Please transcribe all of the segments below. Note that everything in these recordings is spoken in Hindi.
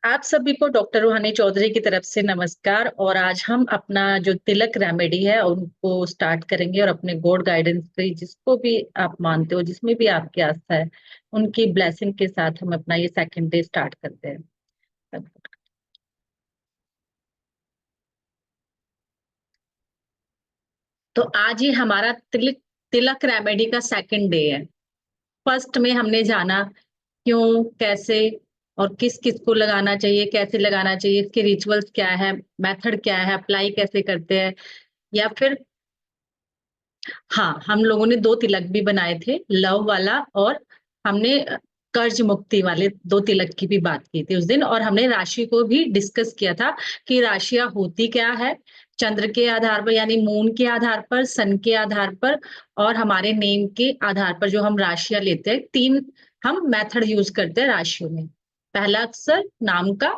आप सभी को डॉक्टर रूहानी चौधरी की तरफ से नमस्कार। और आज हम अपना जो तिलक रेमेडी है उनको स्टार्ट करेंगे, और अपने गॉड गाइडेंस पे जिसको भी आप मानते हो, जिसमें भी आपकी आस्था है, उनकी ब्लेसिंग के साथ हम अपना ये सेकंड डे स्टार्ट करते हैं। तो आज ही हमारा तिलक तिलक रेमेडी का सेकंड डे है। फर्स्ट में हमने जाना क्यों, कैसे और किस किस को लगाना चाहिए, कैसे लगाना चाहिए, इसके रिचुअल्स क्या है, मेथड क्या है, अप्लाई कैसे करते हैं। या फिर हाँ, हम लोगों ने दो तिलक भी बनाए थे, लव वाला, और हमने कर्ज मुक्ति वाले दो तिलक की भी बात की थी उस दिन। और हमने राशि को भी डिस्कस किया था कि राशियां होती क्या है, चंद्र के आधार पर यानी मून के आधार पर, सन के आधार पर, और हमारे नेम के आधार पर जो हम राशियां लेते हैं। तीन हम मेथड यूज करते हैं राशियों में। पहला अक्षर नाम का,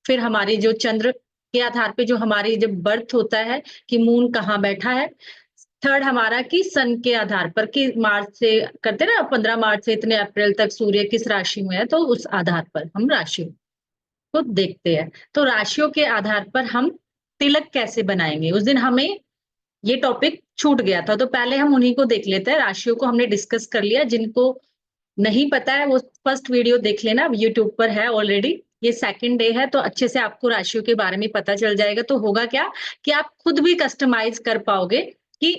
फिर हमारी जो चंद्र के आधार पे जो हमारी जब बर्थ होता है कि मून कहाँ बैठा है। थर्ड हमारा कि सन के आधार पर कि मार्च से करते ना, 15 मार्च से इतने अप्रैल तक सूर्य किस राशि में है, तो उस आधार पर हम राशियों को देखते हैं। तो राशियों के आधार पर हम तिलक कैसे बनाएंगे, उस दिन हमें ये टॉपिक छूट गया था। तो पहले हम उन्हीं को देख लेते हैं। राशियों को हमने डिस्कस कर लिया, जिनको नहीं पता है वो फर्स्ट वीडियो देख लेना, यूट्यूब पर है ऑलरेडी। ये सेकंड डे है तो अच्छे से आपको राशियों के बारे में पता चल जाएगा। तो होगा क्या कि आप खुद भी कस्टमाइज कर पाओगे कि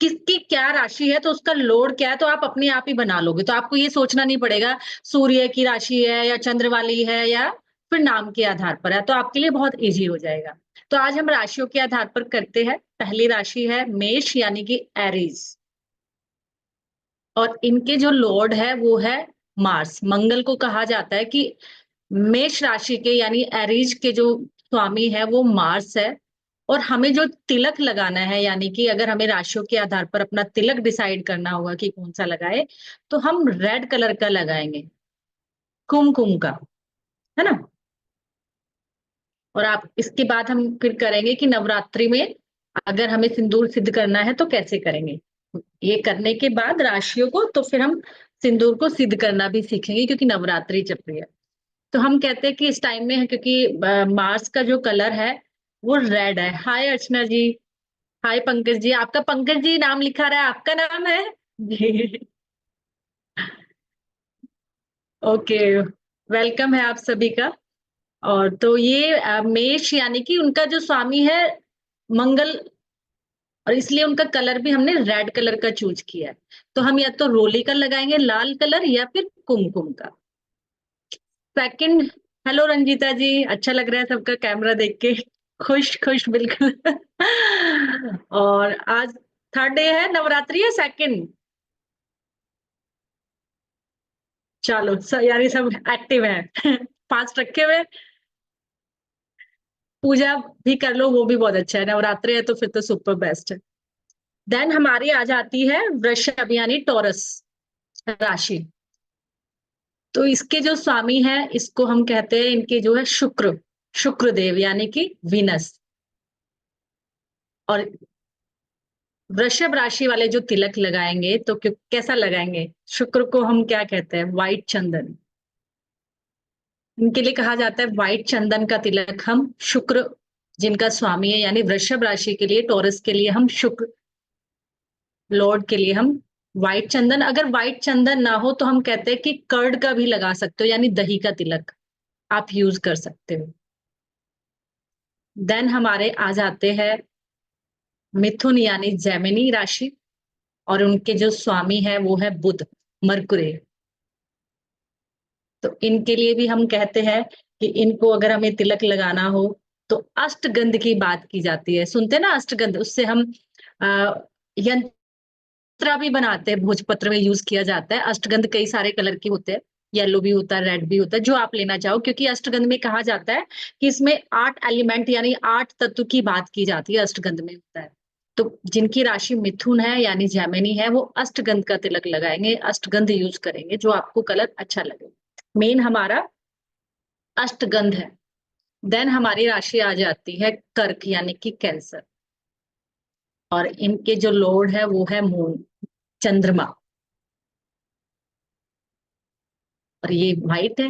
किसकी क्या राशि है, तो उसका लोड क्या है, तो आप अपने आप ही बना लोगे। तो आपको ये सोचना नहीं पड़ेगा सूर्य की राशि है या चंद्र वाली है या फिर नाम के आधार पर है। तो आपके लिए बहुत इजी हो जाएगा। तो आज हम राशियों के आधार पर करते हैं। पहली राशि है मेष यानी कि एरीज, और इनके जो लॉर्ड है वो है मार्स। मंगल को कहा जाता है कि मेष राशि के यानी एरीज के जो स्वामी है वो मार्स है। और हमें जो तिलक लगाना है, यानी कि अगर हमें राशियों के आधार पर अपना तिलक डिसाइड करना होगा कि कौन सा लगाए, तो हम रेड कलर का लगाएंगे, कुमकुम का, है ना। और आप इसके बाद हम फिर करेंगे कि नवरात्रि में अगर हमें सिंदूर सिद्ध करना है तो कैसे करेंगे। ये करने के बाद राशियों को तो फिर हम सिंदूर को सिद्ध करना भी सीखेंगे, क्योंकि नवरात्रि चल रही है। तो हम कहते हैं कि इस टाइम में है, क्योंकि मार्स का जो कलर है वो रेड है। हाय अर्चना जी। हाय पंकज जी। आपका पंकज जी नाम लिखा रहा है, आपका नाम है जी। ओके, वेलकम है आप सभी का। और तो ये मेष यानी कि उनका जो स्वामी है मंगल, और इसलिए उनका कलर भी हमने रेड कलर का चूज किया है। तो हम या तो रोली का लगाएंगे लाल कलर, या फिर कुमकुम का। सेकंड, हेलो रंजीता जी, अच्छा लग रहा है सबका कैमरा देख के। खुश खुश बिल्कुल। और आज थर्ड डे है, नवरात्रि है सेकंड। चलो यानी सब एक्टिव है। फास्ट रखे हुए। पूजा भी कर लो, वो भी बहुत अच्छा है। नवरात्रि है तो फिर तो सुपर बेस्ट है। देन हमारी आ जाती है वृषभ यानी टॉरस राशि। तो इसके जो स्वामी है इसको हम कहते हैं, इनके जो है शुक्र, शुक्र देव यानी कि वीनस। और वृषभ राशि वाले जो तिलक लगाएंगे तो कैसा लगाएंगे, शुक्र को हम क्या कहते हैं, व्हाइट चंदन। इनके लिए कहा जाता है व्हाइट चंदन का तिलक हम शुक्र जिनका स्वामी है यानी वृषभ राशि के लिए, टॉरस के लिए हम शुक्र लॉर्ड के लिए हम व्हाइट चंदन। अगर व्हाइट चंदन ना हो तो हम कहते हैं कि कर्ड का भी लगा सकते हो, यानी दही का तिलक आप यूज कर सकते हो। देन हमारे आ जाते हैं मिथुन यानी जेमिनी राशि, और उनके जो स्वामी है वो है बुध, मरकुरी। तो इनके लिए भी हम कहते हैं कि इनको अगर हमें तिलक लगाना हो तो अष्टगंध की बात की जाती है। सुनते हैं ना अष्टगंध, उससे हम यंत्रा भी बनाते हैं, भोजपत्र में यूज किया जाता है। अष्टगंध कई सारे कलर के होते हैं, येलो भी होता है, रेड भी होता है, जो आप लेना चाहो। क्योंकि अष्टगंध में कहा जाता है कि इसमें 8 एलिमेंट यानी 8 तत्व की बात की जाती है, अष्टगंध में होता है। तो जिनकी राशि मिथुन है यानी जैमिनी है, वो अष्टगंध का तिलक लगाएंगे, अष्टगंध यूज करेंगे, जो आपको कलर अच्छा लगे। मेन हमारा अष्टगंध है। देन हमारी राशि आ जाती है कर्क यानी कि कैंसर, और इनके जो लॉर्ड है वो है मून, चंद्रमा। और ये व्हाइट है,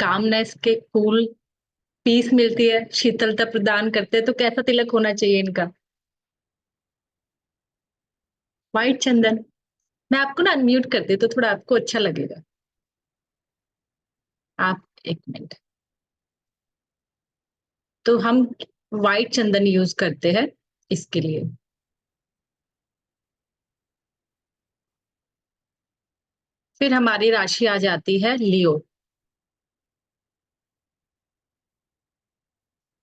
कामनेस के कूल, पीस मिलती है, शीतलता प्रदान करते हैं। तो कैसा तिलक होना चाहिए इनका? व्हाइट चंदन। मैं आपको ना अनम्यूट कर दे तो थोड़ा आपको अच्छा लगेगा। आप एक मिनट। तो हम व्हाइट चंदन यूज करते हैं इसके लिए। फिर हमारी राशि आ जाती है लियो।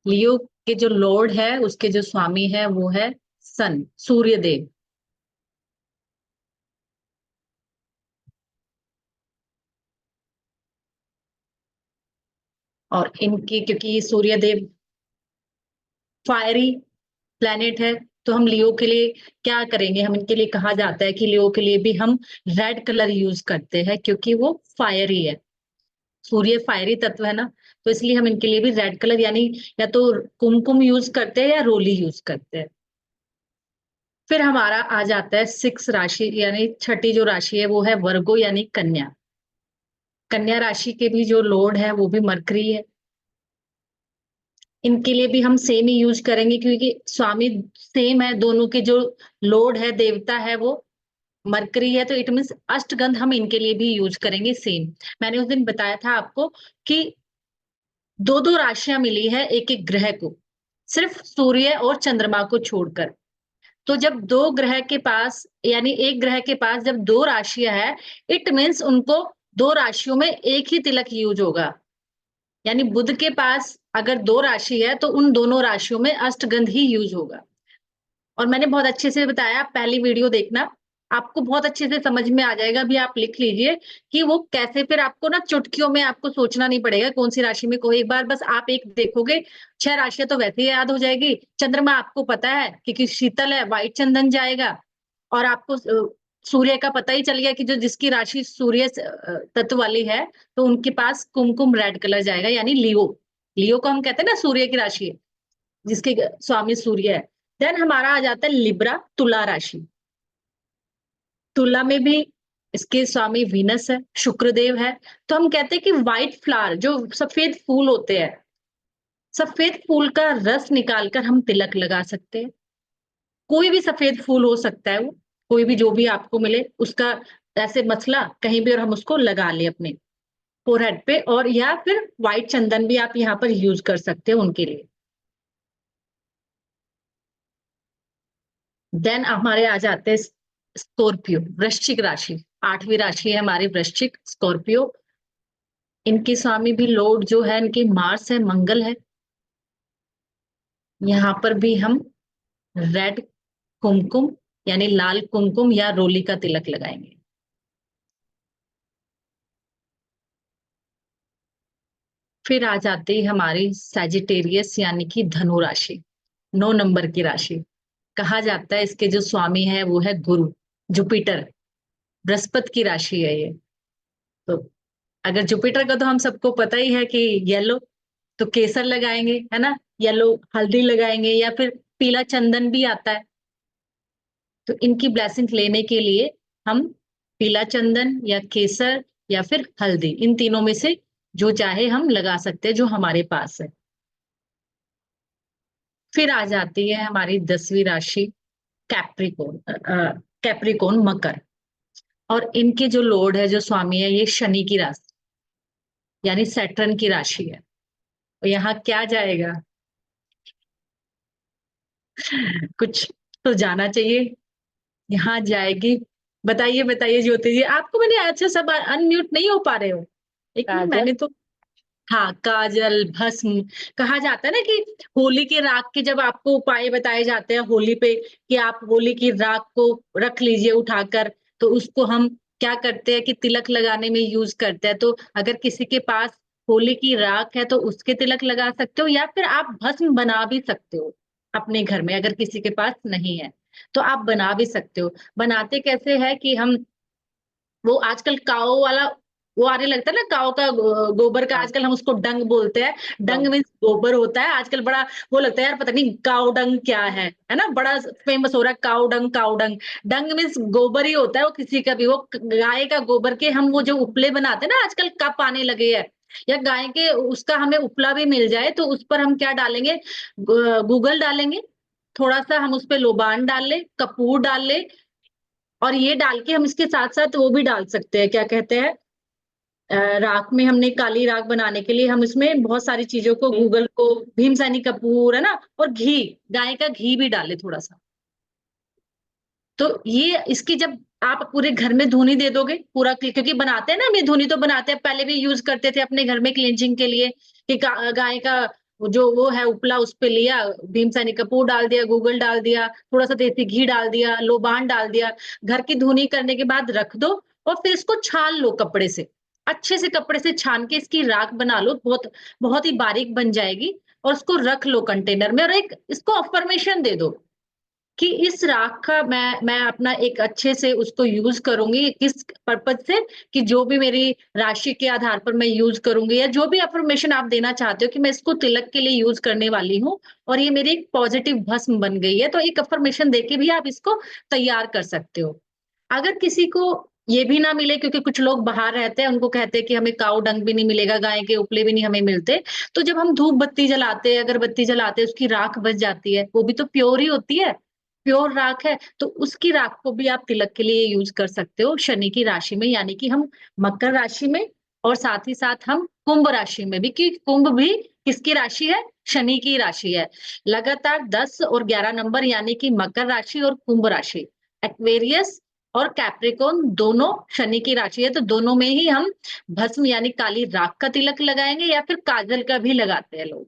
लियो के जो लॉर्ड है, उसके जो स्वामी है वो है सन, सूर्य देव। और इनकी, क्योंकि ये सूर्य देव फायरी प्लेनेट है, तो हम लियो के लिए क्या करेंगे? हम इनके लिए, कहा जाता है कि लियो के लिए भी हम रेड कलर यूज करते हैं, क्योंकि वो फायरी है। सूर्य फायरी तत्व है ना, तो इसलिए हम इनके लिए भी रेड कलर, यानी या तो कुमकुम यूज करते हैं या रोली यूज करते हैं। फिर हमारा आ जाता है सिक्स राशि, यानी छठी जो राशि है वो है वर्गो यानी कन्या। कन्या राशि के भी जो लॉर्ड है वो भी मरकरी है। इनके लिए भी हम सेम ही यूज करेंगे, क्योंकि स्वामी सेम है दोनों के। जो लॉर्ड है, देवता है, वो मरकरी है, तो इट मीन्स अष्टगंध हम इनके लिए भी यूज करेंगे सेम। मैंने उस दिन बताया था आपको कि दो दो राशियां मिली है एक एक ग्रह को, सिर्फ सूर्य और चंद्रमा को छोड़कर। तो जब दो ग्रह के पास, यानी एक ग्रह के पास जब दो राशियां है, इट मीन्स उनको दो राशियों में एक ही तिलक यूज होगा। यानी बुध के पास अगर दो राशि है तो उन दोनों राशियों में अष्टगंध ही यूज होगा। और मैंने बहुत अच्छे से बताया, आप पहली वीडियो देखना, आपको बहुत अच्छे से समझ में आ जाएगा। अभी आप लिख लीजिए कि वो कैसे, फिर आपको ना चुटकियों में आपको सोचना नहीं पड़ेगा कौन सी राशि में। कोई एक बार बस आप एक देखोगे, छह राशियां तो वैसे ही याद हो जाएगी। चंद्रमा आपको पता है क्योंकि शीतल है, व्हाइट चंदन जाएगा। और आपको सूर्य का पता ही चल गया कि जो जिसकी राशि सूर्य तत्व वाली है, तो उनके पास कुमकुम रेड कलर जाएगा, यानी लियो। लियो को हम कहते हैं ना सूर्य की राशि है, जिसके स्वामी सूर्य है। देन हमारा आ जाता है लिब्रा, तुला राशि। तुला में भी इसके स्वामी वीनस है, शुक्रदेव है। तो हम कहते हैं कि व्हाइट फ्लावर, जो सफेद फूल होते हैं, सफेद फूल का रस निकालकर हम तिलक लगा सकते हैं। कोई भी सफेद फूल हो सकता है वो, कोई भी जो भी आपको मिले उसका ऐसे मसला कहीं भी, और हम उसको लगा ले अपने फोरहेड पे। और या फिर व्हाइट चंदन भी आप यहाँ पर यूज कर सकते हैं उनके लिए। देन हमारे आ जाते हैं स्कॉर्पियो, वृश्चिक राशि। आठवीं राशि है हमारी वृश्चिक, स्कॉर्पियो। इनके स्वामी भी लॉर्ड जो है इनके मार्स है, मंगल है। यहाँ पर भी हम रेड कुमकुम यानी लाल कुमकुम या रोली का तिलक लगाएंगे। फिर आ जाती है हमारी सैजिटेरियस यानी कि धनु राशि, 9 नंबर की राशि। कहा जाता है इसके जो स्वामी है वो है गुरु, जुपिटर, बृहस्पति की राशि है ये। तो अगर जुपिटर का तो हम सबको पता ही है कि येलो, तो केसर लगाएंगे, है ना, येलो हल्दी लगाएंगे, या फिर पीला चंदन भी आता है। तो इनकी ब्लेसिंग लेने के लिए हम पीला चंदन या केसर या फिर हल्दी, इन तीनों में से जो चाहे हम लगा सकते हैं, जो हमारे पास है। फिर आ जाती है हमारी 10वीं राशि, कैप्रिकोन, कैप्रिकोन, मकर। और इनके जो लॉर्ड है, जो स्वामी है, ये शनि की राशि यानी सैटर्न की राशि है। तो यहाँ क्या जाएगा? कुछ तो जाना चाहिए। यहाँ जाएगी, बताइए बताइए ज्योति जी, आपको मैंने अच्छा सब अनम्यूट नहीं हो पा रहे हो? एक मिनट, काजल। मैंने तो, हाँ, काजल, भस्म। कहा जाता है ना कि होली के राख के जब आपको उपाय बताए जाते हैं होली पे, कि आप होली की राख को रख लीजिए उठाकर, तो उसको हम क्या करते हैं कि तिलक लगाने में यूज करते हैं। तो अगर किसी के पास होली की राख है तो उसके तिलक लगा सकते हो, या फिर आप भस्म बना भी सकते हो अपने घर में। अगर किसी के पास नहीं है तो आप बना भी सकते हो। बनाते कैसे है कि हम, वो आजकल काओ वाला वो आने लगता है ना, काओ का गोबर का, हाँ। आजकल हम उसको डंग बोलते हैं। डंग हाँ। मीन्स गोबर होता है। आजकल बड़ा वो लगता है यार, पता नहीं काओ डंग क्या है ना, बड़ा फेमस हो रहा है काओ डंग, काओ डंग। डंग मीन्स गोबर ही होता है वो, किसी का भी, वो गाय का गोबर के हम वो जो उपले बनाते हैं ना, आजकल कप आने लगे हैं, या गाय के उसका हमें उपला भी मिल जाए तो उस पर हम क्या डालेंगे, गूगल डालेंगे, थोड़ा सा हम उस पे लोबान डाल ले, कपूर डाल ले, और ये डाल के हम इसके साथ साथ वो भी डाल सकते हैं, क्या कहते हैं, राख में हमने काली राख बनाने के लिए हम इसमें बहुत सारी चीजों को, गूगल को, भीमसेनी कपूर है ना, और घी, गाय का घी भी डाले थोड़ा सा। तो ये इसकी जब आप पूरे घर में धुनी दे दोगे पूरा, क्योंकि बनाते हैं ना, हम ये धुनी तो बनाते हैं, पहले भी यूज करते थे अपने घर में क्लींजिंग के लिए, कि गाय का जो वो है उपला, उस पे लिया, भीमसेनी कपूर डाल दिया, गूगल डाल दिया, थोड़ा सा देसी घी डाल दिया, लोबान डाल दिया, घर की धुनी करने के बाद रख दो, और फिर इसको छान लो कपड़े से, अच्छे से कपड़े से छान के इसकी राख बना लो, बहुत बहुत ही बारीक बन जाएगी, और उसको रख लो कंटेनर में, और एक इसको अफर्मेशन दे दो कि इस राख का मैं अपना एक अच्छे से उसको यूज करूंगी, किस पर्पज से, कि जो भी मेरी राशि के आधार पर मैं यूज करूंगी, या जो भी अफर्मेशन आप देना चाहते हो कि मैं इसको तिलक के लिए यूज करने वाली हूँ, और ये मेरी एक पॉजिटिव भस्म बन गई है, तो एक अफर्मेशन देके भी आप इसको तैयार कर सकते हो। अगर किसी को ये भी ना मिले, क्योंकि कुछ लोग बाहर रहते हैं, उनको कहते हैं कि हमें काऊ डंग भी नहीं मिलेगा, गाय के उपले भी नहीं हमें मिलते, तो जब हम धूप बत्ती जलाते हैं, अगरबत्ती जलाते हैं, उसकी राख बच जाती है, वो भी तो प्योर ही होती है, प्योर राख है, तो उसकी राख को भी आप तिलक के लिए यूज कर सकते हो शनि की राशि में, यानी कि हम मकर राशि में, और साथ ही साथ हम कुंभ राशि में भी, कि कुंभ भी किसकी राशि है, शनि की राशि है। लगातार 10 और 11 नंबर, यानी कि मकर राशि और कुंभ राशि, एक्वेरियस और कैप्रिकॉर्न दोनों शनि की राशि है, तो दोनों में ही हम भस्म यानी काली राख का तिलक लगाएंगे, या फिर काजल का भी लगाते हैं लोग।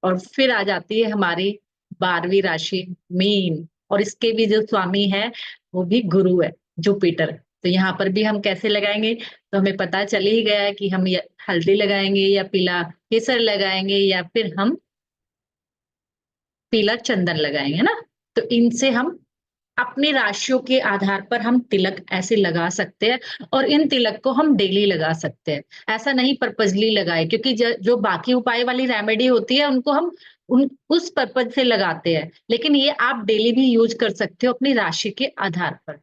और फिर आ जाती है हमारी 12वीं राशि मीन, और इसके भी जो स्वामी है वो भी गुरु है, जुपिटर। तो यहाँ पर भी हम कैसे लगाएंगे, तो हमें पता चल ही गया है कि हम हल्दी लगाएंगे, या पीला केसर लगाएंगे, या फिर हम पीला चंदन लगाएंगे, है ना। तो इनसे हम अपनी राशियों के आधार पर हम तिलक ऐसे लगा सकते हैं, और इन तिलक को हम डेली लगा सकते हैं। ऐसा नहीं पर्पजली लगाए, क्योंकि जो बाकी उपाय वाली रेमेडी होती है उनको हम उन उस पर्पज से लगाते हैं, लेकिन ये आप डेली भी यूज कर सकते हो अपनी राशि के आधार पर।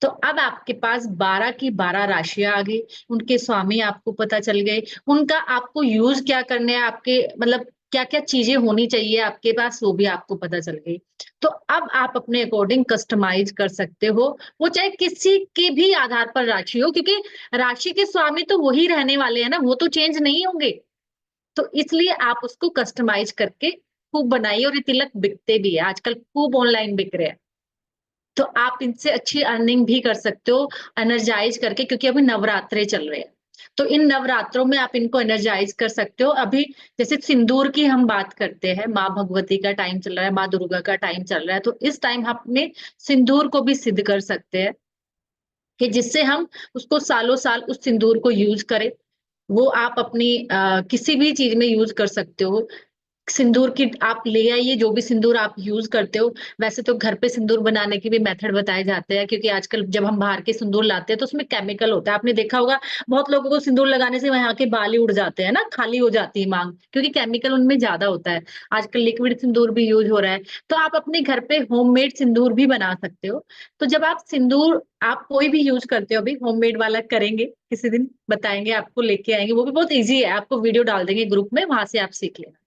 तो अब आपके पास 12 की 12 राशियां आ गई, उनके स्वामी आपको पता चल गए, उनका आपको यूज क्या करना है, आपके मतलब क्या क्या चीजें होनी चाहिए आपके पास, वो भी आपको पता चल गई। तो अब आप अपने अकॉर्डिंग कस्टमाइज कर सकते हो, वो चाहे किसी के भी आधार पर राशि हो, क्योंकि राशि के स्वामी तो वही रहने वाले हैं ना, वो तो चेंज नहीं होंगे। तो इसलिए आप उसको कस्टमाइज करके खूब बनाइए, और ये तिलक बिकते भी है आजकल, खूब ऑनलाइन बिक रहे हैं। तो आप इनसे अच्छी अर्निंग भी कर सकते हो एनर्जाइज करके, क्योंकि अभी नवरात्रे चल रहे हैं। तो इन नवरात्रों में आप इनको एनर्जाइज कर सकते हो। अभी जैसे सिंदूर की हम बात करते हैं, माँ भगवती का टाइम चल रहा है, माँ दुर्गा का टाइम चल रहा है, तो इस टाइम हम अपने सिंदूर को भी सिद्ध कर सकते हैं, कि जिससे हम उसको सालों साल उस सिंदूर को यूज करें। वो आप अपनी किसी भी चीज में यूज कर सकते हो। सिंदूर की आप ले आइए, जो भी सिंदूर आप यूज करते हो। वैसे तो घर पे सिंदूर बनाने के भी मेथड बताए जाते हैं, क्योंकि आजकल जब हम बाहर के सिंदूर लाते हैं तो उसमें केमिकल होता है। आपने देखा होगा, बहुत लोगों को सिंदूर लगाने से वहां के बाल ही उड़ जाते हैं ना, खाली हो जाती है मांग, क्योंकि केमिकल उनमें ज्यादा होता है। आजकल लिक्विड सिंदूर भी यूज हो रहा है, तो आप अपने घर पे होममेड सिंदूर भी बना सकते हो। तो जब आप सिंदूर आप कोई भी यूज करते हो, अभी होममेड वाला करेंगे किसी दिन, बताएंगे आपको, लेके आएंगे, वो भी बहुत ईजी है, आपको वीडियो डाल देंगे ग्रुप में, वहां से आप सीख लेना।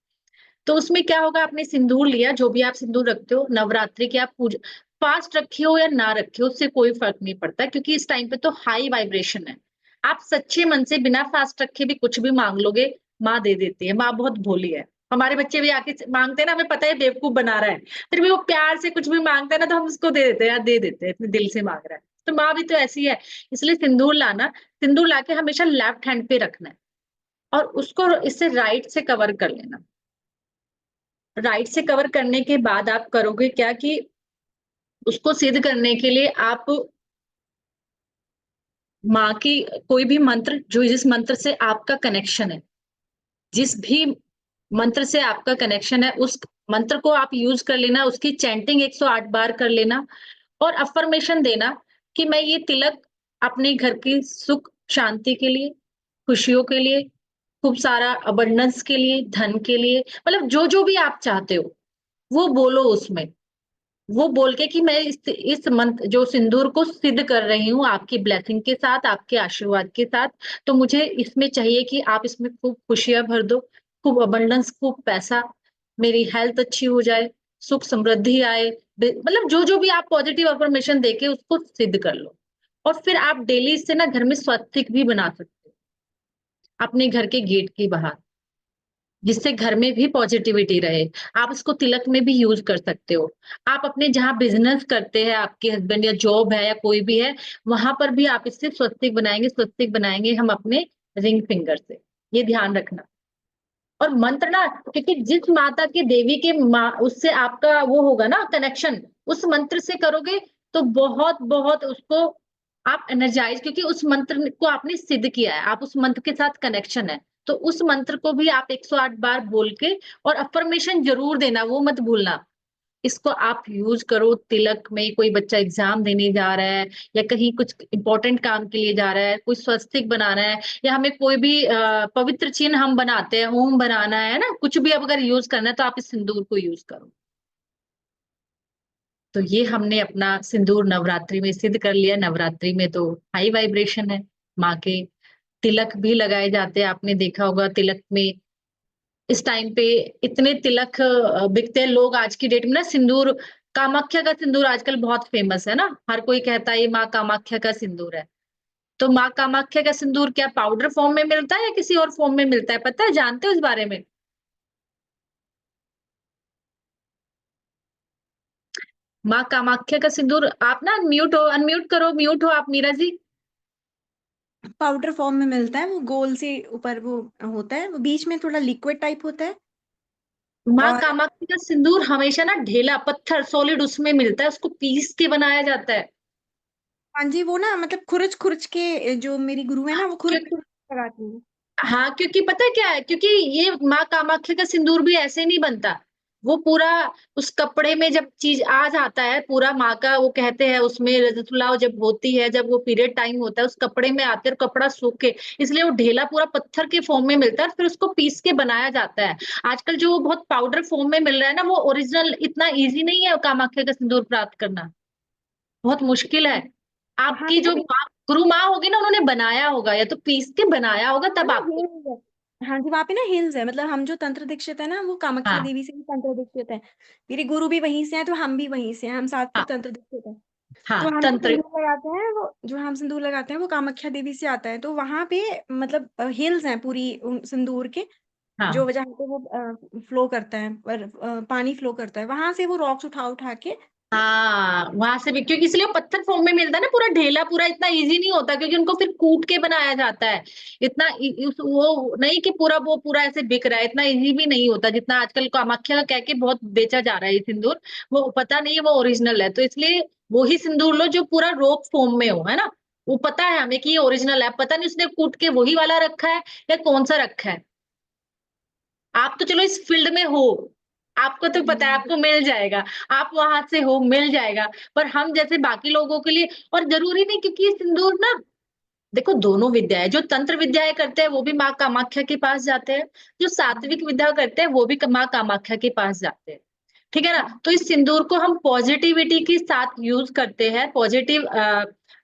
तो उसमें क्या होगा, आपने सिंदूर लिया, जो भी आप सिंदूर रखते हो, नवरात्रि की आप पूजा, फास्ट रखे हो या ना रखे हो उससे कोई फर्क नहीं पड़ता, क्योंकि इस टाइम पे तो हाई वाइब्रेशन है। आप सच्चे मन से बिना फास्ट रखे भी कुछ भी मांग लोगे, माँ दे देती है, माँ बहुत भोली है। हमारे बच्चे भी आके मांगते हैं ना, हमें पता है बेवकूफ बना रहा है, फिर भी वो प्यार से कुछ भी मांगता है ना, तो हम उसको दे देते हैं, यार दे देते हैं, इतने दिल से मांग रहा है। तो माँ भी तो ऐसी है। इसलिए सिंदूर लाना, सिंदूर लाके हमेशा लेफ्ट हैंड पे रखना है, और उसको इससे राइट से कवर कर लेना। राइट से कवर करने के बाद आप करोगे क्या, कि उसको सिद्ध करने के लिए आप माँ की कोई भी मंत्र, जो जिस मंत्र से आपका कनेक्शन है, जिस भी मंत्र से आपका कनेक्शन है, उस मंत्र को आप यूज कर लेना, उसकी चैंटिंग 108 बार कर लेना, और अफर्मेशन देना कि मैं ये तिलक अपने घर की सुख शांति के लिए, खुशियों के लिए, खूब सारा अबंडेंस के लिए, धन के लिए, मतलब जो जो भी आप चाहते हो वो बोलो उसमें। वो बोल के कि मैं इस मंत्र जो सिंदूर को सिद्ध कर रही हूँ आपकी ब्लेसिंग के साथ, आपके आशीर्वाद के साथ, तो मुझे इसमें चाहिए कि आप इसमें खूब खुशियां भर दो, खूब अबंडेंस, खूब पैसा, मेरी हेल्थ अच्छी हो जाए, सुख समृद्धि आए, मतलब जो जो भी आप पॉजिटिव अफर्मेशन देके उसको सिद्ध कर लो। और फिर आप डेली इससे ना घर में स्वस्तिक भी बना सकते हो अपने घर के गेट के बाहर, जिससे घर में भी पॉजिटिविटी रहे। आप इसको तिलक में भी यूज कर सकते हो। आप अपने जहाँ बिजनेस करते हैं आपके हस्बैंड, या जॉब है या कोई भी है, वहां पर भी आप इससे स्वस्तिक बनाएंगे। स्वस्तिक बनाएंगे हम अपने रिंग फिंगर से, ये ध्यान रखना। और मंत्र ना, क्योंकि जिस माता की देवी के उससे आपका वो होगा ना कनेक्शन, उस मंत्र से करोगे तो बहुत बहुत उसको आप एनर्जाइज, क्योंकि उस मंत्र को आपने सिद्ध किया है, आप उस मंत्र के साथ कनेक्शन है। तो उस मंत्र को भी आप 108 बार बोल के, और अफर्मेशन जरूर देना, वो मत भूलना। इसको आप यूज करो तिलक में, कोई बच्चा एग्जाम देने जा रहा है, या कहीं कुछ इंपॉर्टेंट काम के लिए जा रहा है, कोई स्वस्तिक बनाना है, या हमें कोई भी पवित्र चिन्ह हम बनाते हैं, ओम बनाना है ना, कुछ भी अब अगर यूज करना है तो आप इस सिंदूर को यूज करो। तो ये हमने अपना सिंदूर नवरात्रि में सिद्ध कर लिया। नवरात्रि में तो हाई वाइब्रेशन है माँ के। तिलक भी लगाए जाते हैं, आपने देखा होगा तिलक में इस टाइम पे इतने तिलक बिकते हैं। लोग आज की डेट में ना सिंदूर, कामाख्या का सिंदूर आजकल बहुत फेमस है ना, हर कोई कहता है ये माँ कामाख्या का सिंदूर है। तो माँ कामाख्या का सिंदूर क्या पाउडर फॉर्म में मिलता है या किसी और फॉर्म में मिलता है, पता है, जानते हो इस बारे में? माँ कामाख्या का सिंदूर, आप ना म्यूट हो, अनम्यूट करो, म्यूट हो आप मीरा जी। पाउडर फॉर्म में मिलता है, वो गोल से ऊपर वो होता है, वो बीच में थोड़ा लिक्विड टाइप होता है। माँ और कामाख्या का सिंदूर हमेशा ना ढेला पत्थर सॉलिड उसमें मिलता है, उसको पीस के बनाया जाता है। हाँ जी, वो ना मतलब खुरच खुरच के, जो मेरी गुरु है ना, वो खुरच क्योंकि खुरच के लगाती है। हाँ, क्योंकि पता है क्या है, क्योंकि ये माँ कामाख्या का सिंदूर भी ऐसे नहीं बनता। वो पूरा उस कपड़े में जब चीज आ जाता है, पूरा माँ का वो कहते हैं उसमें रजतुलाव जब होती है, जब वो पीरियड टाइम होता है, उस कपड़े में आते हैं और कपड़ा सूखे, इसलिए वो ढेला पूरा पत्थर के फॉर्म में मिलता है, फिर उसको पीस के बनाया जाता है। आजकल जो बहुत पाउडर फॉर्म में मिल रहा है ना, वो ओरिजिनल इतना इजी नहीं है कामाख्या का सिंदूर प्राप्त करना, बहुत मुश्किल है। वहां आपकी पे ना जो माँ, गुरु माँ होगी ना, उन्होंने बनाया होगा, या तो पीस के बनाया होगा वहाँ तब ना आपको। हिल्स है। हाँ जी, वहाँ पे ना हिल्स है, मतलब हम जो तंत्र दीक्षित है ना, वो कामाख्या हाँ देवी से ही तंत्र दीक्षित है। मेरे गुरु भी वहीं से हैं, तो हम भी वहीं से हैं, हम हाँ सात्विक तंत्र दीक्षित हैं। हाँ तो हम जो तंत्र। सिंदूर लगाते हैं, वो जो हम सिंदूर लगाते हैं वो कामाख्या देवी से आता है। तो वहां पे मतलब हिल्स हैं पूरी उन सिंदूर के, हाँ जो जहाँ पे वो फ्लो करता है, पर पानी फ्लो करता है, वहां से वो रॉक्स उठा उठा के। हाँ, वहां से भी, क्योंकि इसलिए वो पत्थर फॉर्म में मिलता है ना, पूरा ढेला, पूरा इतना इजी नहीं होता, क्योंकि उनको फिर कूट के बनाया जाता है। इतना वो नहीं कि पूरा वो पूरा ऐसे बिक रहा है, इतना इजी भी नहीं होता जितना आजकल कामाख्या का कह के बहुत बेचा जा रहा है ये सिंदूर। वो पता नहीं है वो ओरिजिनल है, तो इसलिए वो ही सिंदूर लो जो पूरा रोप फॉर्म में हो, है ना। वो पता है हमें कि ये ओरिजिनल है, पता नहीं उसने कूट के वही वाला रखा है या कौन सा रखा है। आप तो चलो इस फील्ड में हो, आपको तो पता है, आपको मिल जाएगा, आप वहां से हो, मिल जाएगा। पर हम जैसे बाकी लोगों के लिए, और जरूरी नहीं, क्योंकि ये सिंदूर ना, देखो दोनों विद्या है, जो तंत्र विद्याएं करते हैं वो भी माँ कामाख्या के पास जाते हैं, जो सात्विक विद्या करते हैं वो भी माँ कामाख्या के पास जाते हैं। ठीक है ना। तो इस सिंदूर को हम पॉजिटिविटी के साथ यूज करते हैं, पॉजिटिव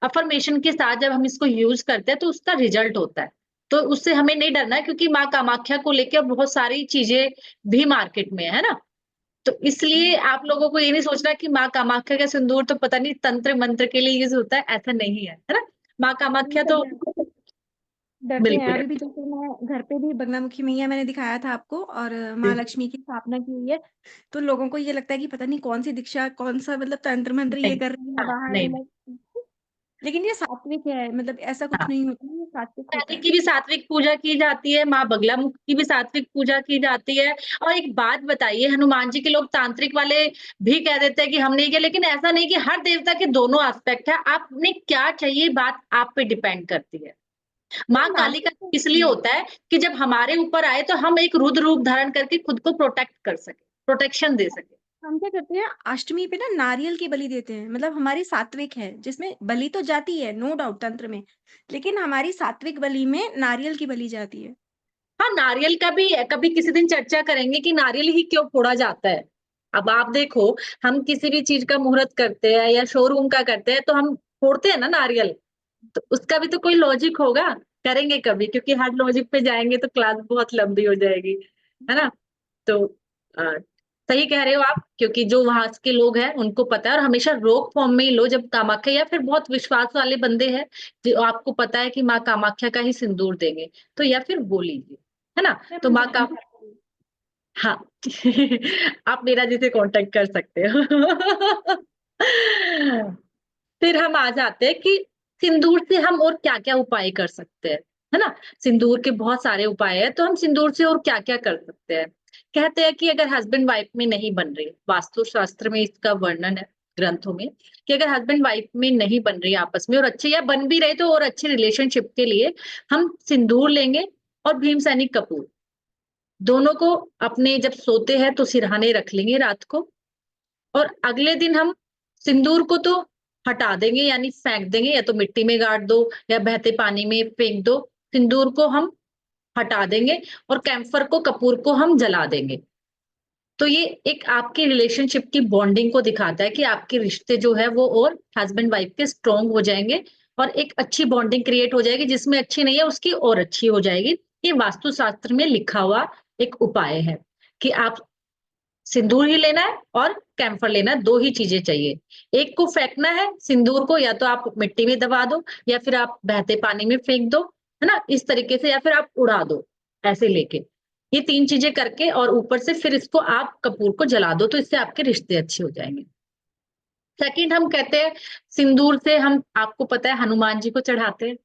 अफर्मेशन के साथ जब हम इसको यूज करते हैं तो उसका रिजल्ट होता है। तो उससे हमें नहीं डरना है, क्योंकि माँ कामाख्या को लेकर बहुत सारी चीजें भी मार्केट में है ना। तो इसलिए आप लोगों को ये नहीं सोचना कि माँ कामाख्या का सिंदूर तो पता नहीं तंत्र मंत्र के लिए यूज होता है, ऐसा नहीं है ना। माँ कामाख्या सब तो डरते हैं। बिल्कुल है। अभी भी जैसे मैं घर पे भी बगलामुखी मैया मैंने दिखाया था आपको, और माँ जी, लक्ष्मी की स्थापना की हुई है। तो लोगों को ये लगता है कि पता नहीं कौन सी दीक्षा, कौन सा मतलब तंत्र मंत्र ये नहीं, कर रही है हाँ, बाहर नहीं, मतलब। लेकिन ये सात्विक है, मतलब ऐसा कुछ हाँ, नहीं होता, ये सात्विक होता रानी है। की भी सात्विक पूजा की जाती है, माँ बगलामुख की भी सात्विक पूजा की जाती है। और एक बात बताइए, हनुमान जी के लोग तांत्रिक वाले भी कह देते हैं कि हम नहीं किया, लेकिन ऐसा नहीं कि हर देवता के दोनों एस्पेक्ट है, आपने क्या चाहिए बात आप पे डिपेंड करती है। माँ काली का मानसिक तो इसलिए होता है कि जब हमारे ऊपर आए तो हम एक रुद्र रूप धारण करके खुद को प्रोटेक्ट कर सके, प्रोटेक्शन दे सके। हम क्या करते हैं, अष्टमी पे ना नारियल की बलि देते हैं, मतलब हमारी सात्विक है जिसमें बलि तो जाती है, नो डाउट तंत्र में, लेकिन हमारी सात्विक बलि में नारियल की बलि जाती है। हाँ, नारियल का भी है, कभी किसी दिन चर्चा करेंगे कि नारियल ही क्यों फोड़ा जाता है। अब आप देखो, हम किसी भी चीज का मुहूर्त करते हैं या शोरूम का करते हैं तो हम फोड़ते हैं ना नारियल, तो उसका भी तो कोई लॉजिक होगा, करेंगे कभी, क्योंकि हर लॉजिक पे जाएंगे तो क्लास बहुत लंबी हो जाएगी, है ना। तो अ, सही कह रहे हो आप, क्योंकि जो वहां के लोग हैं उनको पता है, और हमेशा रोक फॉर्म में ही लो जब कामाख्या, या फिर बहुत विश्वास वाले बंदे हैं जो आपको पता है कि माँ कामाख्या का ही सिंदूर देंगे, तो या फिर वो लीजिए, है ना। मैं तो माँ का, पंजाबी साड़ी पहनूंगी। हाँ आप मेरा जिसे कांटेक्ट कर सकते हो। फिर हम आ जाते हैं कि सिंदूर से हम और क्या क्या उपाय कर सकते हैं, है ना। सिंदूर के बहुत सारे उपाय है, तो हम सिंदूर से और क्या क्या कर सकते हैं। कहते हैं कि अगर हस्बैंड वाइफ में नहीं बन रही, वास्तु शास्त्र में इसका वर्णन है ग्रंथों में, कि अगर हस्बैंड वाइफ में नहीं बन रही आपस में और अच्छे, या बन भी रहे तो और अच्छे रिलेशनशिप के लिए हम सिंदूर लेंगे और भीमसैनिक कपूर दोनों को अपने जब सोते हैं तो सिरहाने रख लेंगे रात को, और अगले दिन हम सिंदूर को तो हटा देंगे, यानी फेंक देंगे, या तो मिट्टी में गाड़ दो या बहते पानी में फेंक दो, सिंदूर को हम हटा देंगे, और कैम्फर को, कपूर को हम जला देंगे। तो ये एक आपकी रिलेशनशिप की बॉन्डिंग को दिखाता है कि आपके रिश्ते जो है वो और हस्बैंड वाइफ के स्ट्रांग हो जाएंगे, और एक अच्छी बॉन्डिंग क्रिएट हो जाएगी, जिसमें अच्छी नहीं है उसकी और अच्छी हो जाएगी। ये वास्तुशास्त्र में लिखा हुआ एक उपाय है कि आप सिंदूर ही लेना है और कैम्फर लेना है, दो ही चीजें चाहिए। एक को फेंकना है सिंदूर को, या तो आप मिट्टी में दबा दो या फिर आप बहते पानी में फेंक दो, है ना, इस तरीके से, या फिर आप उड़ा दो ऐसे लेके। ये तीन चीजें करके और ऊपर से फिर इसको आप कपूर को जला दो, तो इससे आपके रिश्ते अच्छे हो जाएंगे। सेकंड, हम कहते हैं सिंदूर से हम, आपको पता है हनुमान जी को चढ़ाते हैं,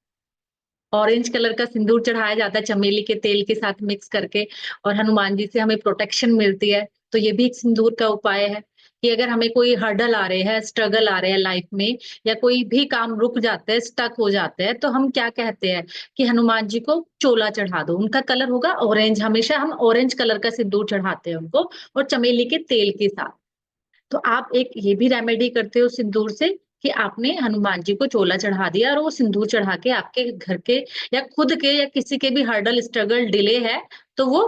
ऑरेंज कलर का सिंदूर चढ़ाया जाता है चमेली के तेल के साथ मिक्स करके, और हनुमान जी से हमें प्रोटेक्शन मिलती है। तो ये भी एक सिंदूर का उपाय है कि अगर हमें कोई हर्डल आ रहे हैं, स्ट्रगल आ रहे हैं लाइफ में, या कोई भी काम रुक जाता है, स्टक हो जाते हैं, तो हम क्या कहते हैं कि हनुमान जी को चोला चढ़ा दो, उनका कलर होगा ऑरेंज, हमेशा हम ऑरेंज कलर का सिंदूर चढ़ाते हैं उनको, और चमेली के तेल के साथ। तो आप एक ये भी रेमेडी करते हो सिंदूर से, कि आपने हनुमान जी को चोला चढ़ा दिया और वो सिंदूर चढ़ा के आपके घर के या खुद के या किसी के भी हर्डल, स्ट्रगल, डिले है तो वो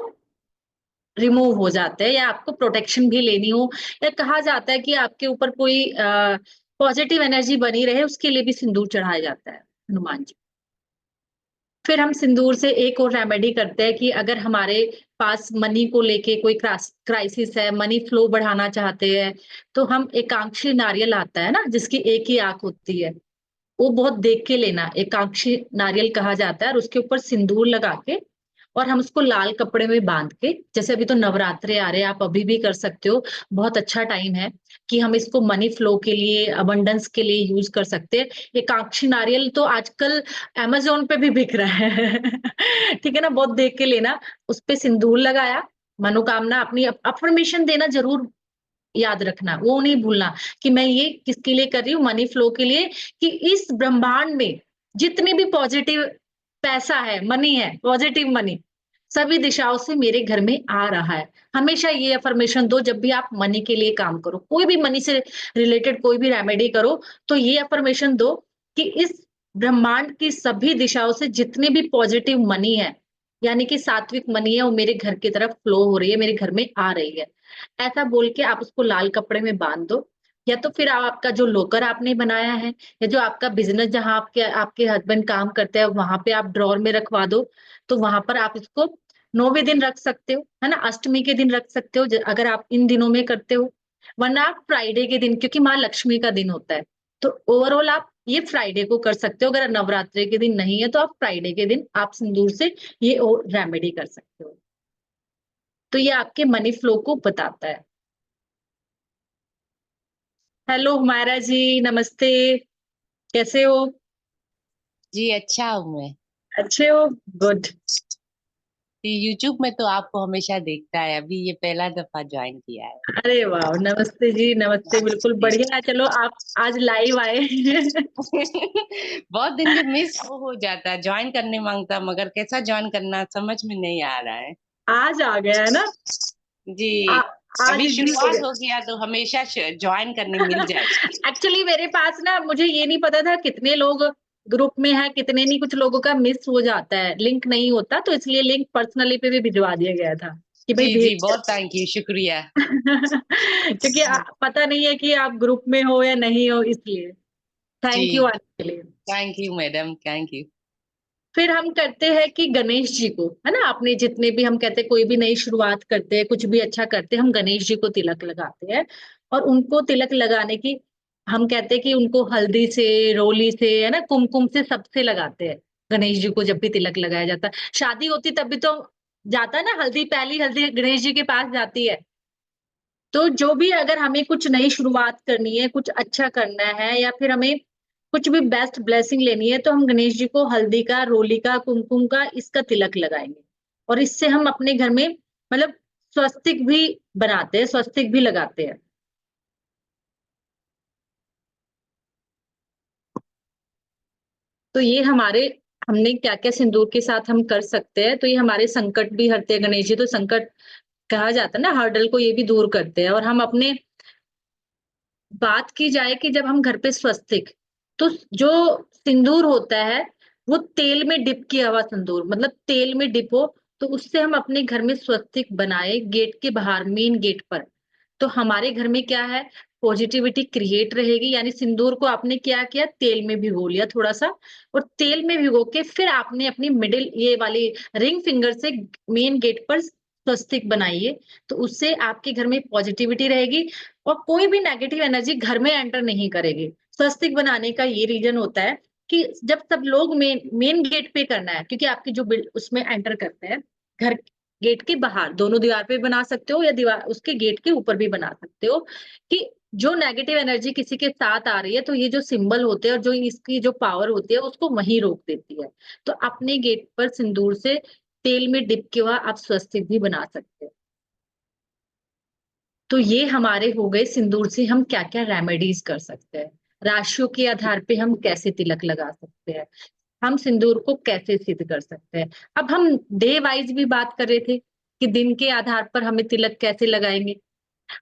रिमूव हो जाते हैं, या आपको प्रोटेक्शन भी लेनी हो, या कहा जाता है कि आपके ऊपर कोई पॉजिटिव एनर्जी बनी रहे, उसके लिए भी सिंदूर चढ़ाया जाता है हनुमान जी। फिर हम सिंदूर से एक और रेमेडी करते हैं कि अगर हमारे पास मनी को लेके कोई क्राइसिस है, मनी फ्लो बढ़ाना चाहते हैं, तो हम एकांक्षी नारियल आता है ना, जिसकी एक ही आंख होती है, वो बहुत देख के लेना, एकांक्षी नारियल कहा जाता है, और उसके ऊपर सिंदूर लगा के, और हम उसको लाल कपड़े में बांध के, जैसे अभी तो नवरात्रे आ रहे हैं, आप अभी भी कर सकते हो, बहुत अच्छा टाइम है कि हम इसको मनी फ्लो के लिए, अबंडेंस के लिए यूज कर सकते हैं। एकांक्षी नारियल तो आजकल अमेज़न पे भी बिक रहा है। ठीक है ना, बहुत देख के लेना, उस पे सिंदूर लगाया, मनोकामना अपनी, अफर्मेशन देना जरूर याद रखना, वो नहीं भूलना कि मैं ये किसके लिए कर रही हूँ, मनी फ्लो के लिए, कि इस ब्रह्मांड में जितने भी पॉजिटिव पैसा है, मनी है, पॉजिटिव मनी सभी दिशाओं से मेरे घर में आ रहा है। हमेशा ये अफर्मेशन दो जब भी आप मनी के लिए काम करो, कोई भी मनी से रिलेटेड कोई भी रेमेडी करो, तो ये अफर्मेशन दो कि इस ब्रह्मांड की सभी दिशाओं से जितने भी पॉजिटिव मनी है, यानी कि सात्विक मनी है, वो मेरे घर की तरफ फ्लो हो रही है, मेरे घर में आ रही है। ऐसा बोल के आप उसको लाल कपड़े में बांध दो, या तो फिर आपका जो लोकर आपने बनाया है, या जो आपका बिजनेस जहां आपके आपके हस्बैंड काम करते हैं वहां पे आप ड्रॉर में रखवा दो, तो वहां पर आप इसको 9वें दिन रख सकते हो, है ना, अष्टमी के दिन रख सकते हो, अगर आप इन दिनों में करते हो, वरना आप फ्राइडे के दिन, क्योंकि माँ लक्ष्मी का दिन होता है, तो ओवरऑल आप ये फ्राइडे को कर सकते हो। अगर नवरात्रि के दिन नहीं है तो आप फ्राइडे के दिन आप सिंदूर से ये रेमेडी कर सकते हो। तो ये आपके मनी फ्लो को बताता है। हेलो हुमायरा जी, नमस्ते, कैसे हो? जी अच्छा हूँ मैं। अच्छे हो? गुड। यूट्यूब में तो आपको हमेशा देखता है, अभी ये पहला दफा ज्वाइन किया है। अरे वाह, नमस्ते जी, नमस्ते, बिल्कुल जी। बढ़िया है। चलो आप आज लाइव आए। बहुत दिन से मिस हो जाता है, ज्वाइन करने मांगता, मगर कैसा ज्वाइन करना समझ में नहीं आ रहा है। आज आ गया है ना। जी। आ, आज अभी इजी हो शुरुआत गया। हो गया तो हमेशा ज्वाइन करने मिल जाएगा। एक्चुअली मेरे पास ना, मुझे ये नहीं पता था कितने लोग ग्रुप में है कितने नहीं, कुछ लोगों का मिस हो जाता है, लिंक नहीं होता, तो इसलिए लिंक पर्सनली पे भी भिजवा दिया गया था। कि भाई जी जी, भेज बहुत थैंक यू, शुक्रिया। क्योंकि पता नहीं है कि आप ग्रुप में हो या नहीं हो, इसलिए जी, थैंक यू आने के लिए। Thank you madam, thank you. फिर हम करते हैं कि गणेश जी को, है ना, आपने जितने भी, हम कहते हैं कोई भी नई शुरुआत करते हैं, कुछ भी अच्छा करते हैं, हम गणेश जी को तिलक लगाते हैं। और उनको तिलक लगाने की, हम कहते हैं कि उनको हल्दी से, रोली से, है ना, कुमकुम से, सबसे लगाते हैं। गणेश जी को जब भी तिलक लगाया जाता है, शादी होती तब भी तो जाता है ना, हल्दी, पहली हल्दी गणेश जी के पास जाती है। तो जो भी, अगर हमें कुछ नई शुरुआत करनी है, कुछ अच्छा करना है, या फिर हमें कुछ भी बेस्ट ब्लेसिंग लेनी है, तो हम गणेश जी को हल्दी का, रोली का, कुमकुम का, इसका तिलक लगाएंगे। और इससे हम अपने घर में मतलब स्वस्तिक भी बनाते हैं, स्वस्तिक भी लगाते हैं। तो ये हमारे, हमने क्या क्या सिंदूर के साथ हम कर सकते हैं, तो ये हमारे संकट भी हरते हैं गणेश जी। तो संकट कहा जाता है ना, हर्डल को ये भी दूर करते हैं। और हम अपने, बात की जाए कि जब हम घर पे स्वस्तिक, तो जो सिंदूर होता है, वो तेल में डिप किया हुआ सिंदूर, मतलब तेल में डिप हो, तो उससे हम अपने घर में स्वस्तिक बनाए गेट के बाहर, मेन गेट पर। तो हमारे घर में क्या है, पॉजिटिविटी क्रिएट रहेगी। यानी सिंदूर को आपने क्या किया, तेल में भिगो लिया थोड़ा सा, और तेल में भिगो के फिर आपने अपनी मिडिल ये वाली रिंग फिंगर से मेन गेट पर स्वस्तिक बनाइए। तो उससे आपके घर में पॉजिटिविटी रहेगी, और कोई भी नेगेटिव एनर्जी घर में एंटर नहीं करेगी। स्वस्तिक बनाने का ये रीजन होता है कि जब सब लोग मेन मेन गेट पे करना है, क्योंकि आपकी जो उसमें एंटर करते हैं, घर गेट के बाहर, दोनों दीवार पे बना सकते हो, या दीवार उसके गेट के ऊपर भी बना सकते हो, कि जो नेगेटिव एनर्जी किसी के साथ आ रही है, तो ये जो सिंबल होते हैं और जो इसकी जो पावर होती है, उसको वहीं रोक देती है। तो अपने गेट पर सिंदूर से तेल में डिप के हुआ आप स्वस्तिक भी बना सकते हैं। तो ये हमारे हो गए सिंदूर से हम क्या क्या रेमेडीज कर सकते हैं। राशियों के आधार पे हम कैसे तिलक लगा सकते हैं, हम सिंदूर को कैसे सिद्ध कर सकते हैं। अब हम डे वाइज भी बात कर रहे थे कि दिन के आधार पर हमें तिलक कैसे लगाएंगे।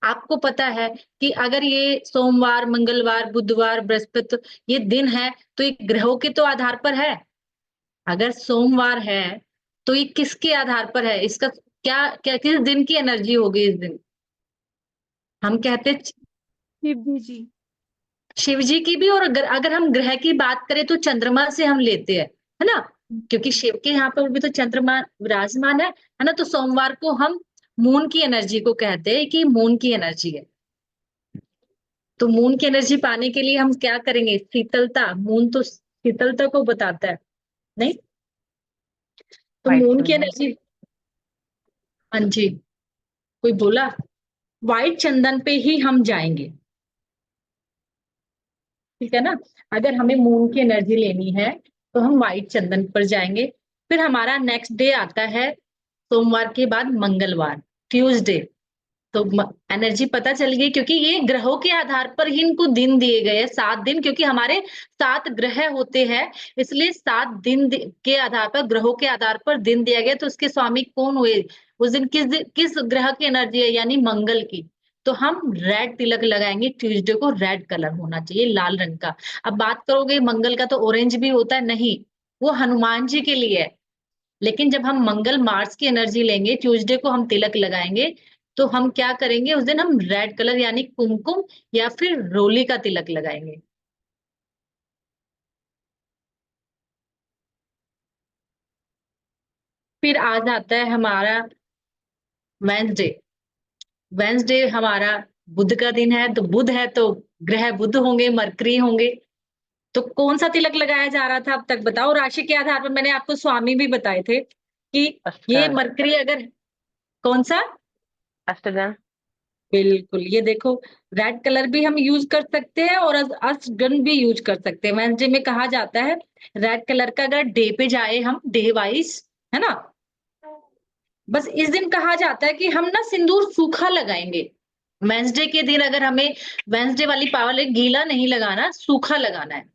आपको पता है कि अगर ये सोमवार, मंगलवार, बुधवार, बृहस्पति ये दिन है, तो ये ग्रहों के तो आधार पर है। अगर सोमवार है, तो ये किसके आधार पर है, इसका क्या क्या किस दिन की एनर्जी होगी इस दिन। हम कहते, शिव जी। शिव जी की भी। और अगर हम ग्रह की बात करें, तो चंद्रमा से हम लेते हैं, है ना, क्योंकि शिव के यहाँ पर भी तो चंद्रमा विराजमान है ना। तो सोमवार को हम मून की एनर्जी को कहते हैं कि मून की एनर्जी है। तो मून की एनर्जी पाने के लिए हम क्या करेंगे, शीतलता, मून तो शीतलता को बताता है, नहीं। तो वाइट मून की चंदन। एनर्जी, हाँ जी, कोई बोला, व्हाइट चंदन पे ही हम जाएंगे, ठीक है ना। अगर हमें मून की एनर्जी लेनी है, तो हम व्हाइट चंदन पर जाएंगे। फिर हमारा नेक्स्ट डे आता है सोमवार के बाद मंगलवार, ट्यूसडे। तो एनर्जी पता चल गई, क्योंकि ये ग्रहों के आधार पर ही इनको दिन दिए गए हैं, 7 दिन, क्योंकि हमारे 7 ग्रह होते हैं, इसलिए 7 दिन के आधार पर, ग्रहों के आधार पर दिन दिया गया। तो उसके स्वामी कौन हुए उस दिन, किस ग्रह की एनर्जी है, यानी मंगल की। तो हम रेड तिलक लगाएंगे ट्यूसडे को, रेड कलर होना चाहिए, लाल रंग का। अब बात करोगे मंगल का तो ऑरेंज भी होता है, नहीं, वो हनुमान जी के लिए है। लेकिन जब हम मंगल, मार्स की एनर्जी लेंगे, ट्यूसडे को हम तिलक लगाएंगे, तो हम क्या करेंगे उस दिन, हम रेड कलर यानी कुमकुम या फिर रोली का तिलक लगाएंगे। फिर आ जाता है हमारा वेंसडे। वेंसडे हमारा बुध का दिन है, तो बुध है तो ग्रह बुध होंगे, मरकरी होंगे। तो कौन सा तिलक लगाया जा रहा था अब तक, बताओ। राशि के आधार पर मैंने आपको स्वामी भी बताए थे कि ये अष्टगण। मरकरी अगर, कौन सा, अष्टगण। बिल्कुल, ये देखो, रेड कलर भी हम यूज कर सकते हैं और अष्टगन भी यूज कर सकते हैं। वेडनेसडे में कहा जाता है रेड कलर का, अगर डे पे जाए हम, डे वाइज, है ना, बस इस दिन कहा जाता है कि हम ना सिंदूर सूखा लगाएंगे। वेडनेसडे के दिन अगर हमें, वेडनेसडे वाली पावर है, गीला नहीं लगाना, सूखा लगाना है।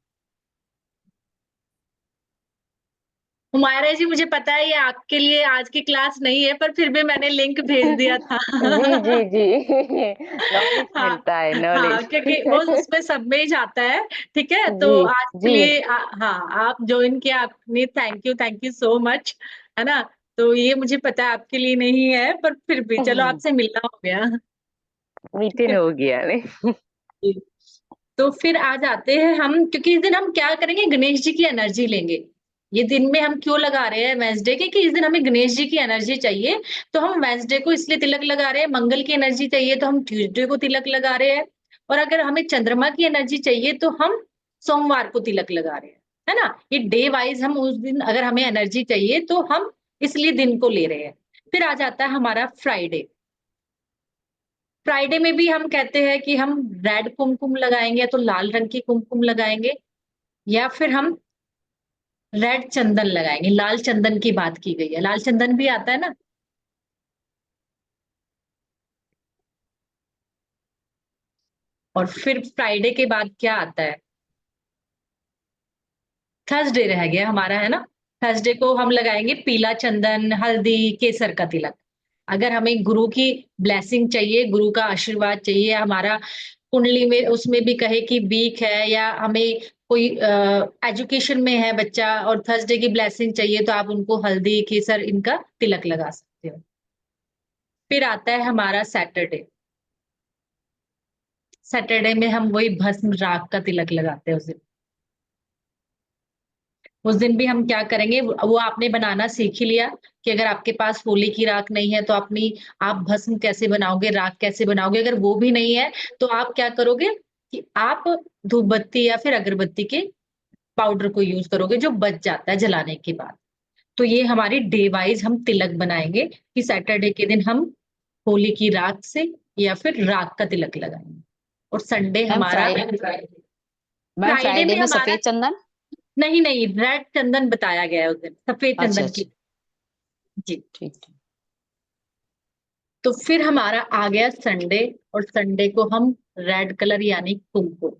हुमायरा जी, मुझे पता है ये आपके लिए आज की क्लास नहीं है, पर फिर भी मैंने लिंक भेज दिया था। जी जी जी। नॉलेज हाँ, मिलता है, हाँ, नॉलेज। क्योंकि वो उसमें सब में ही जाता है। ठीक है, तो जी आज के जी। लिए हाँ, आप ज्वाइन किया, आपने, थैंक यू सो मच, है ना। तो ये मुझे पता है आपके लिए नहीं है, पर फिर भी चलो आपसे मिलना हो गया। मीठे हो गया नहीं। जी। तो फिर आज आते हैं हम, क्योंकि इस दिन हम क्या करेंगे, गणेश जी की एनर्जी लेंगे। ये दिन में हम क्यों लगा रहे हैं वेंसडे के, कि इस दिन हमें गणेश जी की एनर्जी चाहिए, तो हम वेंसडे को इसलिए तिलक लगा रहे हैं। मंगल की एनर्जी चाहिए तो हम ट्यूसडे को तिलक लगा रहे हैं, और अगर हमें चंद्रमा की एनर्जी चाहिए तो हम सोमवार को तिलक लगा रहे हैं, है ना। ये डे वाइज हम उस दिन अगर हमें एनर्जी चाहिए तो हम इसलिए दिन को ले रहे हैं। फिर आ जाता है हमारा फ्राइडे। फ्राइडे में भी हम कहते हैं कि हम रेड कुमकुम लगाएंगे, या तो लाल रंग की कुमकुम लगाएंगे, या फिर हम रेड चंदन लगाएंगे। लाल चंदन की बात की गई है, लाल चंदन भी आता है ना। और फिर फ्राइडे के बाद क्या आता है, थर्सडे रह गया हमारा, है ना। थर्सडे को हम लगाएंगे पीला चंदन, हल्दी, केसर का तिलक। अगर हमें गुरु की ब्लेसिंग चाहिए, गुरु का आशीर्वाद चाहिए, हमारा कुंडली में उसमें भी कहे कि वीक है, या हमें कोई एजुकेशन में है बच्चा और थर्सडे की ब्लेसिंग चाहिए, तो आप उनको हल्दी, केसर इनका तिलक लगा सकते हो। फिर आता है हमारा सैटरडे। सैटरडे में हम वही भस्म राख का तिलक लगाते हैं उस दिन। उस दिन भी हम क्या करेंगे, वो आपने बनाना सीख ही लिया कि अगर आपके पास होली की राख नहीं है तो अपनी आप भस्म कैसे बनाओगे, राख कैसे बनाओगे। अगर वो भी नहीं है तो आप क्या करोगे कि आप धूप बत्ती या फिर अगरबत्ती के पाउडर को यूज करोगे जो बच जाता है जलाने के बाद। तो ये हमारी डे वाइज हम तिलक बनाएंगे कि सैटरडे के दिन हम होली की राख से या फिर राख का तिलक लगाएंगे। और संडे मैम हमारा फ्राइडे फ्राइडे में में हमारा सफेद चंदन। नहीं नहीं, रेड चंदन बताया गया है उस दिन, सफेद अच्छा चंदन अच्छा, की। जी। ठीक ठीक। तो फिर हमारा आ गया संडे, और संडे को हम रेड कलर यानी कुमकुम,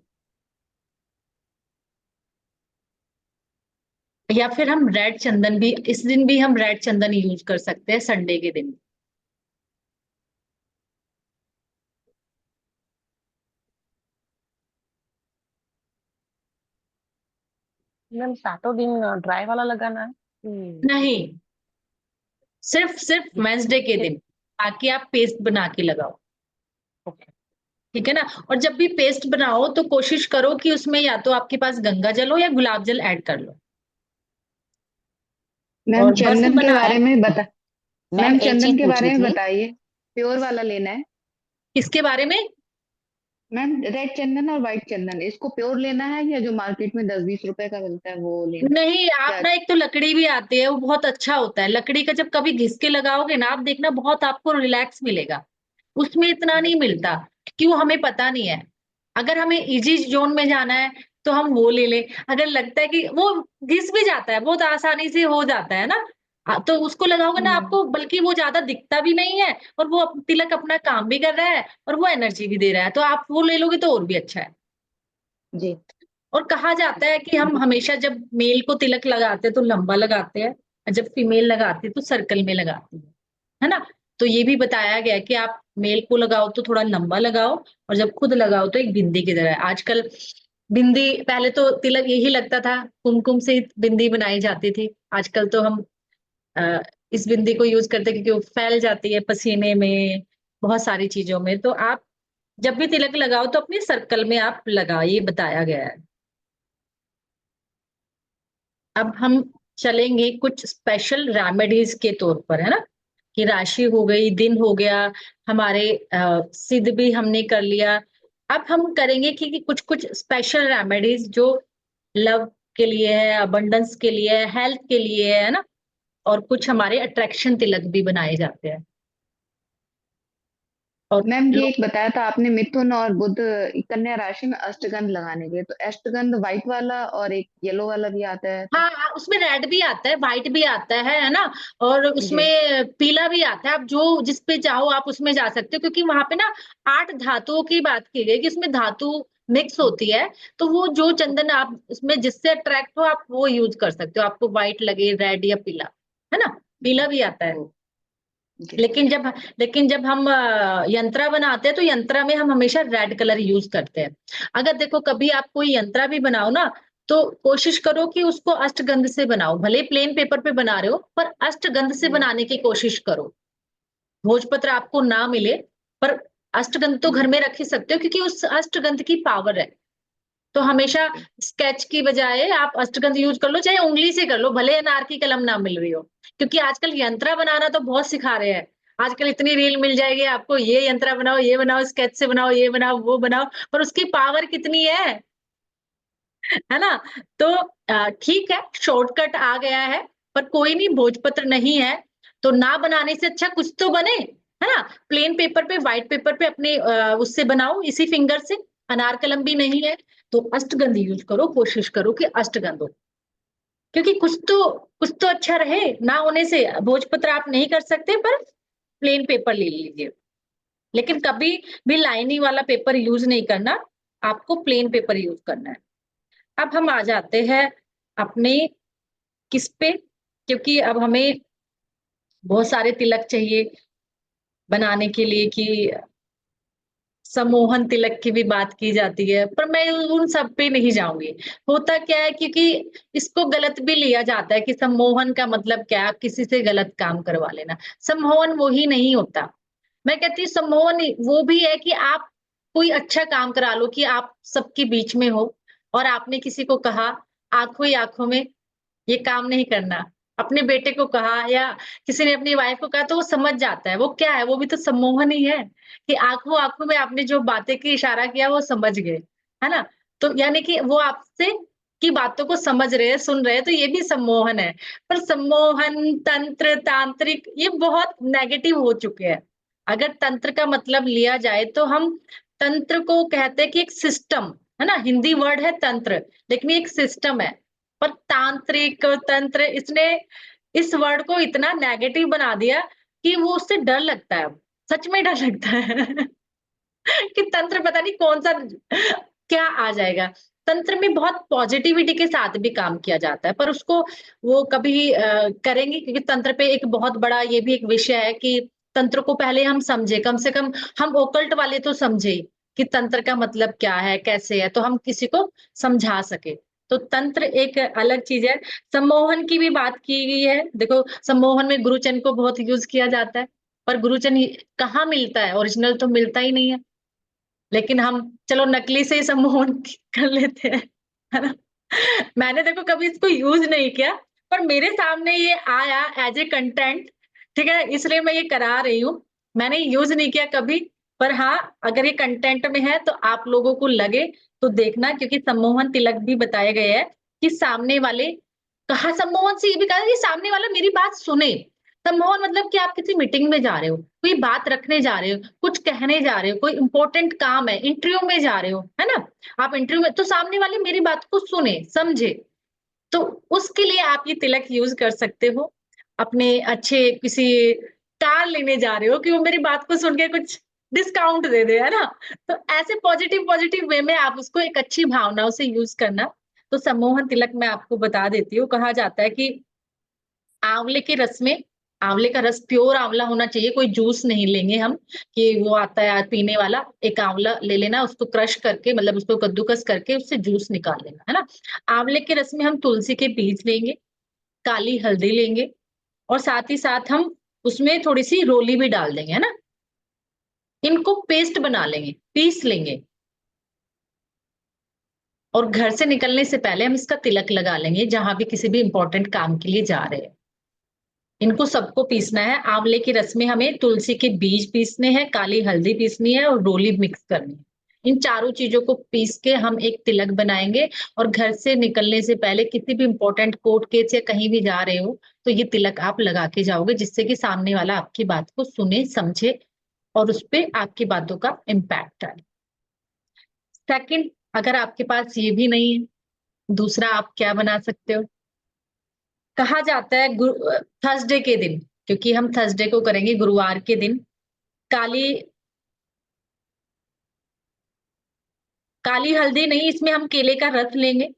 या फिर हम रेड चंदन भी, इस दिन भी हम रेड चंदन यूज कर सकते हैं संडे के दिन। मैम सातों दिन ड्राई वाला लगाना है? नहीं, सिर्फ वेंसडे के दिन, बाकी आप पेस्ट बना के लगाओ। ओके। ठीक है ना। और जब भी पेस्ट बनाओ तो कोशिश करो कि उसमें या तो आपके पास गंगा जल हो या गुलाब जल ऐड कर लो। मैम और भस्म चंदन के बना, बारे में बता मैम मैम एक चंदन चीज के बारे पूछनी में थी। बताइए। प्योर वाला लेना है किसके बारे में। मैम? रेड चंदन और व्हाइट चंदन, इसको प्योर लेना है या जो मार्केट में 10-20 रुपए का मिलता है वो लेना है? नहीं, आप क्या? ना, एक तो लकड़ी भी आती है, वो बहुत अच्छा होता है लकड़ी का। जब कभी घिस के लगाओगे ना, आप देखना बहुत आपको रिलैक्स मिलेगा। उसमें इतना नहीं मिलता, क्यों हमें पता नहीं है। अगर हमें इजी जोन में जाना है तो हम वो ले लें। अगर लगता है कि वो घिस भी जाता है, बहुत आसानी से हो जाता है ना, तो उसको लगाओगे ना हम्म। आपको, बल्कि वो ज्यादा दिखता भी नहीं है, और वो तिलक अपना काम भी कर रहा है और वो एनर्जी भी दे रहा है, तो आप वो ले लोगे तो और भी अच्छा है। जी। और कहा जाता है कि हम हमेशा जब मेल को तिलक लगाते हैं तो लंबा लगाते हैं, और जब फीमेल लगाती है तो सर्कल में लगाती है ना। तो ये भी बताया गया है कि आप मेल को लगाओ तो थोड़ा लंबा लगाओ, और जब खुद लगाओ तो एक बिंदी की तरह। आजकल बिंदी, पहले तो तिलक यही लगता था कुमकुम से ही बिंदी बनाई जाती थी। आजकल तो हम अ, इस बिंदी को यूज करते हैं क्योंकि वो फैल जाती है पसीने में, बहुत सारी चीजों में। तो आप जब भी तिलक लगाओ तो अपने सर्कल में आप लगाओ, ये बताया गया है। अब हम चलेंगे कुछ स्पेशल रेमेडीज के तौर पर, है ना, कि राशि हो गई, दिन हो गया, हमारे सिद्ध भी हमने कर लिया। अब हम करेंगे कि कुछ कुछ स्पेशल रेमेडीज जो लव के लिए है, अबंडेंस के लिए है, हेल्थ के लिए है ना। और कुछ हमारे अट्रैक्शन तिलक भी बनाए जाते हैं। और मैम ये लोग, एक बताया था आपने मिथुन और बुध कन्या राशि में अष्टगंध लगाने के, तो अष्टगंध व्हाइट वाला और एक येलो वाला भी आता है तो? हाँ हाँ, उसमें रेड भी आता है, व्हाइट भी आता है ना। और जी। उसमें पीला भी आता है। आप जो जिस पे चाहो आप उसमें जा सकते हो, क्योंकि वहां पे ना 8 धातुओं की बात की गई कि उसमें धातु मिक्स होती है। तो वो जो चंदन आप उसमें जिससे अट्रैक्ट हो आप वो यूज कर सकते हो, आपको व्हाइट लगे, रेड या पीला, है ना। पीला भी आता है। ओ, जी। लेकिन जब हम यंत्रा बनाते हैं तो यंत्रा में हम हमेशा रेड कलर यूज करते हैं। अगर देखो कभी आप कोई यंत्रा भी बनाओ ना, तो कोशिश करो कि उसको अष्टगंध से बनाओ, भले प्लेन पेपर पे बना रहे हो पर अष्टगंध से बनाने की कोशिश करो। भोजपत्र आपको ना मिले पर अष्टगंध तो घर में रख ही सकते हो, क्योंकि उस अष्टगंध की पावर है। तो हमेशा स्केच की बजाय आप अष्टगंध यूज कर लो, चाहे उंगली से कर लो, भले अनार की कलम ना मिल रही हो। क्योंकि आजकल यंत्रा बनाना तो बहुत सिखा रहे हैं। आजकल इतनी रील मिल जाएगी आपको, ये यंत्रा बनाओ, ये बनाओ, स्केच से बनाओ, ये बनाओ, वो बनाओ, पर उसकी पावर कितनी है ना? तो ठीक है, शॉर्टकट आ गया है, पर कोई नहीं, भोजपत्र नहीं है तो ना बनाने से अच्छा कुछ तो बने, है ना? प्लेन पेपर पे, व्हाइट पेपर पे अपने उससे बनाओ, इसी फिंगर से। अनार कलम भी नहीं है तो अष्टगंध यूज करो, कोशिश करो कि अष्टगंध हो, क्योंकि कुछ तो अच्छा रहे। ना होने से भोजपत्र आप नहीं कर सकते, पर प्लेन पेपर ले लीजिए, लेकिन कभी भी लाइनिंग वाला पेपर यूज नहीं करना, आपको प्लेन पेपर यूज करना है। अब हम आ जाते हैं अपने किस पे, क्योंकि अब हमें बहुत सारे तिलक चाहिए बनाने के लिए, कि सम्मोहन तिलक की भी बात की जाती है, पर मैं उन सब पे नहीं जाऊंगी। होता क्या है, क्योंकि इसको गलत भी लिया जाता है कि सम्मोहन का मतलब क्या है, किसी से गलत काम करवा लेना। सम्मोहन वो ही नहीं होता। मैं कहती हूँ सम्मोहन वो भी है कि आप कोई अच्छा काम करा लो, कि आप सबके बीच में हो और आपने किसी को कहा आंखों ही आंखों में, ये काम नहीं करना। अपने बेटे को कहा या किसी ने अपनी वाइफ को कहा, तो वो समझ जाता है। वो क्या है? वो भी तो सम्मोहन ही है, कि आँखों-आँखों में आपने जो बातें की, इशारा किया, वो समझ गए, है ना? तो यानी कि वो आपसे की बातों को समझ रहे हैं, सुन रहे हैं, तो ये भी सम्मोहन है। पर सम्मोहन, तंत्र, तांत्रिक, ये बहुत नेगेटिव हो चुके हैं। अगर तंत्र का मतलब लिया जाए तो हम तंत्र को कहते हैं कि एक सिस्टम, है ना? हिंदी वर्ड है तंत्र, लेकिन ये एक सिस्टम है। पर तांत्रिक, तंत्र, इसने इस वर्ड को इतना नेगेटिव बना दिया कि वो उससे डर लगता है अब। सच में डर लगता है कि तंत्र पता नहीं कौन-सा क्या आ जाएगा। तंत्र में बहुत पॉजिटिविटी के साथ भी काम किया जाता है, पर उसको वो कभी करेंगे, क्योंकि तंत्र पे एक बहुत बड़ा ये भी एक विषय है कि तंत्र को पहले हम समझे, कम से कम हम ओकल्ट वाले तो समझे कि तंत्र का मतलब क्या है, कैसे है, तो हम किसी को समझा सके। तो तंत्र एक अलग चीज़ है। सम्मोहन की भी बात की गई है। देखो, सम्मोहन में गुरुचन को बहुत यूज़ किया जाता है, पर गुरुचन कहाँ मिलता है? ओरिजिनल तो मिलता ही नहीं है। लेकिन हम चलो नकली से ही सम्मोहन कर लेते हैं, है ना? मैंने देखो कभी इसको यूज़ नहीं किया, पर मेरे सामने ये आया एज़ ए कंटेंट, ठीक है? इसलिए मैं ये करा रही हूँ। मैंने यूज़ नहीं किया कभी, पर हाँ, अगर ये कंटेंट में है तो आप लोगों को लगे तो देखना, क्योंकि सम्मोहन तिलक भी बताए गए हैं कि सामने वाले कहा, सम्मोहन से ये भी कहा कि सामने वाला मेरी बात सुने। सम्मोहन मतलब कि आप किसी मीटिंग में जा रहे हो, कोई बात रखने जा रहे हो, कुछ कहने जा रहे हो, कोई इंपॉर्टेंट काम है, इंटरव्यू में जा रहे हो, है ना? आप इंटरव्यू में, तो सामने वाले मेरी बात को सुने, समझे। तो उसके लिए आप ये तिलक यूज़ कर सकते हो। अपने अच्छे किसी कार लेने जा रहे हो कि वो मेरी बात को सुन के कुछ डिस्काउंट दे दे, है ना? तो ऐसे पॉजिटिव वे में आप उसको एक अच्छी भावनाओं से यूज़ करना। तो सम्मोहन तिलक मैं आपको बता देती हूँ, कहा जाता है कि आंवले के रस में, आंवले का रस प्योर आंवला होना चाहिए, कोई जूस नहीं लेंगे हम कि वो आता है पीने वाला। एक आंवला ले लेना, उसको क्रश करके, मतलब उसको कद्दूकस करके उससे जूस निकाल लेना, है ना? आंवले के रस में हम तुलसी के बीज लेंगे, काली हल्दी लेंगे और साथ ही साथ हम उसमें थोड़ी-सी रोली भी डाल देंगे, है ना? इनको पेस्ट बना लेंगे, पीस लेंगे और घर से निकलने से पहले हम इसका तिलक लगा लेंगे, जहाँ भी किसी भी इम्पोर्टेंट काम के लिए जा रहे हैं। इनको सबको पीसना है। आंवले के रस में हमें तुलसी के बीज पीसने हैं, काली हल्दी पीसनी है और रोली मिक्स करनी है। इन चारों चीज़ों को पीस के हम एक तिलक बनाएँगे और घर से निकलने से पहले किसी भी इम्पोर्टेंट कोर्ट केस या कहीं भी जा रहे हो, तो ये तिलक आप लगा के जाओगे, जिससे कि सामने वाला आपकी बात को सुने, समझे और उसपे आपकी बातों का इम्पैक्ट आए। सेकंड, अगर आपके पास ये भी नहीं है, दूसरा आप क्या बना सकते हो? कहा जाता है थर्सडे के दिन, क्योंकि हम थर्सडे को करेंगे, गुरुवार के दिन काली काली हल्दी नहीं, इसमें हम केले का रस लेंगे,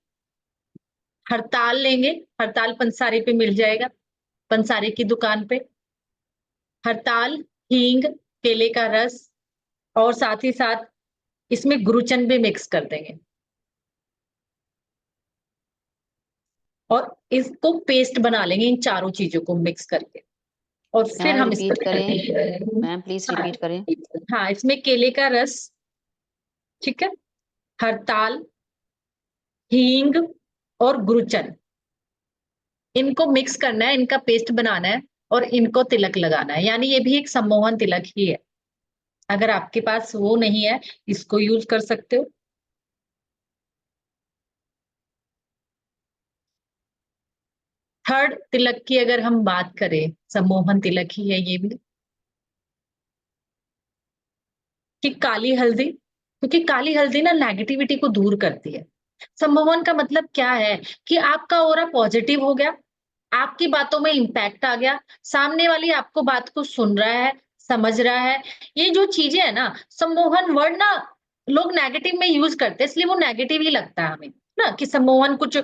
हरताल लेंगे, हरताल पंसारी पे मिल जाएगा, पंसारी की दुकान पे। हरताल, हींग, केले का रस और साथ ही साथ इसमें गुरुचन भी मिक्स कर देंगे। और इसको पेस्ट बना लेंगे इन चारों चीजों को मिक्स करके, और फिर मैम हम रिपीट इसको करें, मैम प्लीज रिपीट करें। हाँ, इसमें केले का रस, ठीक है, हरताल, हींग और गुरुचन, इनको मिक्स करना है, इनका पेस्ट बनाना है और इनको तिलक लगाना है। यानी ये भी एक सम्मोहन तिलक ही है। अगर आपके पास वो नहीं है, इसको यूज कर सकते हो। थर्ड तिलक की अगर हम बात करें, सम्मोहन तिलक ही है ये भी, कि काली हल्दी, क्योंकि काली हल्दी ना नेगेटिविटी को दूर करती है। सम्मोहन का मतलब क्या है कि आपका ऑरा पॉजिटिव हो गया, आपकी बातों में इम्पैक्ट आ गया, सामने वाली आपको बात को सुन रहा है, समझ रहा है। ये जो चीजें है ना, सम्मोहन वर्ड ना लोग नेगेटिव में यूज करते हैं, इसलिए वो नेगेटिव ही लगता है हमें ना, कि सम्मोहन कुछ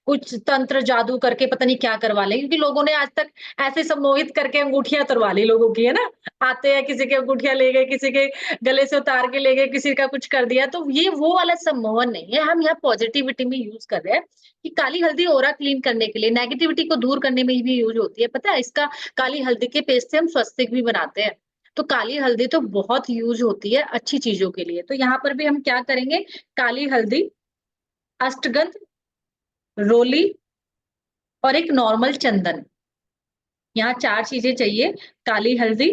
कुछ तंत्र जादू करके पता नहीं क्या करवा ले, क्योंकि लोगों ने आज तक ऐसे सम्मोहित करके अंगूठियां तुड़वा ली लोगों की, है ना। आते हैं, किसी के अंगूठियां ले गए, किसी के गले से उतार के ले गए, किसी का कुछ कर दिया। तो ये वो वाला सम्मोहन नहीं है, हम यहाँ पॉजिटिविटी में यूज कर रहे हैं कि काली हल्दी ओरा क्लीन करने के लिए, नेगेटिविटी को दूर करने में भी यूज होती है। पता है इसका, काली हल्दी के पेस्ट से हम स्वस्तिक भी बनाते हैं। तो काली हल्दी तो बहुत यूज होती है अच्छी चीजों के लिए। तो यहाँ पर भी हम क्या करेंगे, काली हल्दी, अष्टगंध, रोली और एक नॉर्मल चंदन, यहाँ 4 चीजें चाहिए। काली हल्दी,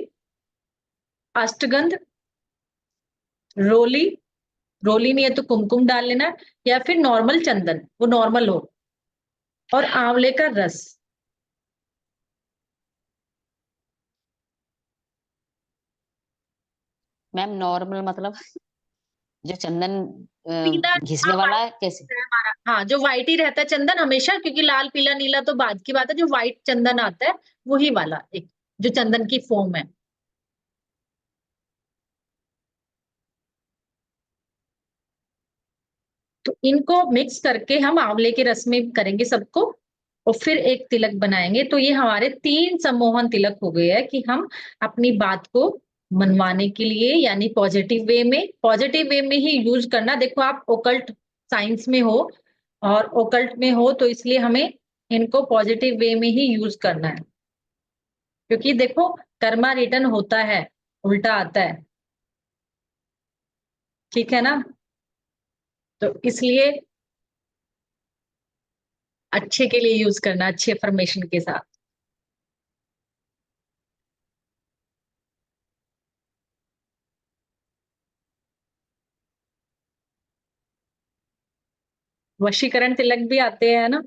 अष्टगंध, रोली, रोली नहीं है तो कुमकुम डाल लेना, या फिर नॉर्मल चंदन, वो नॉर्मल हो, और आंवले का रस। मैम नॉर्मल मतलब जो चंदन पीला, घिसने हाँ, वाला व्हाइट है कैसे? है हमारा, हाँ, जो व्हाइट ही रहता है चंदन हमेशा, क्योंकि लाल पीला नीला तो बाद की बात है। जो व्हाइट चंदन आता है वही वाला, एक जो चंदन की फॉर्म है। तो इनको मिक्स करके हम आंवले के रस में करेंगे सबको, और फिर एक तिलक बनाएंगे। तो ये हमारे 3 सम्मोहन तिलक हो गए हैं कि हम अपनी बात को मनवाने के लिए, यानी पॉजिटिव वे में ही यूज करना। देखो आप ओकल्ट साइंस में हो और ओकल्ट में हो, तो इसलिए हमें इनको पॉजिटिव वे में ही यूज करना है, क्योंकि देखो कर्मा रिटर्न होता है, उल्टा आता है, ठीक है ना। तो इसलिए अच्छे के लिए यूज करना, अच्छी अफर्मेशन के साथ। वशीकरण तिलक भी आते हैं ना।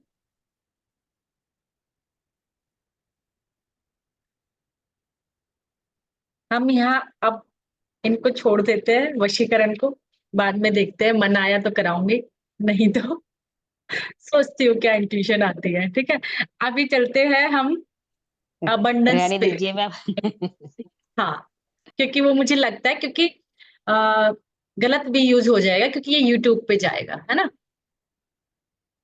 हम यहाँ अब इनको छोड़ देते हैं वशीकरण को, बाद में देखते हैं, मन आया तो कराऊंगी, नहीं तो सोचती हूँ क्या इंट्यूशन आती है। ठीक है, अभी चलते हैं हम अबंडेंस रहने पे। दीजिए मैम। हाँ, क्योंकि वो मुझे लगता है, क्योंकि आ, गलत भी यूज हो जाएगा, क्योंकि ये यूट्यूब पे जाएगा, है ना।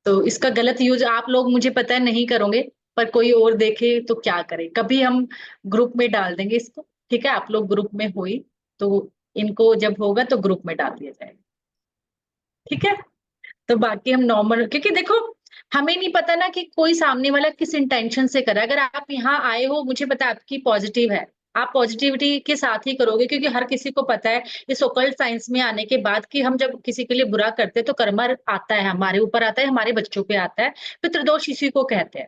तो इसका गलत यूज आप लोग, मुझे पता है, नहीं करोगे, पर कोई और देखे तो क्या करे। कभी हम ग्रुप में डाल देंगे इसको, ठीक है, आप लोग ग्रुप में हो ही, तो इनको जब होगा तो ग्रुप में डाल दिया जाएगा, ठीक है। तो बाकी हम नॉर्मल, क्योंकि देखो हमें नहीं पता ना कि कोई सामने वाला किस इंटेंशन से कर रहा है। अगर आप यहाँ आए हो, मुझे पता है आपकी पॉजिटिव है, आप पॉजिटिविटी के साथ ही करोगे, क्योंकि हर किसी को पता है इस ओकल्ट साइंस में आने के बाद कि हम जब किसी के लिए बुरा करते हैं तो कर्मा आता है, हमारे ऊपर आता है, हमारे बच्चों पे आता है। पितृदोष इसी को कहते हैं,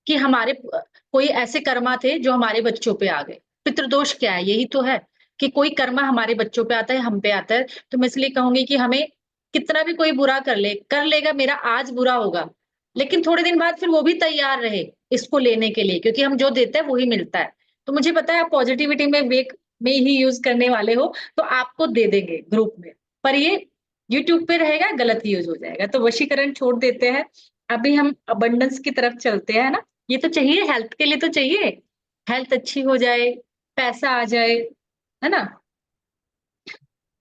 कि हमारे कोई ऐसे कर्मा थे जो हमारे बच्चों पे आ गए। पितृदोष क्या है, यही तो है कि कोई कर्मा हमारे बच्चों पे आता है, हम पे आता है। तो मैं इसलिए कहूंगी कि हमें कितना भी कोई बुरा कर लेगा, मेरा आज बुरा होगा, लेकिन थोड़े दिन बाद फिर वो भी तैयार रहे इसको लेने के लिए, क्योंकि हम जो देते हैं वही मिलता है। तो मुझे पता है आप पॉजिटिविटी में वेक में ही यूज करने वाले हो, तो आपको दे देंगे ग्रुप में, पर ये यूट्यूब पे रहेगा, गलत यूज हो जाएगा। तो वशीकरण छोड़ देते हैं, अभी हम अबंडेंस की तरफ चलते हैं ना। ये तो चाहिए, हेल्थ के लिए तो चाहिए, हेल्थ अच्छी हो जाए, पैसा आ जाए, है ना।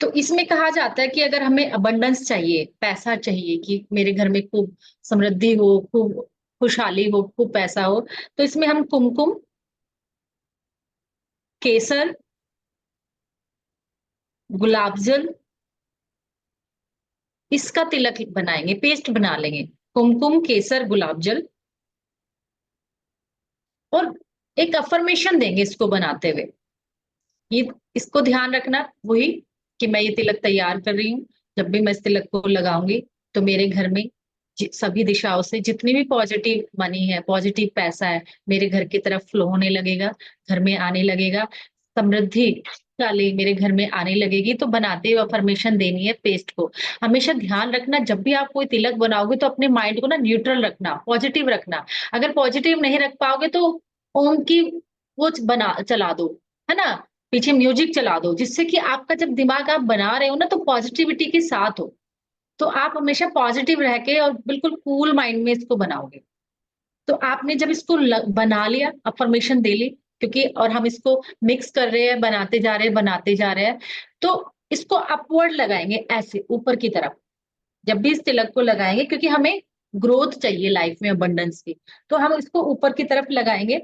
तो इसमें कहा जाता है कि अगर हमें अबंडेंस चाहिए, पैसा चाहिए, कि मेरे घर में खूब समृद्धि हो, खूब खुशहाली हो, खूब पैसा हो, तो इसमें हम कुमकुम, केसर, गुलाब जल, इसका तिलक बनाएंगे, पेस्ट बना लेंगे। कुमकुम, केसर, गुलाब जल, और एक अफर्मेशन देंगे इसको बनाते हुए। ये इसको ध्यान रखना वही कि मैं ये तिलक तैयार कर रही हूँ, जब भी मैं इस तिलक को लगाऊंगी तो मेरे घर में सभी दिशाओं से जितनी भी पॉजिटिव मनी है, पॉजिटिव पैसा है, मेरे घर की तरफ फ्लो होने लगेगा, घर में आने लगेगा, समृद्धि वाली मेरे घर में आने लगेगी। तो बनाते हुए अफर्मेशन देनी है पेस्ट को। हमेशा ध्यान रखना, जब भी आप कोई तिलक बनाओगे तो अपने माइंड को ना न्यूट्रल रखना, पॉजिटिव रखना। अगर पॉजिटिव नहीं रख पाओगे तो ओम की वो बना चला दो, है ना, पीछे म्यूजिक चला दो, जिससे कि आपका जब दिमाग आप बना रहे हो ना तो पॉजिटिविटी के साथ हो। तो आप हमेशा पॉजिटिव रह के और बिल्कुल कूल माइंड में इसको बनाओगे। तो आपने जब इसको बना लिया, अफर्मेशन दे ली, क्योंकि और हम इसको मिक्स कर रहे हैं, बनाते जा रहे हैं, बनाते जा रहे हैं, तो इसको अपवर्ड लगाएंगे ऐसे ऊपर की तरफ। जब भी इस तिलक को लगाएंगे, क्योंकि हमें ग्रोथ चाहिए लाइफ में, अबंडेंस की, तो हम इसको ऊपर की तरफ लगाएंगे।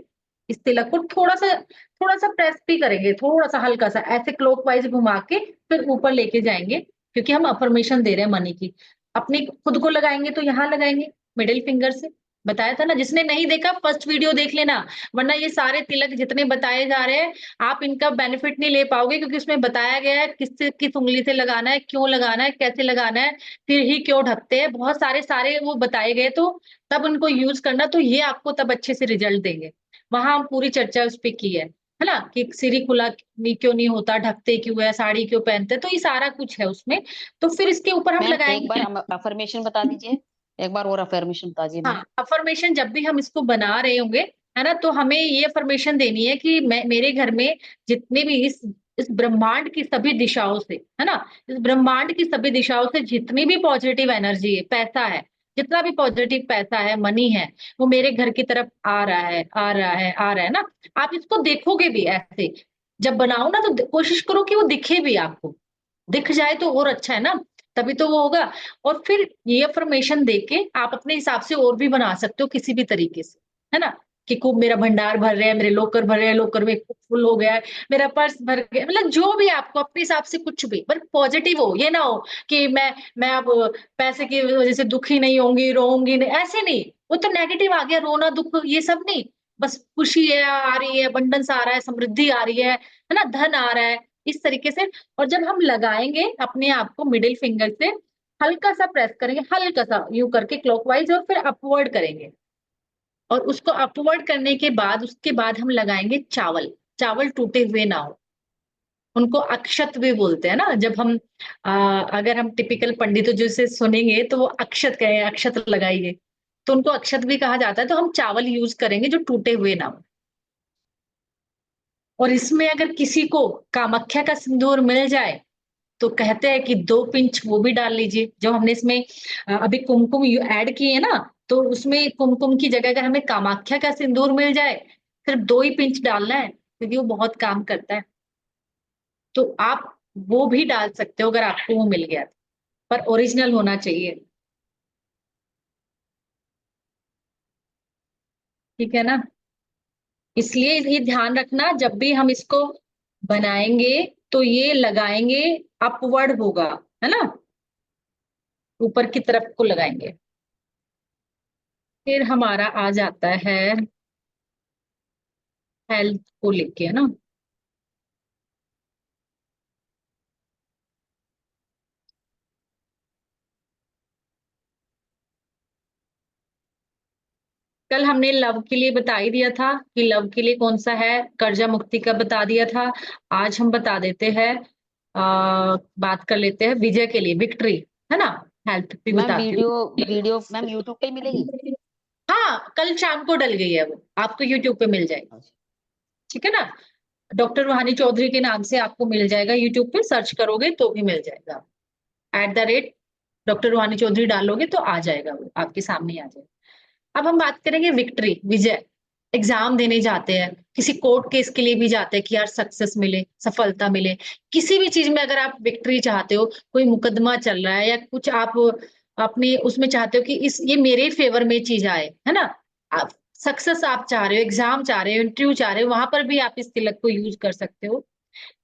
इस तिलक को थोड़ा सा प्रेस भी करेंगे, थोड़ा सा हल्का सा ऐसे क्लॉकवाइज घुमा के फिर ऊपर लेके जाएंगे, क्योंकि हम अफर्मेशन दे रहे हैं मनी की। अपनी खुद को लगाएंगे तो यहाँ लगाएंगे मिडिल फिंगर से। बताया था ना, जिसने नहीं देखा फर्स्ट वीडियो देख लेना, वरना ये सारे तिलक जितने बताए जा रहे हैं आप इनका बेनिफिट नहीं ले पाओगे, क्योंकि उसमें बताया गया है किस उंगली से लगाना है, क्यों लगाना है, कैसे लगाना है, फिर ही क्यों ढकते हैं, बहुत सारे सारे वो बताए गए, तो तब उनको यूज करना, तो ये आपको तब अच्छे से रिजल्ट देंगे। वहां हम पूरी चर्चा उस पे की है ना, कि सिर खुला क्यों नहीं होता, ढकते क्यों है, साड़ी क्यों पहनते हैं, तो ये सारा कुछ है उसमें। तो फिर इसके ऊपर हम मैम एक बार लगाएंगे। अफर्मेशन बता दीजिए, एक बार और अफर्मेशन बता दीजिए मैम। हाँ, अफर्मेशन जब भी हम इसको बना रहे होंगे, है ना, तो हमें ये अफर्मेशन देनी है कि मैं मेरे घर में जितने भी इस ब्रह्मांड की सभी दिशाओं से, है ना, इस ब्रह्मांड की सभी दिशाओं से जितनी भी पॉजिटिव एनर्जी है, पैसा है, जितना भी पॉजिटिव पैसा है, मनी है, वो मेरे घर की तरफ आ रहा है, आ रहा है, आ रहा है ना। आप इसको देखोगे भी ऐसे, जब बनाओ ना तो कोशिश करो कि वो दिखे भी आपको, दिख जाए तो और अच्छा है ना, तभी तो वो होगा। और फिर ये अफर्मेशन देके आप अपने हिसाब से और भी बना सकते हो किसी भी तरीके से, है ना, कि खूब मेरा भंडार भर रहे हैं, मेरे लॉकर भर रहे हैं, लॉकर में फुल हो गया है, मेरा पर्स भर गया, मतलब जो भी आपको अपने हिसाब से कुछ भी, पर पॉजिटिव हो। ये ना हो कि मैं अब पैसे की वजह से दुखी नहीं होंगी, रोऊंगी नहीं, ऐसे नहीं। वो तो नेगेटिव आ गया, रोना दुख ये सब नहीं, बस खुशी है आ रही है, abundance आ रहा है, समृद्धि आ रही है ना, धन आ रहा है, इस तरीके से। और जब हम लगाएंगे अपने आप को मिडिल फिंगर से हल्का सा प्रेस करेंगे, हल्का सा यूं करके क्लॉकवाइज, और फिर अपवर्ड करेंगे। और उसको अपवर्ड करने के बाद उसके बाद हम लगाएंगे चावल। चावल टूटे हुए ना हो, उनको अक्षत भी बोलते हैं ना। जब हम अगर हम टिपिकल पंडितों जैसे सुनेंगे तो वो अक्षत कहे, अक्षत लगाइए, तो उनको अक्षत भी कहा जाता है। तो हम चावल यूज करेंगे जो टूटे हुए ना हो। और इसमें अगर किसी को कामाख्या का सिंदूर मिल जाए तो कहते हैं कि 2 पिंच वो भी डाल लीजिए। जो हमने इसमें अभी कुमकुम ऐड किए है ना, तो उसमें कुमकुम की जगह अगर हमें कामाख्या का सिंदूर मिल जाए, सिर्फ 2 ही पिंच डालना है, क्योंकि वो बहुत काम करता है। तो आप वो भी डाल सकते हो अगर आपको वो मिल गया तो, पर ओरिजिनल होना चाहिए। ठीक है ना, इसलिए ये ध्यान रखना, जब भी हम इसको बनाएंगे तो ये लगाएंगे अपवर्ड होगा, है ना, ऊपर की तरफ को लगाएंगे। फिर हमारा आ जाता है हेल्थ को लेके, है ना। कल हमने लव के लिए बता ही दिया था कि लव के लिए कौन सा है, कर्जा मुक्ति का बता दिया था। आज हम बता देते हैं, बात कर लेते हैं विजय के लिए, विक्ट्री, है ना, हेल्थ भी मैम बताती वीडियो हूँ। वीडियो मैम यूट्यूब पे ही मिलेगी? हाँ, कल शाम को डल गई है, वो आपको यूट्यूब पे मिल जाएगी। अच्छा। ठीक है ना, डॉक्टर रूहानी चौधरी के नाम से आपको मिल जाएगा, यूट्यूब पे सर्च करोगे तो भी मिल जाएगा। @ डॉक्टर रूहानी चौधरी डालोगे तो आ जाएगा, वो आपके सामने आ जाएगा। अब हम बात करेंगे विक्ट्री, विजय। एग्जाम देने जाते हैं, किसी कोर्ट केस के लिए भी जाते हैं कि यार सक्सेस मिले, सफलता मिले। किसी भी चीज में अगर आप विक्ट्री चाहते हो, कोई मुकदमा चल रहा है या कुछ आप अपने उसमें चाहते हो कि इस ये मेरे फेवर में चीज आए, है ना, आप सक्सेस आप चाह रहे हो, एग्जाम चाह रहे हो, इंटरव्यू चाह रहे हो, वहां पर भी आप इस तिलक को यूज कर सकते हो।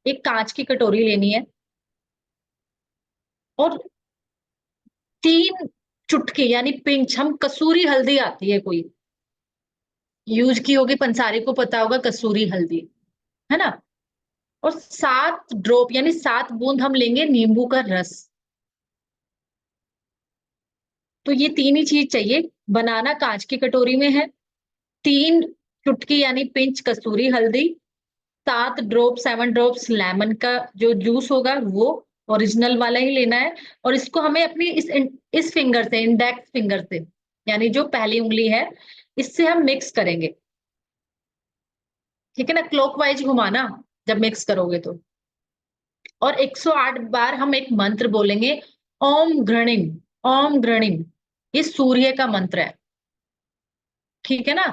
एक कांच की कटोरी लेनी है और 3 चुटकी यानी पिंच, हम कसूरी हल्दी आती है कोई, यूज की होगी, पंसारी को पता होगा कसूरी हल्दी, है ना। और 7 ड्रॉप यानी 7 बूंद हम लेंगे नींबू का रस। तो ये 3 ही चीज चाहिए। बनाना कांच की कटोरी में है, 3 चुटकी यानी पिंच कसूरी हल्दी, 7 ड्रॉप्स लेमन का जो जूस होगा वो ओरिजिनल वाला ही लेना है। और इसको हमें अपनी इस फिंगर से, इंडेक्स फिंगर से, यानी जो पहली उंगली है, इससे हम मिक्स करेंगे। ठीक है ना, क्लॉकवाइज घुमाना जब मिक्स करोगे तो। और 108 बार हम एक मंत्र बोलेंगे, ओम घृणिम, ओम घृणिम। ये सूर्य का मंत्र है, ठीक है ना।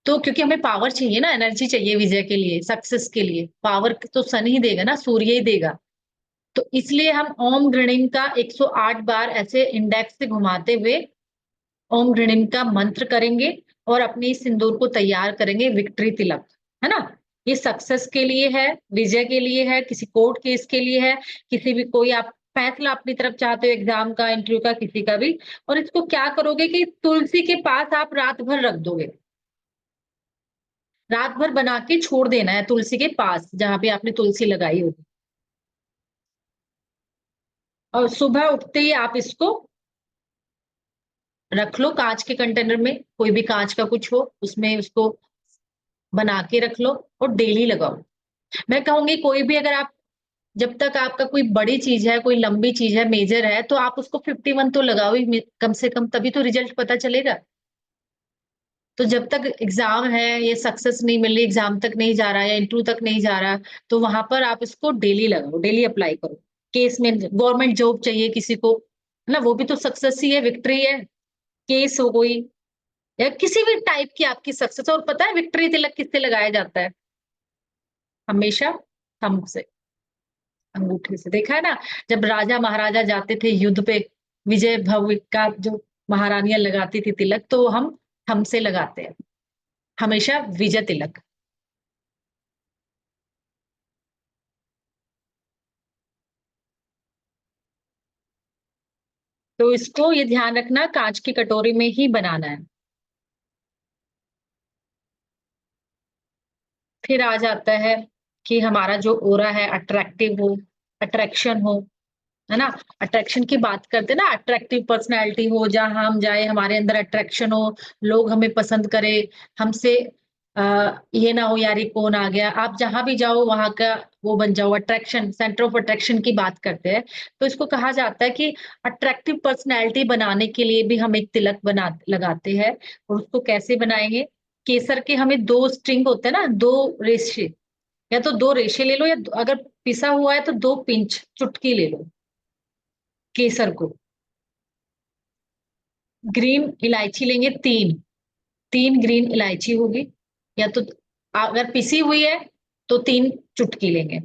तो क्योंकि हमें पावर चाहिए ना, एनर्जी चाहिए विजय के लिए, सक्सेस के लिए, पावर तो सन ही देगा ना, सूर्य ही देगा। तो इसलिए हम ओम घृणिम का 108 बार ऐसे इंडेक्स से घुमाते हुए ओम घृणिम का मंत्र करेंगे और अपनी सिंदूर को तैयार करेंगे, विक्ट्री तिलक, है ना। ये सक्सेस के लिए है, विजय के लिए है, किसी कोर्ट केस के लिए है, किसी भी कोई आप फैसला अपनी तरफ चाहते हो, एग्जाम का, इंटरव्यू का, किसी का भी। और इसको क्या करोगे कि तुलसी के पास आप रात भर रख दोगे, रात भर बना के छोड़ देना है तुलसी के पास जहां पे आपने तुलसी लगाई होगी। और सुबह उठते ही आप इसको रख लो कांच के कंटेनर में, कोई भी कांच का कुछ हो उसमें उसको बना के रख लो और डेली लगाओ। मैं कहूंगी कोई भी अगर आप, जब तक आपका कोई बड़ी चीज है, कोई लंबी चीज है, मेजर है, तो आप उसको 51 तो लगाओ ही कम से कम, तभी तो रिजल्ट पता चलेगा। तो जब तक एग्जाम है, ये सक्सेस नहीं मिल रही, एग्जाम तक नहीं जा रहा या इंटरव्यू तक नहीं जा रहा, तो वहां पर आप इसको डेली लगाओ, डेली अप्लाई करो। केस में गवर्नमेंट जॉब चाहिए किसी को, है ना, वो भी तो सक्सेस ही है, विक्ट्री है। केस हो कोई या किसी भी टाइप की आपकी सक्सेस। और पता है विक्ट्री तिलक किससे लगाया जाता है? हमेशा थंब से, अंगूठे से। देखा है ना, जब राजा महाराजा जाते थे युद्ध पे, विजय भव का जो महारानियां लगाती थी तिलक, तो हम थंब से लगाते हैं हमेशा विजय तिलक। तो इसको ये ध्यान रखना, कांच की कटोरी में ही बनाना है। फिर आ जाता है कि हमारा जो ओरा है अट्रैक्टिव हो, अट्रैक्शन हो, है ना। अट्रैक्शन की बात करते हैं ना, अट्रैक्टिव पर्सनैलिटी हो, जहां हम जाए हमारे अंदर अट्रैक्शन हो, लोग हमें पसंद करे, हमसे ये ना हो यार ये कौन आ गया। आप जहां भी जाओ वहां का वो बन जाओ, अट्रैक्शन, सेंटर ऑफ अट्रैक्शन की बात करते हैं। तो इसको कहा जाता है कि अट्रैक्टिव पर्सनैलिटी बनाने के लिए भी हम एक तिलक बना लगाते हैं। और उसको कैसे बनाएंगे? केसर के हमें 2 स्ट्रिंग होते हैं ना, 2 रेशे, या तो 2 रेशे ले लो, या अगर पिसा हुआ है तो 2 पिंच, चुटकी ले लो केसर को। ग्रीन इलायची लेंगे 3 ग्रीन इलायची होगी, या तो अगर पिसी हुई है तो 3 चुटकी लेंगे।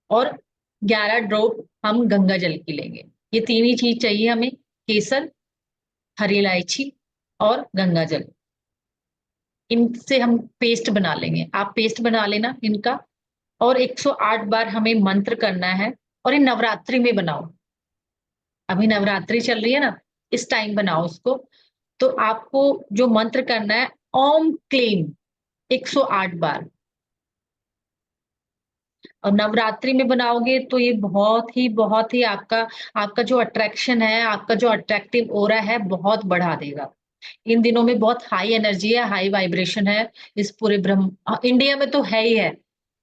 और 11 ड्रॉप हम गंगा जल की लेंगे। ये 3 ही चीज चाहिए हमें, केसर, हरी इलायची और गंगा जल। इनसे हम पेस्ट बना लेंगे, आप पेस्ट बना लेना इनका। और 108 बार हमें मंत्र करना है। और ये नवरात्रि में बनाओ, अभी नवरात्रि चल रही है ना, इस टाइम बनाओ उसको। तो आपको जो मंत्र करना है, ओम क्लीम 108 बार। और नवरात्रि में बनाओगे तो ये बहुत ही आपका आपका जो अट्रैक्शन है, आपका जो अट्रैक्टिव ऑरा है, बहुत बढ़ा देगा। इन दिनों में बहुत हाई एनर्जी है, हाई वाइब्रेशन है इस पूरे इंडिया में तो है ही है।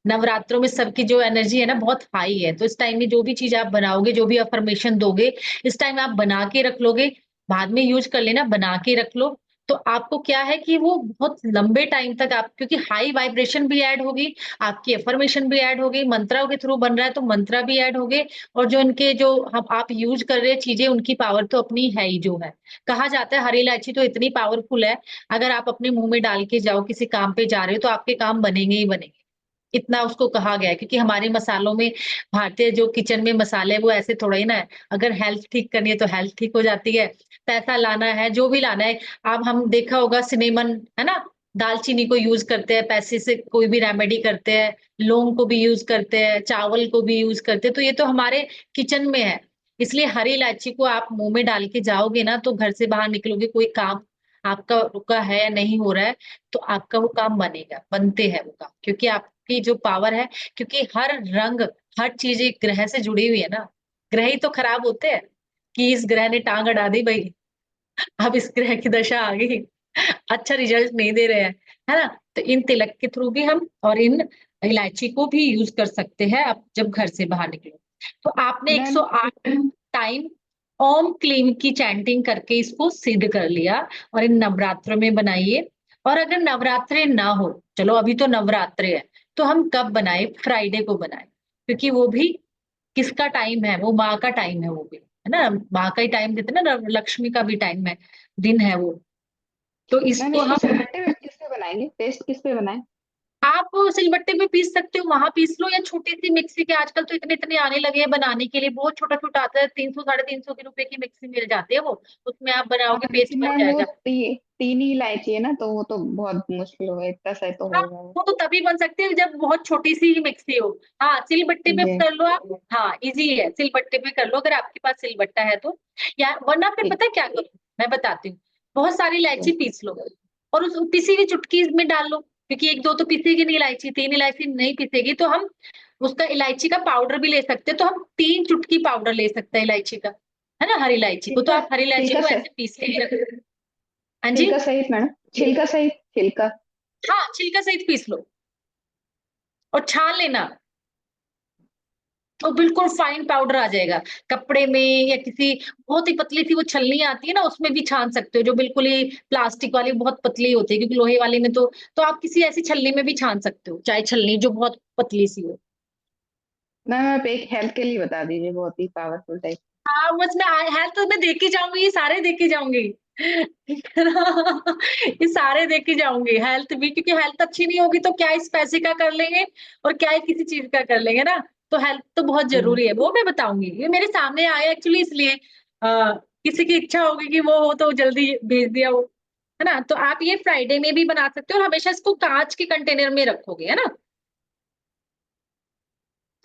नवरात्रों में सबकी जो एनर्जी है ना, बहुत हाई है। तो इस टाइम में जो भी चीज आप बनाओगे, जो भी अफर्मेशन दोगे, इस टाइम आप बना के रख लोगे, बाद में यूज कर लेना, बना के रख लो। तो आपको क्या है कि वो बहुत लंबे टाइम तक आप, क्योंकि हाई वाइब्रेशन भी ऐड होगी, आपकी अफर्मेशन भी ऐड हो गई, मंत्रों के थ्रू बन रहा है तो मंत्रा भी ऐड हो गए। और जो इनके जो हम आप यूज कर रहे हैं चीजें, उनकी पावर तो अपनी है ही जो है। कहा जाता है हरी इलायची तो इतनी पावरफुल है, अगर आप अपने मुंह में डाल के जाओ, किसी काम पे जा रहे हो, तो आपके काम बनेंगे ही बनेंगे। इतना उसको कहा गया है, क्योंकि हमारे मसालों में, भारतीय जो किचन में मसाले हैं वो ऐसे थोड़ा ही ना है। अगर हेल्थ ठीक करनी है तो हेल्थ ठीक हो जाती है, पैसा लाना है, जो भी लाना है। अब हम देखा होगा सिनेमन, है ना, दालचीनी को यूज करते हैं, पैसे से कोई भी रेमेडी करते हैं, लौंग को भी यूज करते हैं, चावल को भी यूज करते हैं। तो ये तो हमारे किचन में है। इसलिए हरी इलायची को आप मुंह में डाल के जाओगे ना, तो घर से बाहर निकलोगे, कोई काम आपका रुका है या नहीं हो रहा है, तो आपका वो काम बनेगा, बनते हैं वो काम, क्योंकि आपकी जो पावर है, क्योंकि हर रंग, हर चीज एक ग्रह से जुड़ी हुई है ना। ग्रह ही तो खराब होते हैं कि इस ग्रह ने टांग अड़ा दी भाई, अब इस ग्रह की दशा आ गई, अच्छा रिजल्ट नहीं दे रहे हैं, है ना। तो इन तिलक के थ्रू भी हम और इन इलायची को भी यूज कर सकते हैं आप जब घर से बाहर निकले। तो आपने मैम 108 टाइम ओम क्लीम की चैंटिंग करके इसको सिद्ध कर लिया, और इन नवरात्रों में बनाइए। और अगर नवरात्रे ना हो, चलो अभी तो नवरात्रे है, तो हम कब बनाए? फ्राइडे को बनाए, क्योंकि वो भी किसका टाइम है? वो माँ का टाइम है, वो भी है ना, माँ का ही टाइम देते हैं ना, लक्ष्मी का भी टाइम है, दिन है वो। तो मैम इसको इसको हम, सिलबट्टे पे किस पे बनाएंगे, पेस्ट किस पे बनाए? आप सिलबट्टे पे पीस सकते हो, वहां पीस लो, या छोटी सी मिक्सी के आजकल तो इतने इतने आने लगे हैं बनाने के लिए, बहुत छोटा छोटा आता है, 300 350 के रुपए की मिक्सी मिल जाती है वो, उसमें आप हाँ बनाओगे, पेस्ट लेकिन बन मैम वो जाएगा। तीन ही इलायची है ना, तो वो तो बहुत मुश्किल होगा, इतना सही तो हाँ, होगा वो। वो तो तभी बन सकती है जब बहुत छोटी सी ही मिक्सी हो। हाँ, सिलबट्टे पे जी कर लो आप। हाँ, इजी है, सिलबट्टे पे कर लो अगर आपके पास सिलबट्टा है तो। या वरना फिर ठीक। पता है क्या करो, मैं बताती हूँ। बहुत सारी इलायची जी पीस लो, और उस पिसी हुई चुटकी में डाल लो, क्योंकि एक दो तो पिसेगी नहीं इलायची, 3 इलायची नहीं पिसेगी, तो हम उसका इलायची का पाउडर भी ले सकते हैं, तो हम 3 चुटकी पाउडर ले सकते हैं इलायची का, है ना। हरी इलायची को तो छिलका, आप हरी इलायची छिलका को से, ऐसे पीस के ही रख। हाँ जी। छिलका सहित मैडम, छिलका सहित, छिलका। हाँ, छिलका सहित पीस लो और छान लेना, तो बिल्कुल फाइन पाउडर आ जाएगा। कपड़े में या किसी बहुत ही पतली सी वो छलनी आती है ना, उसमें भी छान सकते हो, जो बिल्कुल ही प्लास्टिक वाली बहुत पतली होती है, क्योंकि लोहे वाली में तो आप किसी ऐसी छलनी में भी छान सकते हो, चाहे छलनी जो बहुत पतली सी हो। मैम आप एक हेल्थ के लिए बता दीजिए, बहुत ही पावरफुल टाइप। हाँ, बस मैं हेल्थ तो मैं देख के जाऊंगी, ये सारे देख के जाऊंगी। ठीक है ना? ये सारे देख के जाऊंगी, हेल्थ भी, क्योंकि हेल्थ अच्छी नहीं होगी तो क्या इस पैसे का कर लेंगे, और क्या ही किसी चीज का कर लेंगे ना। तो हेल्थ तो बहुत जरूरी है, वो मैं बताऊंगी, ये मेरे सामने आया एक्चुअली इसलिए। किसी की इच्छा होगी कि वो हो तो जल्दी भेज दिया वो, है ना। तो आप ये फ्राइडे में भी बना सकते हो, और हमेशा इसको कांच के कंटेनर में रखोगे, है ना।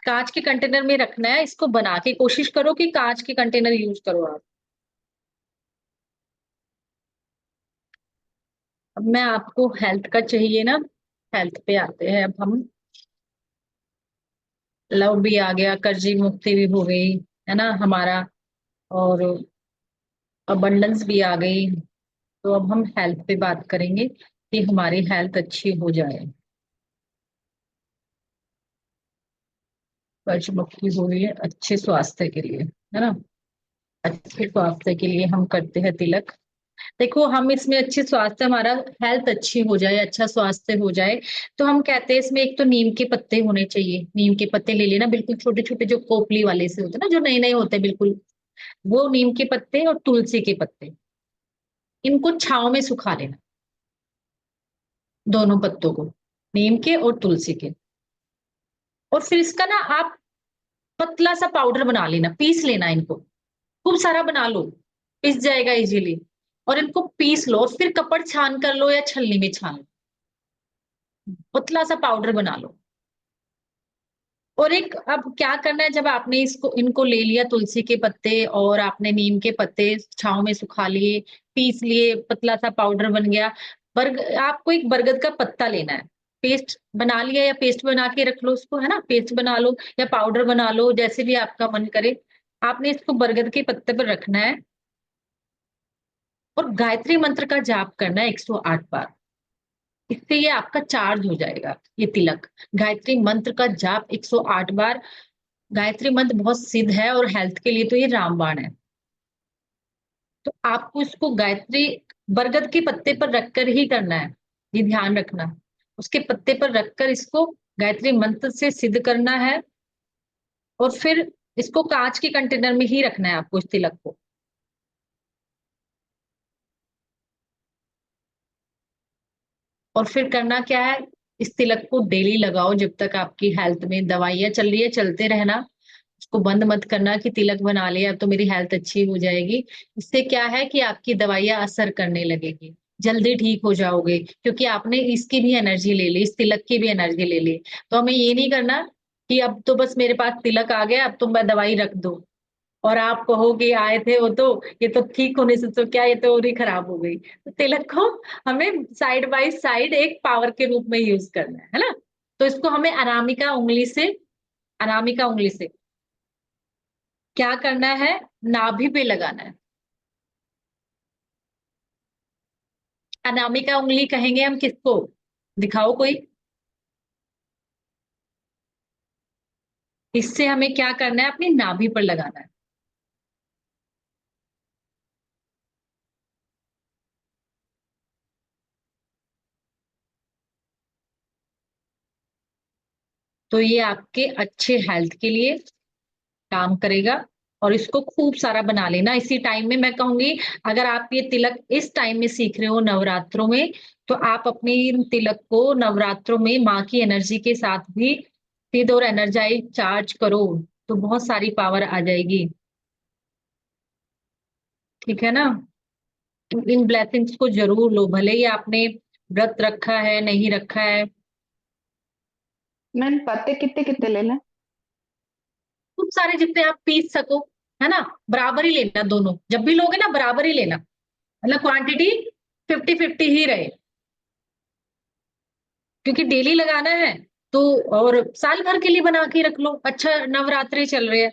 कांच के कंटेनर में रखना है इसको, बना के कोशिश करो कि कांच के कंटेनर यूज करो आप। अब मैं आपको हेल्थ का चाहिए ना, हेल्थ पे आते हैं अब हम। लव भी आ गया, कर्जी मुक्ति भी हो गई, है ना हमारा, और अबंडेंस भी आ गई। तो अब हम हेल्थ पे बात करेंगे कि हमारी हेल्थ अच्छी हो जाए। कर्ज मुक्ति हो गई है अच्छे स्वास्थ्य के लिए, है ना। अच्छे स्वास्थ्य के लिए हम करते हैं तिलक। देखो, हम इसमें अच्छे स्वास्थ्य, हमारा हेल्थ अच्छी हो जाए, अच्छा स्वास्थ्य हो जाए, तो हम कहते हैं इसमें एक तो नीम के पत्ते होने चाहिए। नीम के पत्ते ले लेना, बिल्कुल छोटे छोटे, जो कोपली वाले से होते हैं ना, जो नए नए होते हैं बिल्कुल, वो नीम के पत्ते और तुलसी के पत्ते, इनको छांव में सुखा लेना, दोनों पत्तों को, नीम के और तुलसी के। और फिर इसका ना आप पतला सा पाउडर बना लेना, पीस लेना इनको, खूब सारा बना लो, पिस जाएगा इजीली। और इनको पीस लो, और फिर कपड़ छान कर लो या छलनी में छान लो, पतला सा पाउडर बना लो। और एक, अब क्या करना है, जब आपने इसको इनको ले लिया, तुलसी के पत्ते और आपने नीम के पत्ते छांव में सुखा लिए, पीस लिए, पतला सा पाउडर बन गया। आपको एक बरगद का पत्ता लेना है, पेस्ट बना लिया या पेस्ट बना के रख लो उसको, है ना, पेस्ट बना लो या पाउडर बना लो, जैसे भी आपका मन करे। आपने इसको बरगद के पत्ते पर रखना है, और गायत्री मंत्र का जाप करना है 108 बार। इससे ये आपका चार्ज हो जाएगा, ये तिलक। गायत्री मंत्र का जाप 108 बार। गायत्री मंत्र बहुत सिद्ध है, और हेल्थ के लिए तो ये रामबाण है। तो आपको इसको गायत्री बरगद के पत्ते पर रखकर ही करना है, ये ध्यान रखना। उसके पत्ते पर रखकर इसको गायत्री मंत्र से सिद्ध करना है, और फिर इसको कांच के कंटेनर में ही रखना है आपको, इस तिलक को। और फिर करना क्या है, इस तिलक को डेली लगाओ जब तक आपकी हेल्थ में दवाइयां चल रही है, चलते रहना। उसको बंद मत करना कि तिलक बना लिया अब तो मेरी हेल्थ अच्छी हो जाएगी। इससे क्या है कि आपकी दवाइयां असर करने लगेगी, जल्दी ठीक हो जाओगे, क्योंकि आपने इसकी भी एनर्जी ले ली, इस तिलक की भी एनर्जी ले ली। तो हमें ये नहीं करना कि अब तो बस मेरे पास तिलक आ गया, अब तो मैं दवाई रख दो। और आप कहोगे आए थे वो तो, ये तो ठीक होने से तो क्या, ये तो और ही खराब हो गई। तो तिलक को हमें साइड बाय साइड एक पावर के रूप में यूज करना है ना। तो इसको हमें अनामिका उंगली से क्या करना है, नाभि पे लगाना है। अनामिका उंगली कहेंगे हम किसको, दिखाओ कोई। इससे हमें क्या करना है, अपनी नाभि पर लगाना है। तो ये आपके अच्छे हेल्थ के लिए काम करेगा। और इसको खूब सारा बना लेना इसी टाइम में। मैं कहूंगी अगर आप ये तिलक इस टाइम में सीख रहे हो नवरात्रों में, तो आप अपनी इन तिलक को नवरात्रों में माँ की एनर्जी के साथ भी सिद्ध और एनर्जाइज चार्ज करो, तो बहुत सारी पावर आ जाएगी। ठीक है ना। तो इन ब्लेसिंग्स को जरूर लो, भले ही आपने व्रत रखा है नहीं रखा है। मैम पत्ते कितने कितने ले लें? खूब सारे जितने आप पीस सको, है ना। बराबर ही लेना, दोनों जब भी लोगे ना बराबर ही लेना, मतलब क्वांटिटी 50-50 ही रहे, क्योंकि डेली लगाना है। तो और साल भर के लिए बना के रख लो। अच्छा नवरात्रि चल रहे हैं,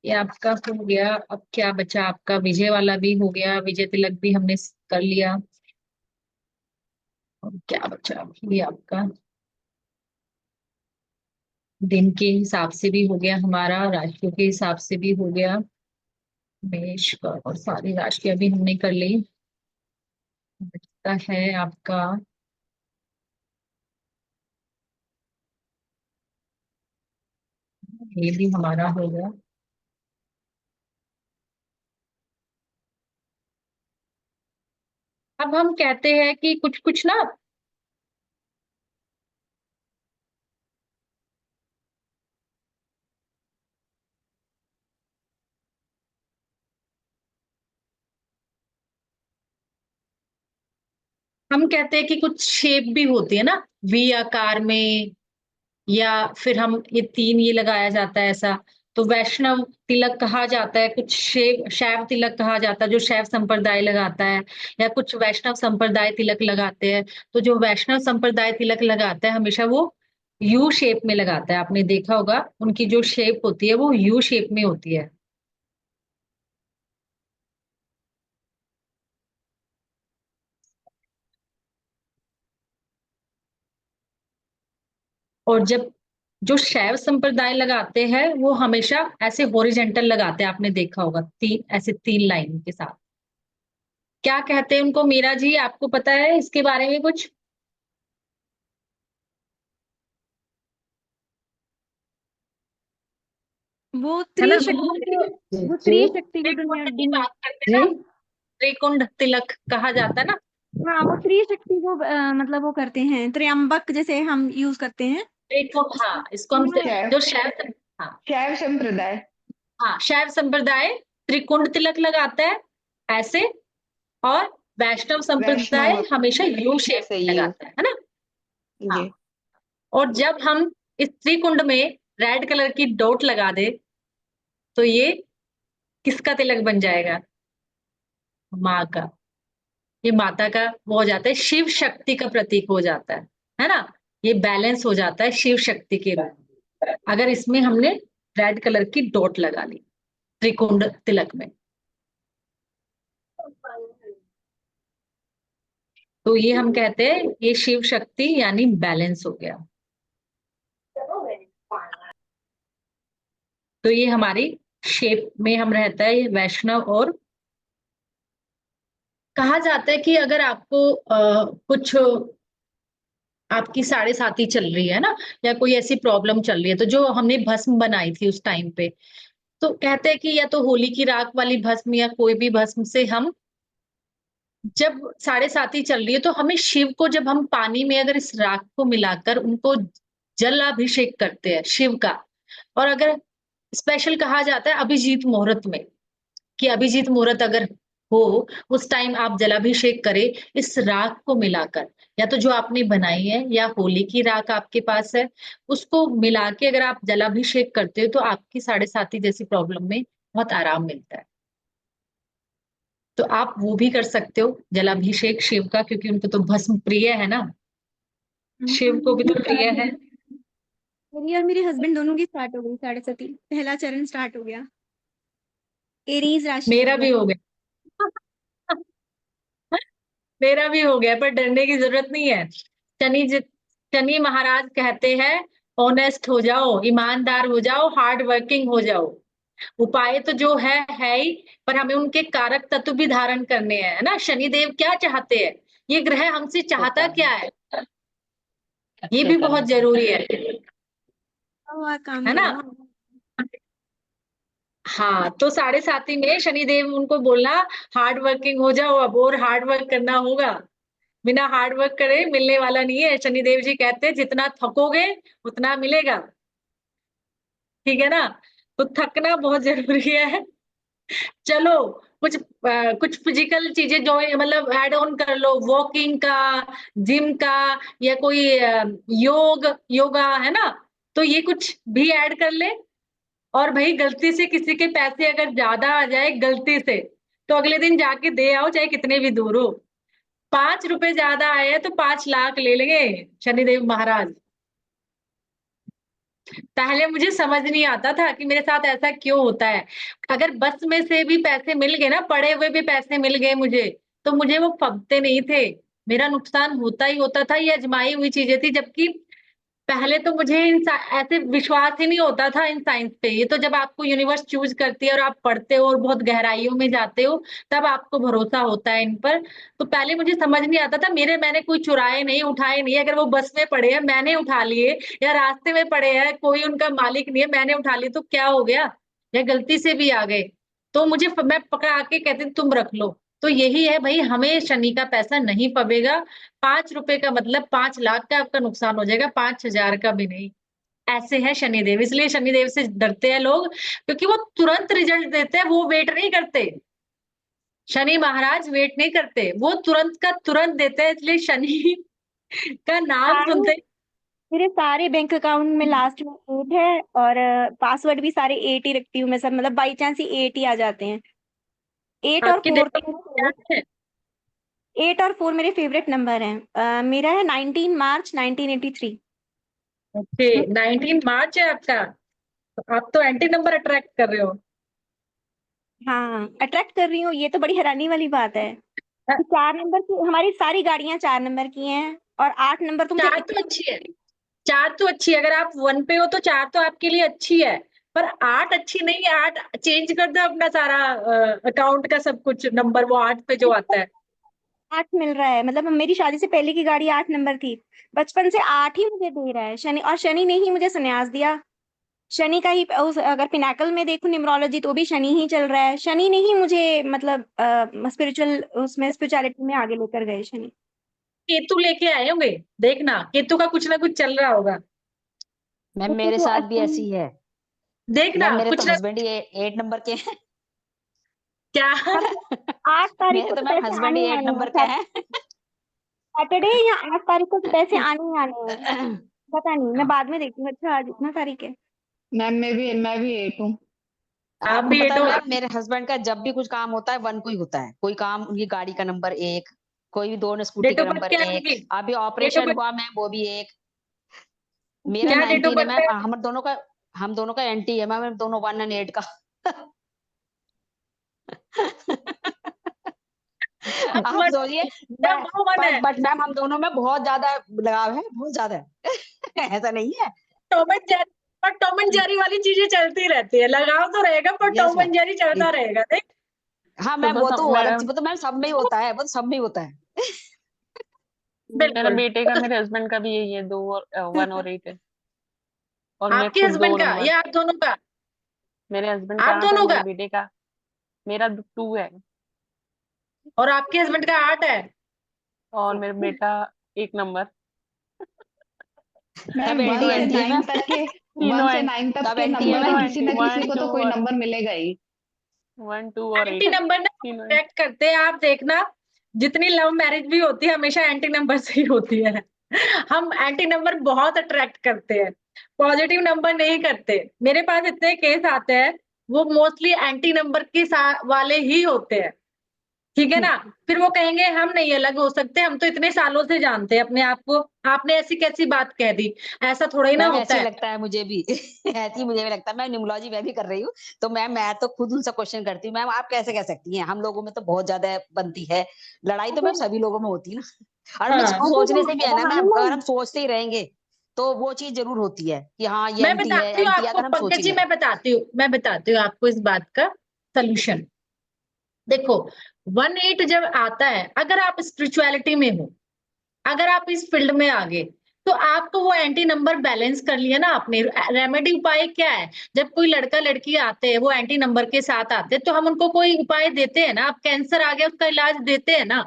ये आपका हो गया। अब क्या बचा, आपका विजय वाला भी हो गया, विजय तिलक भी हमने कर लिया। और क्या बचा, ये आपका दिन के हिसाब से भी हो गया, हमारा राशियों के हिसाब से भी हो गया। मेष का और सारी राशियां भी हमने कर ली। बचता है आपका ये भी हमारा हो गया। अब हम कहते हैं कि कुछ कुछ ना, हम कहते हैं कि कुछ शेप भी होती है ना, वी आकार में, या फिर हम ये तीन ये लगाया जाता है ऐसा। तो वैष्णव तिलक कहा जाता है, कुछ शैव तिलक कहा जाता है जो शैव संप्रदाय लगाता है, या कुछ वैष्णव संप्रदाय तिलक लगाते हैं। तो जो वैष्णव संप्रदाय तिलक लगाता है हमेशा वो यू शेप में लगाता है। आपने देखा होगा उनकी जो शेप होती है वो यू शेप में होती है। और जब जो शैव संप्रदाय लगाते हैं वो हमेशा ऐसे हॉरिजेंटल लगाते हैं, आपने देखा होगा ऐसे 3 लाइन के साथ। क्या कहते हैं उनको, मीरा जी आपको पता है इसके बारे में कुछ? वो है ना, त्रिशक्ति वो जी त्रिशक्ति को त्रिकुंड की दुनिया बात करते हैं जी। ना, त्रिकुंड तिलक कहा जाता है ना। हाँ वो त्रिशक्ति को मतलब वो करते हैं, त्र्यंबक जैसे हम यूज करते हैं। त्रिकुंड, हाँ इसको हम शैव जो हाँ शैव संप्रदाय। हाँ शैव संप्रदाय त्रिकुंड तिलक लगाता है ऐसे। और वैष्णव संप्रदाय वैष्णव हमेशा यू शेप से में यू। लगाता है ना। हाँ। जी। और जब हम इस त्रिकुंड में रेड कलर की डॉट लगा दे, तो ये किसका तिलक बन जाएगा, माँ का। ये माता का वो हो जाता है, शिव शक्ति का प्रतीक हो जाता है ना। ये बैलेंस हो जाता है शिव शक्ति के रूप में, अगर इसमें हमने रेड कलर की डॉट लगा ली त्रिकुंड तिलक में। तो ये हम कहते हैं ये शिव शक्ति यानी बैलेंस हो गया। तो ये हमारी शेप में हम रहता है ये वैष्णव। और कहा जाता है कि अगर आपको कुछ आपकी साढ़े साती चल रही है ना, या कोई ऐसी प्रॉब्लम चल रही है, तो जो हमने भस्म बनाई थी उस टाइम पे, तो कहते हैं कि या तो होली की राख वाली भस्म या कोई भी भस्म से हम जब साढ़े साती चल रही है, तो हमें शिव को जब हम पानी में अगर इस राख को मिलाकर उनको जलाभिषेक करते हैं शिव का। और अगर स्पेशल कहा जाता है अभिजीत मुहूर्त में, कि अभिजीत मुहूर्त अगर हो, उस टाइम आप जलाभिषेक करें इस राख को मिलाकर, या तो जो आपने बनाई है या होली की राख आपके पास है, उसको मिला के अगर आप जलाभिषेक करते हो तो आपकी साढ़े साती जैसी प्रॉब्लम में बहुत आराम मिलता है। तो आप वो भी कर सकते हो, जलाभिषेक शिव का, क्योंकि उनको तो भस्म प्रिय है ना, शिव को भी तो प्रिय है। मेरी और मेरे हस्बैंड दोनों की स्टार्ट हो गई साढ़े सती, पहला चरण स्टार्ट हो गया। एरीज राशि है मेरा भी हमारी। हो गया। मेरा भी हो गया, पर डरने की जरूरत नहीं है। शनि महाराज कहते हैं ऑनेस्ट हो जाओ, ईमानदार हो जाओ, हार्ड वर्किंग हो जाओ। उपाय तो जो है ही, पर हमें उनके कारक तत्व भी धारण करने हैं, है ना। शनि देव क्या चाहते हैं, ये ग्रह हमसे चाहता क्या है, ये अच्छे भी बहुत कर्म। जरूरी हुआ काम है ना। करो। हाँ, तो साढ़े साथी में शनि देव उनको बोलना हार्ड वर्किंग हो जाओ, अब और हार्ड वर्क करना होगा। बिना हार्ड वर्क करे मिलने वाला नहीं है। शनिदेव जी कहते हैं जितना थकोगे उतना मिलेगा, ठीक है ना। तो थकना बहुत जरूरी है। चलो, कुछ फिजिकल चीजें जो मतलब ऐड ऑन कर लो, वॉकिंग का, जिम का, या कोई योगा, है ना। तो ये कुछ भी ऐड कर ले। और भाई गलती से किसी के पैसे अगर ज्यादा आ जाए गलती से, तो अगले दिन जाके दे आओ, चाहे कितने भी दूर हो। 5 रुपए ज्यादा आए तो 5 लाख ले लेंगे शनिदेव महाराज। पहले मुझे समझ नहीं आता था कि मेरे साथ ऐसा क्यों होता है। अगर बस में से भी पैसे मिल गए ना, पड़े हुए भी पैसे मिल गए मुझे, तो मुझे वो फबते नहीं थे। मेरा नुकसान होता ही होता था। ये अजमाई हुई चीजें थी। जबकि पहले तो मुझे ऐसे विश्वास ही नहीं होता था इन साइंस पे। ये तो जब आपको यूनिवर्स चूज करती है और आप पढ़ते हो और बहुत गहराइयों में जाते हो, तब आपको भरोसा होता है इन पर। तो पहले मुझे समझ नहीं आता था। मैंने कोई चुराए नहीं, उठाए नहीं। अगर वो बस में पड़े हैं मैंने उठा लिए, या रास्ते में पड़े हैं कोई उनका मालिक नहीं है मैंने उठा लिए, तो क्या हो गया। या गलती से भी आ गए तो मैं पकड़ा के कहती तुम रख लो। तो यही है भाई, हमें शनि का पैसा नहीं पवेगा। 5 रुपए का मतलब 5 लाख का आपका नुकसान हो जाएगा, 5 हजार का भी नहीं। ऐसे है शनिदेव, इसलिए शनिदेव से डरते हैं लोग, क्योंकि वो तुरंत रिजल्ट देते हैं, वो वेट नहीं करते। शनि महाराज वेट नहीं करते, वो तुरंत का तुरंत देते हैं। इसलिए शनि का नाम सारे सुनते ही मेरे सारे बैंक अकाउंट में लास्ट में 8 है, और पासवर्ड भी सारे 8 ही रखती हूँ मैं सब, मतलब बाई चांस ही 8 ही आ जाते हैं। 8 और आपकी 4 डेट तो ऑफ मेरे बर्थ फेवरेट। क्या है? 8 और 4 मेरे फेवरेट नंबर हैं। मेरा है 19 मार्च 1983। ओके, 19 मार्च है आपका। तो आप तो एंटी नंबर अट्रैक्ट कर रहे हो। हाँ, अट्रैक्ट कर रही हूँ, ये तो बड़ी हैरानी वाली बात है कि 4 नंबर की हमारी सारी गाड़ियां 4 नंबर की हैं, और 8 नंबर तो मुझे चार तो अच्छी है, 4 तो अच्छी है। अगर आप 1 पे हो तो 4 तो आपके लिए अच्छी है। पर 8 अच्छी नहीं है। 8 चेंज कर दो अपना सारा अकाउंट का सब कुछ नंबर, वो 8 पे जो आता है। 8 मिल रहा है, मतलब मेरी शादी से पहले की गाड़ी 8 नंबर थी। बचपन से 8 ही मुझे दे रहा है शनि, और शनि ने ही मुझे संन्यास दिया। शनि का ही अगर पिनाकल में देखूं न्यूमरोलॉजी, तो भी शनि ही चल रहा है। शनि ने ही मुझे मतलब स्पिरिचुअल उसमें स्पिरिचुअलिटी में आगे लेकर गए शनि। केतु लेके आए होंगे, देखना केतु का कुछ ना कुछ चल रहा होगा। मैम तो मेरे तो साथ भी अष्टमी ऐसी है। देखना मैम मेरे तो कुछ ना हस्बैंड ही 8 नंबर के हैं। क्या। पर 8 तारीख मेरे को तो तो मैम पैसे हस्बैंड आने ही ही एट आने नंबर हैं। का है। सैटरडे या 8 तारीख को तो पैसे आने ही आने हैं। पता नहीं, मैं बाद में देखती हूँ। अच्छा, आज इतना तारीख है। मैम मैं भी 8 हूँ। आप आपको भी पता है एटो। मैम, मेरे हस्बैंड का जब भी कुछ काम होता है 1 को ही होता है। कोई काम, उनकी गाड़ी का नंबर 1, कोई भी दोनों स्कूटी डेट का ऑफ बर्थ नंबर क्या है 1। उनकी? अभी डेट ऑफ ऑपरेशन बर्थ हुआ मैम, वो भी 1। मेरा क्या डेट ऑफ 19 है बर्थ मैम। है? हम दोनों का एंटी है मैम, हम दोनों 1 और 8 का। आप वन सोचिए। या मैं वो वन पर है। बट मैम हम दोनों में बहुत ज्यादा लगाव है, बहुत ज्यादा है। ऐसा नहीं है। Tom and Jerry. पर टॉम एंड जेरी वाली चीजें चलती रहती है, लगाव तो रहेगा पर yes Tom and Jerry ma'am. चलता रहेगा, देख। हाँ तो मैम, बस वो तो मैं अलग चीज, वो तो मैम सब में ही होता है, वो तो सब में ही होता है। मेरा बिल्कुल। बेटे का मेरे हस्बैंड का भी यही है, 2 और 1 और 8 है। और मैं आपके खुद 2 हस्बैंड का नंबर। या आप दोनों का? मेरे हस्बैंड का आप 8 है, दोनों मेरे का? बेटे का मेरा 2 है। और आपके हस्बैंड का 8 है? और मेरा बेटा 1 नंबर। सब मैम एंटी एंटी है मैम। तीनों 1 से एंड 9 तक सब के एंटी है नंबर तीनों में मैम। किसी एंटी, ना किसी 1 को तो 2 कोई और नंबर मिलेगा ही। 1 2 और एंटी 8 नंबर ना तीनों ही। अट्रैक्ट करते हैं, आप देखना जितनी लव मैरिज भी होती है हमेशा एंटी नंबर से ही होती है। हम एंटी नंबर बहुत अट्रैक्ट करते हैं, पॉजिटिव नंबर नहीं करते। मेरे पास इतने केस आते हैं, वो मोस्टली एंटी नंबर के साथ वाले ही होते हैं, ठीक है ना? फिर वो कहेंगे हम नहीं अलग हो सकते, हम तो इतने सालों से जानते हैं अपने आप को, आपने ऐसी कैसी बात कह दी, ऐसा थोड़ा ही ना मैम होता ऐसे ही है। लगता है मुझे भी ऐसे ही मुझे भी लगता है। मैं न्यूमरोलॉजी मैं भी कर रही हूँ, तो मैम मैं तो खुद उनसे क्वेश्चन करती हूँ, मैम आप कैसे कह सकती हैं? हम लोगों में तो बहुत ज्यादा बनती है, लड़ाई तो मैम सभी लोगों में होती है ना। और मैं हाँ, सोचने से भी है ना हाँ, मैम, अगर हम सोचते ही रहेंगे तो वो चीज जरूर होती है कि हाँ ये मैं बताती हूँ एंटी है, आपको अगर हम पंकज जी, सोचेंगे। मैं बताती हूँ आपको इस बात का सलूशन। देखो 1-8 जब आता है, अगर आप स्पिरिचुअलिटी में हो, अगर आप इस फील्ड में आ गए, तो आपको वो एंटी नंबर बैलेंस कर लिया ना आपने। रेमेडी उपाय क्या है? जब कोई लड़का लड़की आते हैं वो एंटी नंबर के साथ आते हैं, तो हम उनको कोई उपाय देते हैं ना। आप कैंसर आ गया उसका इलाज देते हैं ना।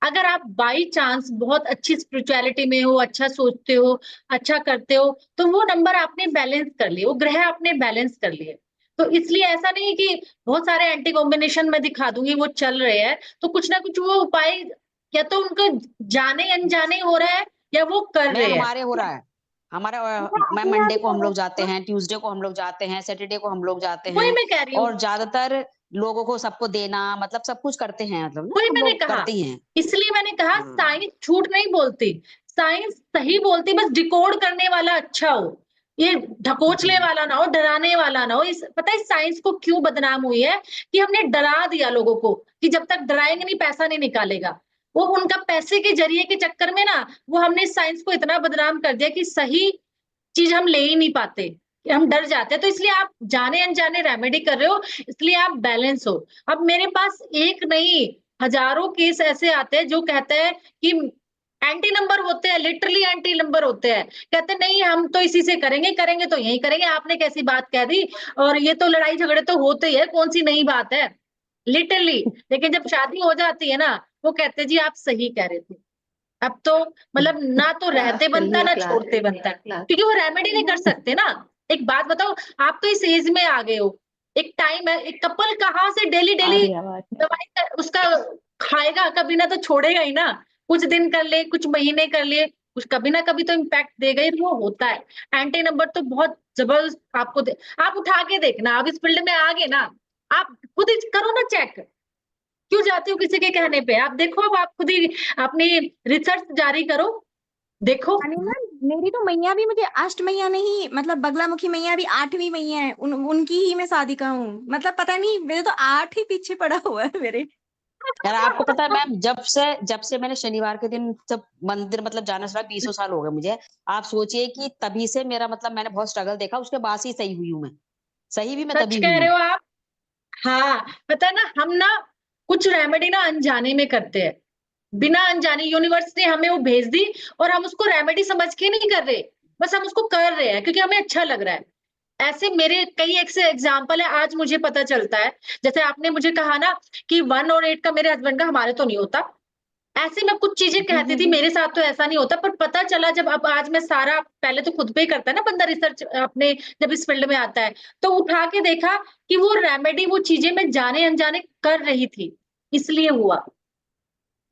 अगर आप बाई चांस बहुत अच्छी स्पिरिचुअलिटी में हो, अच्छा सोचते हो, अच्छा करते हो, तो वो नंबर आपने बैलेंस कर लिए, वो ग्रह आपने बैलेंस कर लिए। तो इसलिए ऐसा नहीं है कि बहुत सारे एंटी कॉम्बिनेशन मैं दिखा दूंगी वो चल रहे हैं, तो कुछ ना कुछ वो उपाय या तो उनको जाने अनजाने हो रहा है या वो कर मैम रहे हैं। हमारे हो रहा है, हमारा मैम अपने आप मंडे ही को हो हम लोग जाते रहा है। हैं, ट्यूसडे को हम लोग जाते हैं, सैटरडे को हम लोग जाते वही हैं। मैं कह रही हूँ, और ज्यादातर लोगों को सबको देना, मतलब सब कुछ करते हैं, मतलब ना वही हम मैंने लोग कहा। करते ही हैं। इसलिए मैंने कहा हाँ। साइंस झूठ नहीं बोलती, साइंस सही बोलती, बस डिकोड करने वाला अच्छा हो, ये ढकोसले हम्म। वाला ना हो, डराने वाला ना हो। इस पता है साइंस को क्यों बदनाम हुई है? कि हमने डरा दिया लोगों को कि जब तक डराएंगे नहीं पैसा नहीं निकालेगा। वो उनका पैसे के जरिए के चक्कर में ना, वो हमने साइंस को इतना बदनाम कर दिया कि सही चीज हम ले ही नहीं पाते, कि हम डर जाते हैं। तो इसलिए आप जाने अनजाने रेमेडी कर रहे हो, इसलिए आप बैलेंस हो। अब मेरे पास एक नहीं, हजारों केस ऐसे आते हैं जो कहते हैं कि एंटी नंबर होते हैं, लिटरली एंटी नंबर होते हैं। कहते हैं नहीं हम तो इसी से करेंगे, करेंगे तो यही करेंगे, आपने कैसी बात कह दी, और ये तो लड़ाई झगड़े तो होते ही है, कौन सी नई बात है, लिटरली। लेकिन जब शादी हो जाती है ना, वो कहते हैं जी आप सही कह रहे थे। अब तो मतलब ना तो क्लास रहते चल रही बनता है, ना क्लास छोड़ते बनता, क्लास। क्योंकि वो रेमेडी नहीं कर सकते ना। एक बात बताओ, आप तो इस एज में आ गए हो, एक टाइम है, एक कपल कहाँ से डेली आ डेली रही आवाज। दवाई उसका खाएगा, कभी ना तो छोड़ेगा ही ना। कुछ दिन कर ले, कुछ महीने कर ले, कुछ कभी ना कभी तो इम्पैक्ट देगा ही, वो होता है। एंटी नंबर तो बहुत जबरदस्त आपको आप उठा के देखना, आप इस फील्ड में आ गए ना, आप खुद ही करो ना चेक। क्यों जाती हो किसी के कहने पे? आप देखो, अब आप खुद ही अपनी रिसर्च जारी करो, देखो। अरे मैम, मेरी तो मैया भी मुझे अष्ट मैया नहीं, मतलब बगलामुखी मैया भी 8वीं मैया है, उनकी ही मैं शादी का हूँ। मतलब पता नहीं, मेरे तो 8 ही पीछे पड़ा हुआ है मेरे। यार आपको पता है मैम, जब से मैंने शनिवार के दिन जब मंदिर मतलब जाना स्टार्ट, 20 साल हो गए मुझे। आप सोचिए कि तभी से मेरा मतलब मैंने बहुत स्ट्रगल देखा, उसके बाद से ही सही हुई हूँ मैं। सही भी मैं सच तभी कह हुई रहे हूँ। हो आप। हाँ, पता है ना, हम ना कुछ रेमेडी ना अनजाने में करते हैं, बिना अनजाने यूनिवर्स ने हमें वो भेज दी, और हम उसको रेमेडी समझ के नहीं कर रहे, बस हम उसको कर रहे हैं क्योंकि हमें अच्छा लग रहा है। ऐसे मेरे कई एक से एग्जाम्पल है, आज मुझे पता चलता है। जैसे आपने मुझे कहा ना कि 1 और 8 का मेरे हस्बैंड का, हमारे तो नहीं होता। ऐसे मैं कुछ चीजें कहती थी मेरे साथ तो ऐसा नहीं होता, पर पता चला जब, अब आज मैं सारा, पहले तो खुद पे ही करता है ना बंदा रिसर्च अपने, जब इस फील्ड में आता है तो उठा के देखा कि वो रेमेडी, वो चीजें मैं जाने अनजाने कर रही थी, इसलिए हुआ।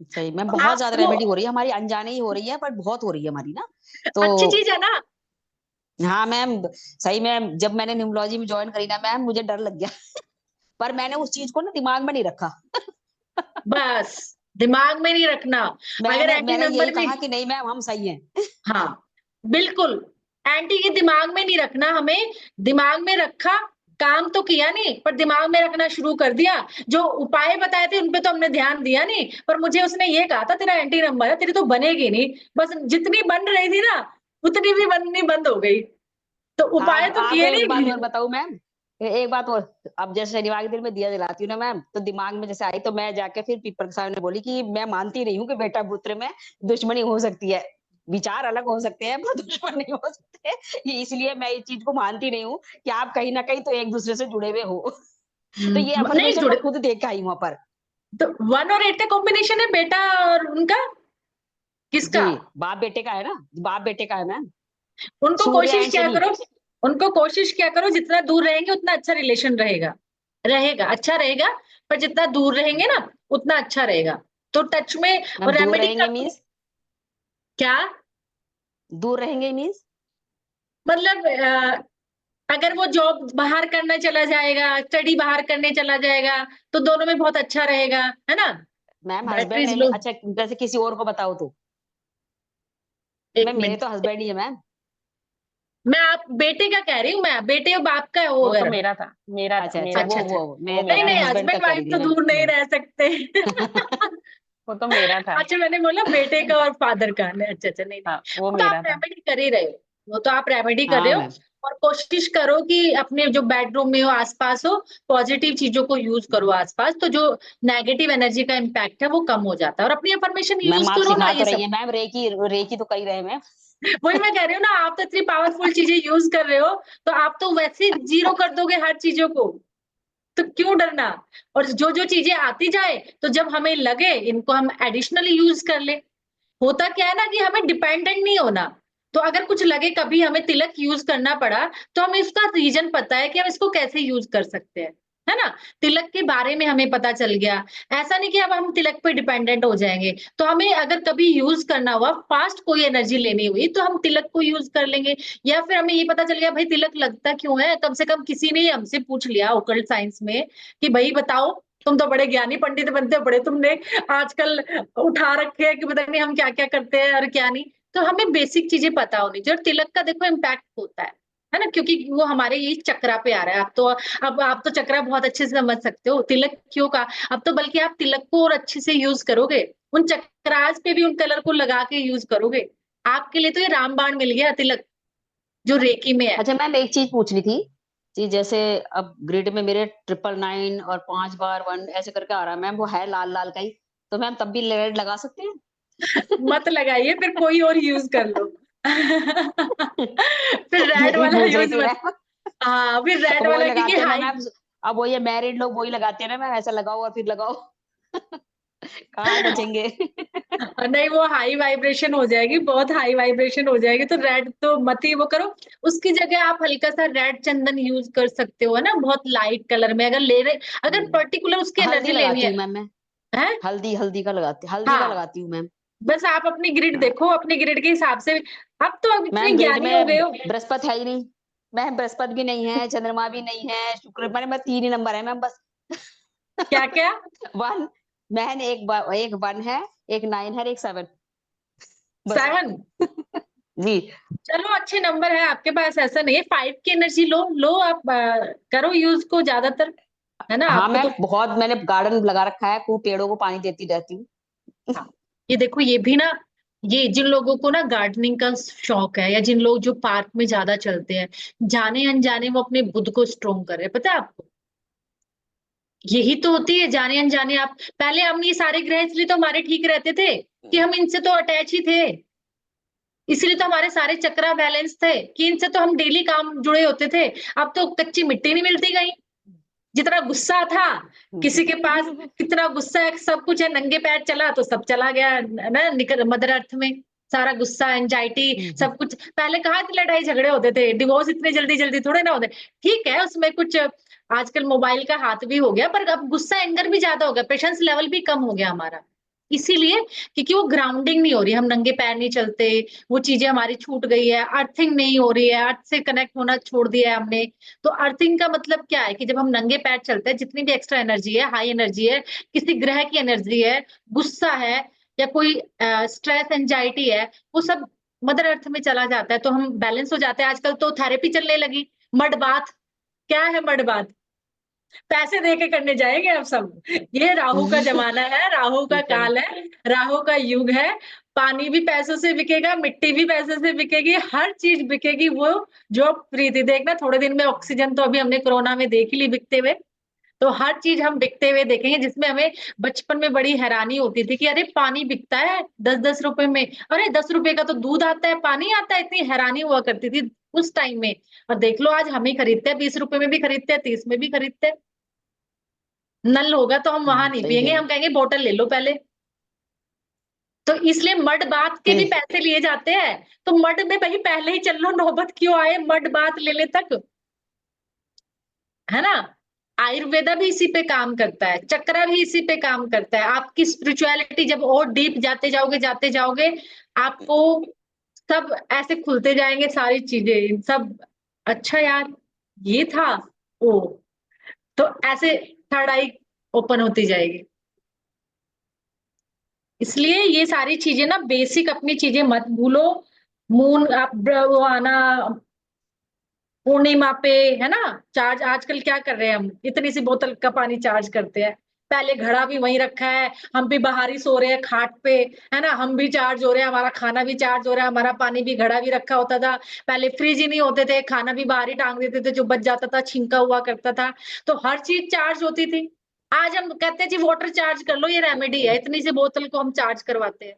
सही मैम, तो बहुत आप ज्यादा वो रेमेडी हो रही है हमारी, अनजाने ही हो रही है पर बहुत हो रही है हमारी ना। तो अच्छी चीज है ना। हाँ मैम, सही मैम, जब मैंने न्यूमरोलॉजी में ज्वाइन करी ना मैम, मुझे डर लग गया पर मैंने उस चीज को ना दिमाग में नहीं रखा। बस दिमाग में नहीं रखना। अगर मैंने एंटी मैंने यही नंबर भी, कहा कि नहीं मैम हम सही हैं। हाँ बिल्कुल, एंटी ये दिमाग में नहीं रखना हमें, दिमाग में रखा, काम तो किया नहीं पर दिमाग में रखना शुरू कर दिया। जो उपाय बताए थे उन पे तो हमने ध्यान दिया नहीं, पर मुझे उसने ये कहा था तेरा एंटी नंबर है, तेरी तो बनेगी नहीं। बस जितनी बन रही थी ना, उतनी भी बननी बंद हो गई, तो उपाय अब तो आपको किए एक बात नहीं। और बताऊं मैम, एक बात और। अब जैसे शनिवार के दिन मैं दिया जलाती हूँ ना मैम, तो दिमाग में जैसे आई, तो मैं जाके फिर पीपर के सामने बोली कि मैं मानती नहीं हूँ कि बेटा पुत्र में दुश्मनी हो सकती है। विचार अलग हो सकते हैं पर दुश्मन नहीं हो सकते। ये इसलिए मैं इस चीज को मानती नहीं हूँ कि आप कहीं ना कहीं तो एक दूसरे से जुड़े हुए हो। तो ये नहीं अफर्मेशन जुड़े, मैं खुद देख के आई वहां पर। तो 1 और 8 का कॉम्बिनेशन है बेटा और उनका, जी, किसका? बाप बेटे का है ना, बाप बेटे का है मैम। उनको सूर्य कोशिश एंड क्या शनि। करो, उनको कोशिश क्या करो, जितना दूर रहेंगे उतना अच्छा रिलेशन रहेगा। रहेगा, अच्छा रहेगा, पर जितना दूर रहेंगे ना उतना अच्छा रहेगा। तो टच में मैम दूर रेमेडी रहेंगे का मीन्स, क्या दूर रहेंगे मीन्स मतलब अगर वो जॉब बाहर करना चला जाएगा, स्टडी बाहर करने चला जाएगा, तो दोनों में बहुत अच्छा रहेगा, है ना? मैम हस्बैंड बैटरीज है लो, अच्छा, जैसे किसी और को बताओ तो। एक मैम मेरे मिनट, तो हस्बैंड ही है मैम। मैं आप बेटे का कह रही हूँ, मैं बेटे और बाप का है वो वो तो अगर। मेरा था, मेरा था, अच्छा अच्छा, मेरा अच्छा था, अच्छा, मैं वो नहीं मेरा नहीं, था, हस्बैंड का हस्बैंड कह रही वाइफ थी तो मैम। दूर नहीं रह सकते। वो तो मेरा था। अच्छा, मैंने बोला बेटे का और फादर का, नहीं, अच्छा अच्छा, नहीं नहीं, हाँ, वो वो तो आप मेरा था। रेमेडी कर ही रहे हो, वो तो आप रेमेडी कर हाँ रहे हो। मैम। और कोशिश करो कि अपने जो बेडरूम में हो, आसपास हो, पॉजिटिव चीजों को यूज करो आसपास, तो जो नेगेटिव एनर्जी का इम्पैक्ट है वो कम हो जाता है। और अपनी अफर्मेशन मैम यूज आप करो ना सिखा तो ये रही सब। है मैम, रेकी रेकी तो कर ही रहे मैम। वही मैं कह रही हूँ ना, आप तो इतनी पावरफुल चीजें यूज कर रहे हो, तो आप तो वैसे ही जीरो कर दोगे हर चीजों को, तो क्यों डरना? और जो जो चीजें आती जाए, तो जब हमें लगे इनको हम एडिशनली यूज कर ले। होता क्या है ना कि हमें डिपेंडेंट नहीं होना। तो अगर कुछ लगे कभी हमें तिलक यूज करना पड़ा, तो हमें इसका रीजन पता है कि हम इसको कैसे यूज कर सकते हैं, है ना? तिलक के बारे में हमें पता चल गया। ऐसा नहीं कि अब हम तिलक पे डिपेंडेंट हो जाएंगे। तो हमें अगर कभी यूज करना हुआ, फास्ट कोई एनर्जी लेनी हुई, तो हम तिलक को यूज कर लेंगे। या फिर हमें ये पता चल गया भाई तिलक लगता क्यों है, कम से कम किसी ने हमसे पूछ लिया ओकल्ट साइंस में कि भाई बताओ, तुम तो बड़े ज्ञानी पंडित बनते हो, बड़े तुमने आजकल उठा रखे हैं कि पता नहीं हम क्या-क्या करते हैं और क्या नहीं। तो हमें बेसिक चीज़ें पता होनी चाहिए, और तिलक का देखो इम्पैक्ट होता है ना? क्योंकि वो हमारे ये चक्रा पे आ रहा है। अब आप तो चक्रा बहुत अच्छे से समझ सकते हो, तिलक क्यों का, अब तो बल्कि आप तिलक को और अच्छे से यूज़ करोगे, उन चक्रास पे भी उन कलर को लगा के यूज़ करोगे। आपके लिए तो ये रामबाण मिल गया तिलक, जो रेकी में है। अच्छा मैम एक चीज पूछनी थी कि जैसे अब ग्रिड में मेरे 999 और 5 बार 1 ऐसे करके आ रहा है मैम, वो है लाल लाल का ही, तो मैम तब भी रेड लगा सकते हैं? मत लगाइए, फिर कोई और यूज़ कर लो। फिर रेड यही वाला पूछ रही यूज़ थी मत। मैम। हाँ, फिर रेड वही वाला, क्योंकि लगाते हैं ना हाई, मैम, अब वही है मैरिड लोग वही लगाते हैं ना मैम, ऐसा लगाओ और फिर लगाओ। कहाँ बचेंगे? नहीं वो हाई वाइब्रेशन हो जाएगी, बहुत हाई वाइब्रेशन हो जाएगी, तो रेड तो मत ही वो करो। उसकी जगह आप हल्का-सा रेड चंदन यूज़ कर सकते हो, है ना? बहुत लाइट कलर में अगर ले रहे, अगर हम्म, पर्टिकुलर उसकी हल्दी एनर्जी लेनी लगाती है, हूँ मैम मैं, हैं? हल्दी का हाँ, लगाती हूँ मैम। बस आप अपनी ग्रिड हाँ देखो, अपनी ग्रिड के हिसाब से। अब तो अब इतने मैम ग्रिड ज्ञानी हो में गए हो। बृहस्पति है ही नहीं मैम, बृहस्पति भी नहीं है, चंद्रमा भी नहीं है, शुक्र मैंने बस 3 ही नंबर है मैम बस। क्या-क्या? 1 मैन, एक 1 है, एक 9 है, और एक 7 बस। 7? जी। चलो अच्छे नंबर है आपके पास, ऐसा नहीं है। 5 की एनर्जी लो आप, करो यूज़ को ज़्यादातर, है ना? हाँ आपको मैम तो बहुत मैंने गार्डन लगा रखा है, खूब पेड़ों को पानी देती रहती हूँ। हाँ, ये देखो ये भी ना, ये जिन लोगों को ना गार्डनिंग का शौक है, या जिन लोग जो पार्क में ज्यादा चलते हैं, जाने अनजाने वो अपने बुद्ध को स्ट्रोंग कर रहे हैं, पता है आपको? यही तो होती है जाने अनजाने। आप पहले, हम ये सारे ग्रह इसलिए तो हमारे ठीक रहते थे कि हम इनसे तो अटैच ही थे, इसलिए तो हमारे सारे चक्रा बैलेंस थे कि इनसे तो हम डेली काम जुड़े होते थे। अब तो कच्ची मिट्टी नहीं मिलती कहीं। जितना गुस्सा था किसी के पास, कितना गुस्सा है, सब कुछ है, नंगे पैर चला तो सब चला गया ना, निकल मदर अर्थ में। सारा गुस्सा, एंजाइटी, सब कुछ। पहले कहाँ इतने लड़ाई झगड़े होते थे, डिवोर्स इतने जल्दी जल्दी थोड़े ना होते। ठीक है, उसमें कुछ आजकल मोबाइल का हाथ भी हो गया, पर अब गुस्सा, एंगर भी ज्यादा हो गया, पेशेंस लेवल भी कम हो गया हमारा। इसीलिए, क्योंकि वो ग्राउंडिंग नहीं हो रही, हम नंगे पैर नहीं चलते, वो चीजें हमारी छूट गई है, अर्थिंग नहीं हो रही है, अर्थ से कनेक्ट होना छोड़ दिया है हमने। तो अर्थिंग का मतलब क्या है कि जब हम नंगे पैर चलते हैं, जितनी भी एक्स्ट्रा एनर्जी है, हाई एनर्जी है, किसी ग्रह की एनर्जी है, गुस्सा है, या कोई स्ट्रेस एंजाइटी है, वो सब मदर अर्थ में चला जाता है, तो हम बैलेंस हो जाते हैं। आजकल तो थेरेपी चलने लगी, मड बाथ। क्या है मड बाथ? पैसे दे के करने जाएंगे अब सब। ये राहु का जमाना है, राहु का ठीक है मैम। काल है, राहु का युग है। पानी भी पैसों से बिकेगा, मिट्टी भी पैसों से बिकेगी, हर चीज बिकेगी। वो जो फ्री थी, देखना थोड़े दिन में ऑक्सीजन तो अभी हमने कोरोना में देख ही ली बिकते हुए। तो हर चीज हम बिकते हुए देखेंगे, जिसमें हमें बचपन में बड़ी हैरानी होती थी कि अरे पानी बिकता है 10-10 रुपए में, अरे 10 रुपए का तो दूध आता है, पानी आता है, इतनी हैरानी हुआ करती थी उस टाइम में। और देख लो आज हम ही खरीदते हैं, 20 रुपए में भी खरीदते हैं, 30 में भी खरीदते हैं। नल होगा तो हम वहां नहीं सही कह पिएंगे, रही हम कहेंगे बोतल ले लो पहले। तो इसलिए मड बाथ के भी फिर पैसे लिए जाते हैं। तो मड में भाई पहले ही चल लो, नौबत क्यों आए मड बाथ लेने तक, है ना? आयुर्वेदा भी इसी पे काम करता है, चक्रा भी इसी पे काम करता है। आपकी स्पिरिचुअलिटी जब और डीप जाते जाओगे आपको सब ऐसे खुलते जाएंगे सारी चीजें सब। अच्छा यार ये था ओ, तो ऐसे थर्ड आई ओपन होती जाएगी। इसलिए ये सारी चीजें ना बेसिक अपनी चीजें मत भूलो। मून आप वो आना पूर्णिमा पे, है ना, चार्ज आजकल क्या कर रहे हैं हम, इतनी सी बोतल का पानी चार्ज करते हैं। पहले घड़ा भी वहीं रखा है, हम भी बाहर ही सो रहे हैं खाट पे, है ना, हम भी चार्ज हो रहे हैं, हमारा खाना भी चार्ज हो रहा है, हमारा पानी भी घड़ा भी रखा होता था। पहले फ्रिज ही नहीं होते थे, खाना भी बाहर ही टांग देते थे, जो बच जाता था छिंका हुआ करता था। तो हर चीज चार्ज होती थी। आज हम कहते हैं जी वाटर चार्ज कर लो, ये रेमेडी है, इतनी सी बोतल को हम चार्ज करवाते हैं,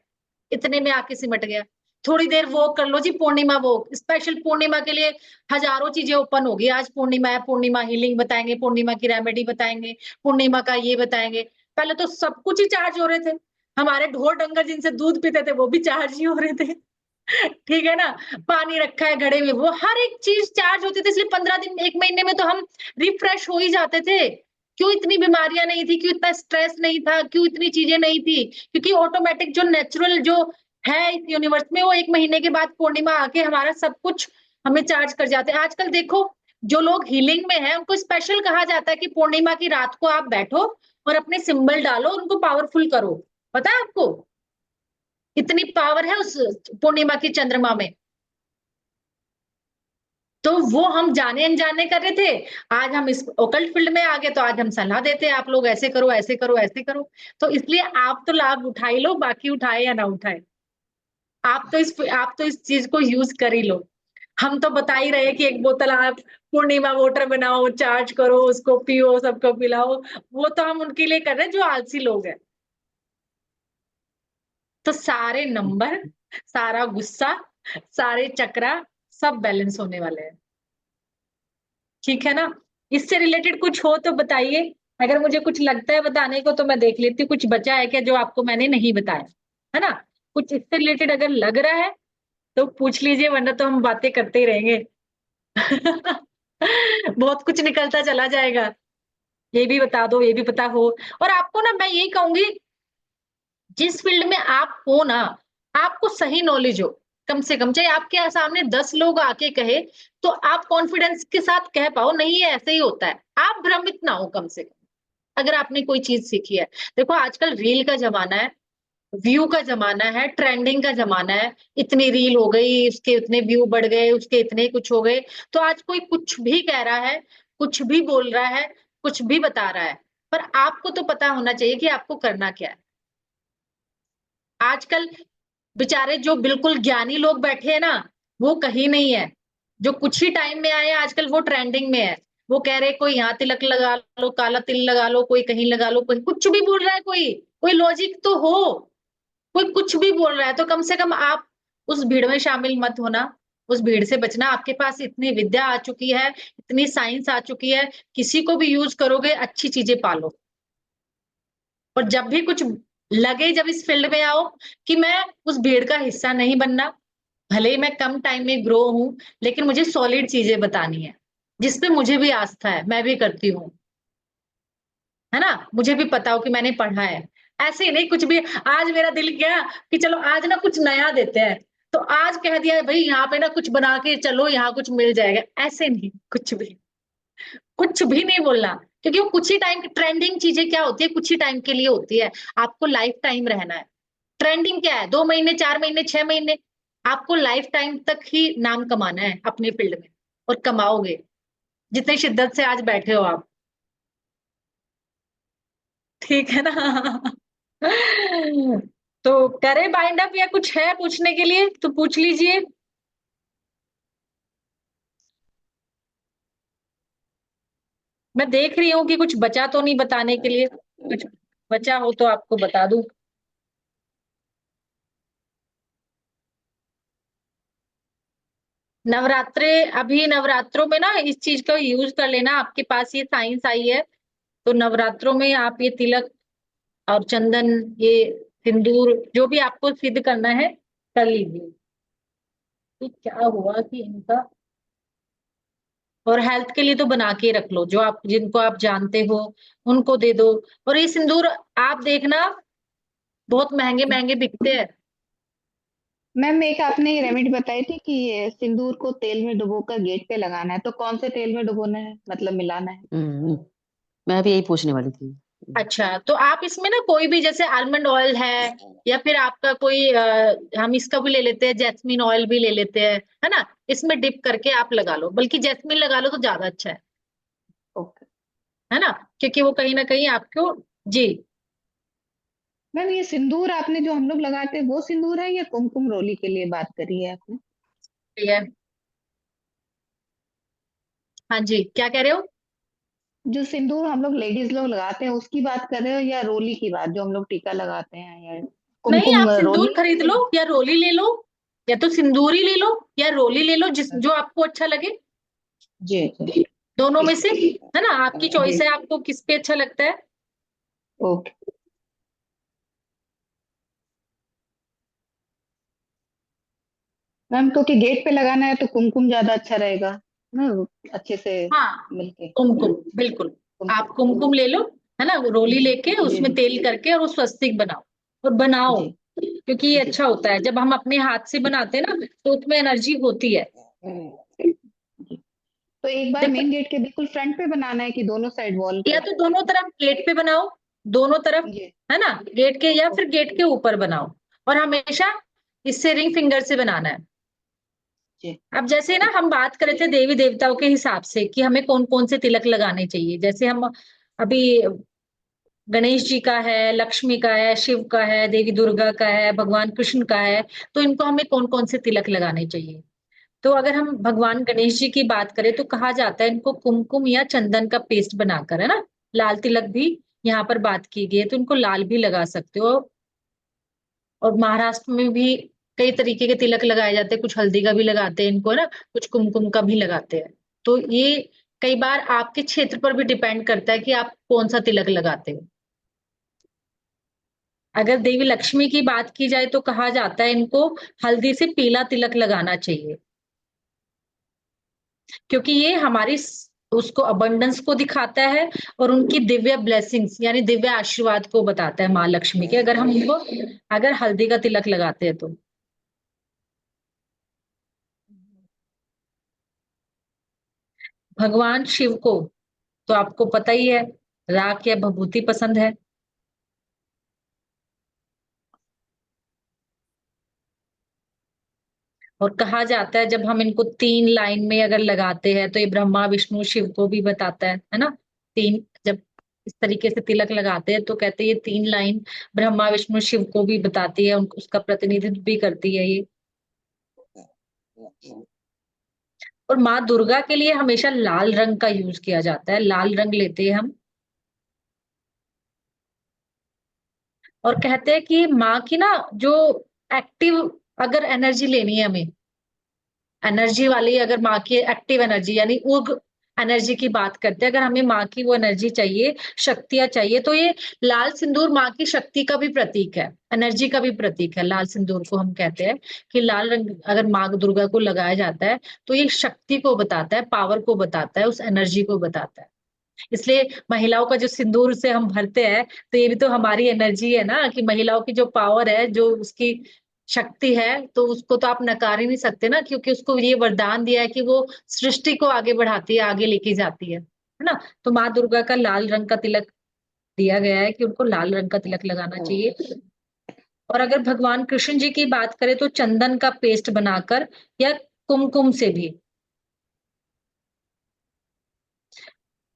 इतने में आके सिमट गया। थोड़ी देर वॉक कर लो जी, पूर्णिमा वॉक, स्पेशल पूर्णिमा के लिए हजारों चीजें ओपन होगी। आज पूर्णिमा है, पूर्णिमा हीलिंग बताएंगे, पूर्णिमा की रेमेडी बताएंगे, पूर्णिमा का ये बताएंगे। पहले तो सब कुछ ही चार्ज हो रहे थे, हमारे ढोर डंगर जिनसे दूध पीते थे वो भी चार्ज ही हो रहे थे। ठीक है ना, पानी रखा है घड़े में, वो हर एक चीज चार्ज होती थी। इसलिए 15 दिन 1 महीने में तो हम रिफ्रेश हो ही जाते थे। क्यों इतनी बीमारियां नहीं थी, क्यों इतना स्ट्रेस नहीं था, क्यों इतनी चीजें नहीं थी, क्योंकि ऑटोमेटिक जो नेचुरल जो है इस यूनिवर्स में, वो 1 महीने के बाद पूर्णिमा आके हमारा सब कुछ हमें चार्ज कर जाते हैं। आजकल देखो जो लोग हीलिंग में है उनको स्पेशल कहा जाता है कि पूर्णिमा की रात को आप बैठो और अपने सिंबल डालो, उनको पावरफुल करो। पता है आपको इतनी पावर है उस पूर्णिमा की चंद्रमा में। तो वो हम जाने अनजाने कर रहे थे, आज हम इस ओकल्ट फील्ड में आ गए, तो आज हम सलाह देते हैं आप लोग ऐसे करो ऐसे करो ऐसे करो। तो इसलिए आप तो लाभ उठा ही लो, बाकी उठाए या ना उठाए, आप तो इस चीज को यूज कर ही लो। हम तो बता ही रहे कि एक बोतल आप पूर्णिमा वाटर बनाओ, चार्ज करो, उसको पियो, सबको पिलाओ। वो तो हम उनके लिए कर रहे हैं जो आलसी लोग हैं। तो सारे नंबर, सारा गुस्सा, सारे चक्रा सब बैलेंस होने वाले हैं। ठीक है ना, इससे रिलेटेड कुछ हो तो बताइए। अगर मुझे कुछ लगता है बताने को तो मैं देख लेती हूँ कुछ बचा है क्या जो आपको मैंने नहीं बताया, है ना। कुछ इससे रिलेटेड अगर लग रहा है तो पूछ लीजिए, वरना तो हम बातें करते ही रहेंगे। बहुत कुछ निकलता चला जाएगा। ये भी बता दो, ये भी पता हो। और आपको ना मैं यही कहूंगी, जिस फील्ड में आप हो ना, आपको सही नॉलेज हो, कम से कम चाहे आपके सामने 10 लोग आके कहे तो आप कॉन्फिडेंस के साथ कह पाओ नहीं ये ऐसे ही होता है, आप भ्रमित ना हो कम से कम। अगर आपने कोई चीज सीखी है, देखो आजकल रील का जमाना है, व्यू का जमाना है, ट्रेंडिंग का जमाना है। इतनी रील हो गई, उसके इतने व्यू बढ़ गए, उसके इतने कुछ हो गए। तो आज कोई कुछ भी कह रहा है, कुछ भी बोल रहा है, कुछ भी बता रहा है, पर आपको तो पता होना चाहिए कि आपको करना क्या है। आजकल बेचारे जो बिल्कुल ज्ञानी लोग बैठे हैं ना, वो कहीं नहीं है। जो कुछ ही टाइम में आए हैं आजकल वो ट्रेंडिंग में है। वो कह रहे कोई यहाँ तिलक लगा लो, काला तिल लगा लो, कोई कहीं लगा लो, कोई कुछ भी बोल रहा है, कोई लॉजिक तो हो। कोई कुछ भी बोल रहा है, तो कम से कम आप उस भीड़ में शामिल मत होना, उस भीड़ से बचना। आपके पास इतनी विद्या आ चुकी है, इतनी साइंस आ चुकी है, किसी को भी यूज करोगे अच्छी चीजें पालो। और जब भी कुछ लगे, जब इस फील्ड में आओ कि मैं उस भीड़ का हिस्सा नहीं बनना, भले ही मैं कम टाइम में ग्रो हूं, लेकिन मुझे सॉलिड चीजें बतानी है, जिसपे मुझे भी आस्था है, मैं भी करती हूँ, है ना, मुझे भी पता हो कि मैंने पढ़ा है। ऐसे ही नहीं कुछ भी, आज मेरा दिल किया कि चलो आज ना कुछ नया देते हैं, तो आज कह दिया भाई यहाँ पे ना कुछ बना के चलो, यहाँ कुछ मिल जाएगा, ऐसे नहीं, कुछ भी नहीं बोलना। क्योंकि वो कुछ ही टाइम की ट्रेंडिंग चीजें क्या होती है, कुछ ही टाइम के लिए होती है। आपको लाइफ टाइम रहना है। ट्रेंडिंग क्या है, 2 महीने 4 महीने 6 महीने, आपको लाइफ टाइम तक ही नाम कमाना है अपने फील्ड में, और कमाओगे जितनी शिद्दत से आज बैठे हो आप। ठीक है ना। तो करे बाइंड अप, या कुछ है पूछने के लिए तो पूछ लीजिए। मैं देख रही हूँ कि कुछ बचा तो नहीं बताने के लिए, कुछ बचा हो तो आपको बता दूं। नवरात्रे, अभी नवरात्रों में ना इस चीज का यूज कर लेना, आपके पास ये साइंस आई है तो नवरात्रों में आप ये तिलक और चंदन, ये सिंदूर, जो भी आपको सिद्ध करना है कर लीजिए। तो क्या हुआ कि इनका और हेल्थ के लिए तो बना के रख लो, जो आप जिनको आप जानते हो उनको दे दो। और ये सिंदूर आप देखना बहुत महंगे महंगे बिकते हैं। मैम एक आपने ये रेमेडी बताई थी कि ये सिंदूर को तेल में डुबोकर गेट पे लगाना है, तो कौन से तेल में डुबोना है, मतलब मिलाना है? मैं भी यही पूछने वाली थी। अच्छा, तो आप इसमें ना कोई भी, जैसे आलमंड ऑयल है या फिर आपका कोई हम इसका भी ले लेते हैं, जैस्मिन ऑयल भी ले लेते हैं, है ना, इसमें डिप करके आप लगा लो, बल्कि जैस्मिन लगा लो तो ज्यादा अच्छा ओके है ना, क्योंकि वो कहीं ना कहीं आपको। जी। मैम, ये सिंदूर आपने जो हम लोग लगाते हैं वो सिंदूर है या कुमकुम रोली के लिए बात करी है आपने? ठीक है। हाँ जी, क्या कह रहे हो? जो सिंदूर हम लोग लेडीज लोग लगाते हैं उसकी बात कर रहे हो या रोली की बात, जो हम लोग टीका लगाते हैं, या नहीं, कुमकुम आप सिंदूर रोली? खरीद लो या रोली ले लो, या तो सिंदूर ही ले लो या रोली ले लो, जिस जो आपको अच्छा लगे, जी जी दोनों में से, है ना, आपकी चॉइस जी। है, आपको किस पे अच्छा लगता है। ओके मैम, क्योंकि गेट पे लगाना है तो कुमकुम ज्यादा अच्छा रहेगा ना, अच्छे से हाँ, मिलके। कुमकुम, बिल्कुल। आप कुमकुम। कुमकुम ले लो, है ना, रोली जी लेके जी उसमें तेल करके और वो स्वस्तिक बनाओ, और बनाओ, जी क्योंकि ये जी अच्छा होता है जब हम अपने हाथ से बनाते हैं ना, तो उसमें एनर्जी होती है। जी। तो एक बार देखो, मेन गेट के बिल्कुल फ्रंट पे बनाना है कि दोनों साइड वॉल या पे? तो दोनों तरफ गेट पे बनाओ, दोनों तरफ, जी है ना, गेट के, या फिर ओके गेट के ऊपर बनाओ, और हमेशा इससे रिंग फिंगर से बनाना है। जी अब जैसे ना हम बात कर रहे थे देवी देवताओं के हिसाब से कि हमें कौन कौन से तिलक लगाने चाहिए, जैसे हम अभी गणेश जी का है, लक्ष्मी का है, शिव का है, देवी दुर्गा का है, भगवान कृष्ण का है, तो इनको हमें कौन कौन से तिलक लगाने चाहिए। तो अगर हम भगवान गणेश जी की बात करें तो कहा जाता है इनको कुमकुम या चंदन का पेस्ट बनाकर, है ना, लाल तिलक भी यहाँ पर बात की गई है, तो इनको लाल भी लगा सकते हो। और महाराष्ट्र में भी कई तरीके के तिलक लगाए जाते हैं, कुछ हल्दी का भी लगाते हैं इनको, है ना, कुछ कुमकुम का भी लगाते हैं। तो ये कई बार आपके क्षेत्र पर भी डिपेंड करता है कि आप कौन सा तिलक लगाते हो। अगर देवी लक्ष्मी की बात की जाए तो कहा जाता है इनको हल्दी से पीला तिलक लगाना चाहिए, क्योंकि ये हमारी उसको अबंडेंस को दिखाता है और उनकी दिव्य ब्लेसिंग्स यानी दिव्य आशीर्वाद को बताता है माँ लक्ष्मी के, अगर हम उनको अगर हल्दी का तिलक लगाते हैं तो। भगवान शिव को तो आपको पता ही है, राख या भभूति पसंद है। और कहा जाता है जब हम इनको 3 लाइन में अगर लगाते हैं तो ये ब्रह्मा विष्णु शिव को भी बताता है ना। तीन, जब इस तरीके से तिलक लगाते हैं तो कहते हैं ये 3 लाइन ब्रह्मा विष्णु शिव को भी बताती है, उसका प्रतिनिधित्व भी करती है ये। और माँ दुर्गा के लिए हमेशा लाल रंग का यूज किया जाता है, लाल रंग लेते हैं हम। और कहते हैं कि माँ की ना जो एक्टिव अगर एनर्जी लेनी है हमें, एनर्जी वाली अगर माँ की एक्टिव एनर्जी यानी उग एनर्जी की बात करते हैं, अगर हमें माँ की वो एनर्जी चाहिए, शक्तियां चाहिए, तो ये लाल सिंदूर माँ की शक्ति का भी प्रतीक है, एनर्जी का भी प्रतीक है। लाल सिंदूर को हम कहते हैं कि लाल रंग अगर माँ दुर्गा को लगाया जाता है तो ये शक्ति को बताता है, पावर को बताता है, उस एनर्जी को बताता है। इसलिए महिलाओं का जो सिंदूर से हम भरते हैं तो ये भी तो हमारी एनर्जी है ना, कि महिलाओं की जो पावर है, जो उसकी शक्ति है, तो उसको तो आप नकार ही नहीं सकते ना, क्योंकि उसको ये वरदान दिया है कि वो सृष्टि को आगे बढ़ाती है, आगे लेके जाती है ना। तो माँ दुर्गा का लाल रंग का तिलक दिया गया है कि उनको लाल रंग का तिलक लगाना चाहिए। और अगर भगवान कृष्ण जी की बात करें तो चंदन का पेस्ट बनाकर या कुमकुम से भी,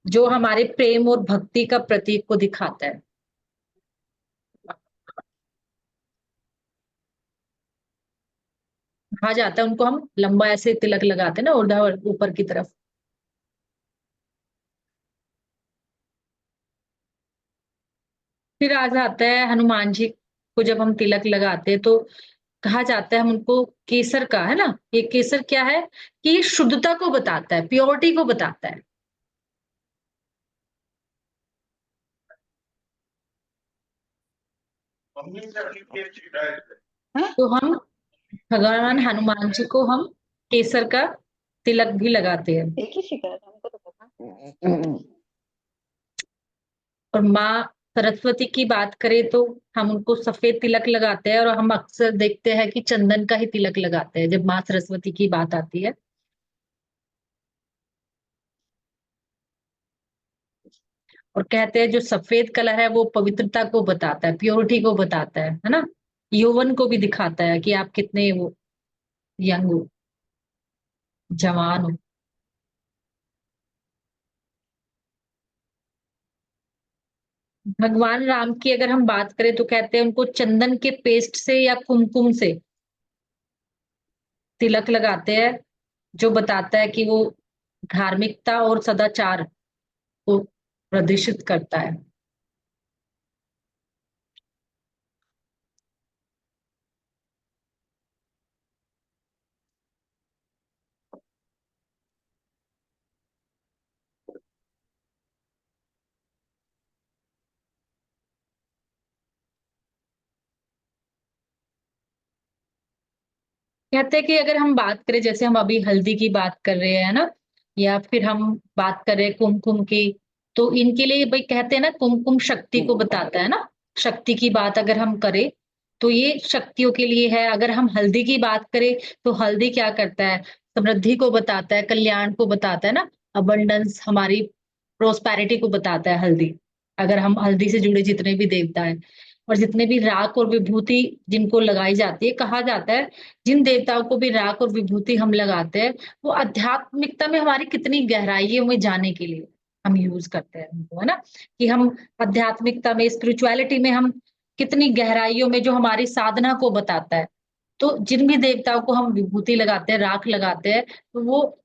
जो हमारे प्रेम और भक्ति का प्रतीक को दिखाता है। कहा जाता है उनको हम लंबा ऐसे तिलक लगाते हैं ना, ऊर्ध्वा ऊपर की तरफ। फिर आ जाता है हनुमान जी को जब हम तिलक लगाते हैं तो कहा जाता है हम उनको केसर का, है ना, ये केसर क्या है कि ये शुद्धता को बताता है, प्योरिटी को बताता है। हाँ? तो हम भगवान हनुमान जी को हम केसर का तिलक भी लगाते हैं। एक ही शिकायत हमको तो पता। और माँ सरस्वती की बात करें तो हम उनको सफेद तिलक लगाते हैं, और हम अक्सर देखते हैं कि चंदन का ही तिलक लगाते हैं जब माँ सरस्वती की बात आती है। और कहते हैं जो सफेद कलर है वो पवित्रता को बताता है, प्योरिटी को बताता है ना, यौवन को भी दिखाता है कि आप कितने वो यंग हो, जवान हो। भगवान राम की अगर हम बात करें तो कहते हैं उनको चंदन के पेस्ट से या कुमकुम से तिलक लगाते हैं, जो बताता है कि वो धार्मिकता और सदाचार को प्रदर्शित करता है। कहते हैं कि अगर हम बात करें, जैसे हम अभी हल्दी की बात कर रहे हैं ना, या फिर हम बात कर रहे हैं कुमकुम की, तो इनके लिए भाई कहते हैं ना कुमकुम शक्ति को बताता है ना, शक्ति की बात अगर हम करें तो ये शक्तियों के लिए है। अगर हम हल्दी की बात करें तो हल्दी क्या करता है, समृद्धि को बताता है, कल्याण को बताता है ना, अबंडेंस, हमारी प्रोस्पेरिटी को बताता है हल्दी। अगर हम हल्दी से जुड़े जितने भी देवता हैं और जितने भी राख और विभूति जिनको लगाई जाती है, कहा जाता है जिन देवताओं को भी राख और विभूति हम लगाते हैं वो आध्यात्मिकता में हमारी कितनी गहराइयों में जाने के लिए हम यूज करते हैं उनको, है ना, कि हम आध्यात्मिकता में, स्पिरिचुअलिटी में हम कितनी गहराइयों में, जो हमारी साधना को बताता है। तो जिन भी देवताओं को हम विभूति लगाते हैं, राख लगाते हैं, तो वो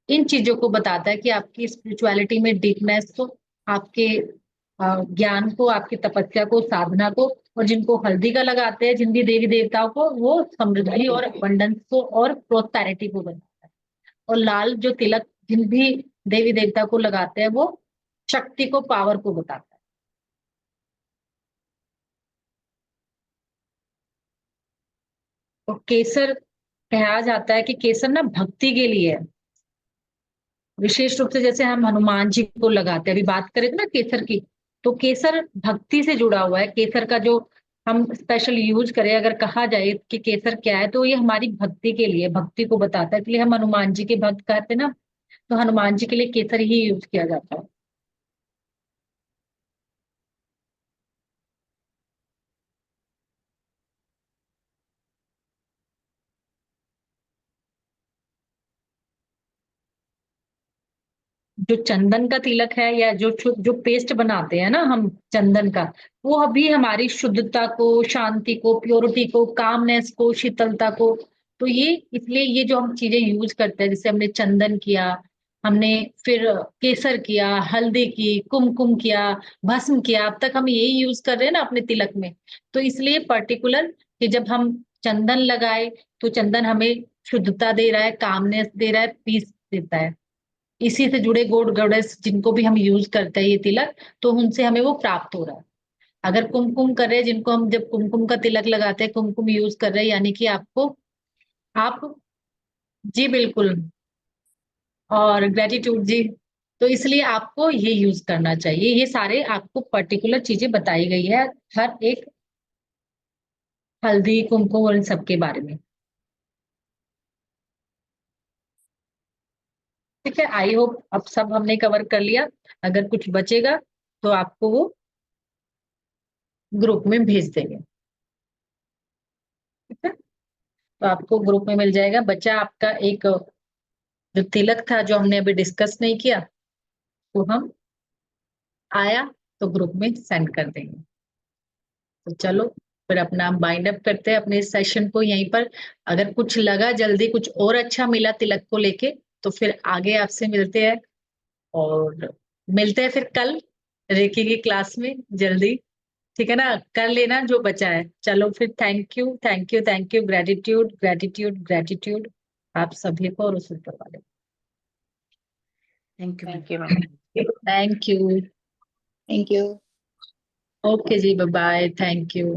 इन चीजों को बताता है कि आपकी स्पिरिचुअलिटी में डीपनेस को, आपके ज्ञान को, आपकी तपस्या को, साधना को। और जिनको हल्दी का लगाते हैं जिन भी देवी देवताओं को, वो समृद्धि और अबंडेंस को और प्रोस्पेरिटी को बताता है। और लाल जो तिलक जिन भी देवी देवता को लगाते हैं वो शक्ति को, पावर को बताता है। और केसर, कहा जाता है कि केसर ना भक्ति के लिए है, विशेष रूप से जैसे हम हनुमान जी को लगाते हैं, अभी बात करें थे ना केसर की, तो केसर भक्ति से जुड़ा हुआ है। केसर का जो हम स्पेशल यूज करें, अगर कहा जाए कि केसर क्या है, तो ये हमारी भक्ति के लिए, भक्ति को बताता है, इसलिए हम हनुमान जी के भक्त कहते हैं ना, तो हनुमान जी के लिए केसर ही यूज किया जाता है। जो चंदन का तिलक है, या जो जो पेस्ट बनाते हैं ना हम चंदन का, वो अभी हमारी शुद्धता को, शांति को, प्योरिटी को, कामनेस को, शीतलता को, तो ये इसलिए ये जो हम चीजें यूज करते हैं, जैसे हमने चंदन किया, हमने फिर केसर किया, हल्दी की, कुमकुम किया, भस्म किया, अब तक हम यही यूज कर रहे हैं ना अपने तिलक में। तो इसलिए पर्टिकुलर कि जब हम चंदन लगाए तो चंदन हमें शुद्धता दे रहा है, कामनेस दे रहा है, पीस देता है। इसी से जुड़े गॉड गॉडेस जिनको भी हम यूज करते हैं ये तिलक, तो उनसे हमें वो प्राप्त हो रहा है। अगर कुमकुम कर रहे हैं, जिनको हम जब कुमकुम का तिलक लगाते हैं, कुमकुम यूज कर रहे हैं, यानी कि आपको, आप, जी बिल्कुल, और ग्रेटिट्यूड जी, तो इसलिए आपको ये यूज करना चाहिए। ये सारे आपको पर्टिकुलर चीजें बताई गई है हर एक हल्दी, कुमकुम और इन सब के बारे में। ठीक है, आई होप अब सब हमने कवर कर लिया। अगर कुछ बचेगा तो आपको वो ग्रुप में भेज देंगे। ठीक है, तो आपको ग्रुप में मिल जाएगा। बच्चा आपका एक जो तिलक था जो हमने अभी डिस्कस नहीं किया, वो हम आया तो ग्रुप में सेंड कर देंगे। तो चलो फिर अपना बाइंड अप करते हैं अपने सेशन को यहीं पर। अगर कुछ लगा जल्दी, कुछ और अच्छा मिला तिलक को लेके, तो फिर आगे आपसे मिलते हैं। और मिलते हैं फिर कल रेकी की क्लास में जल्दी। ठीक है ना, कर लेना जो बचा है। चलो फिर, thank you, thank you, thank you, gratitude, gratitude, gratitude आप सभी को और उस ऊपर वाले। Thank you, thank you ma'am. Thank you. Thank you. Okay जी, बाय बाय, थैंक यू।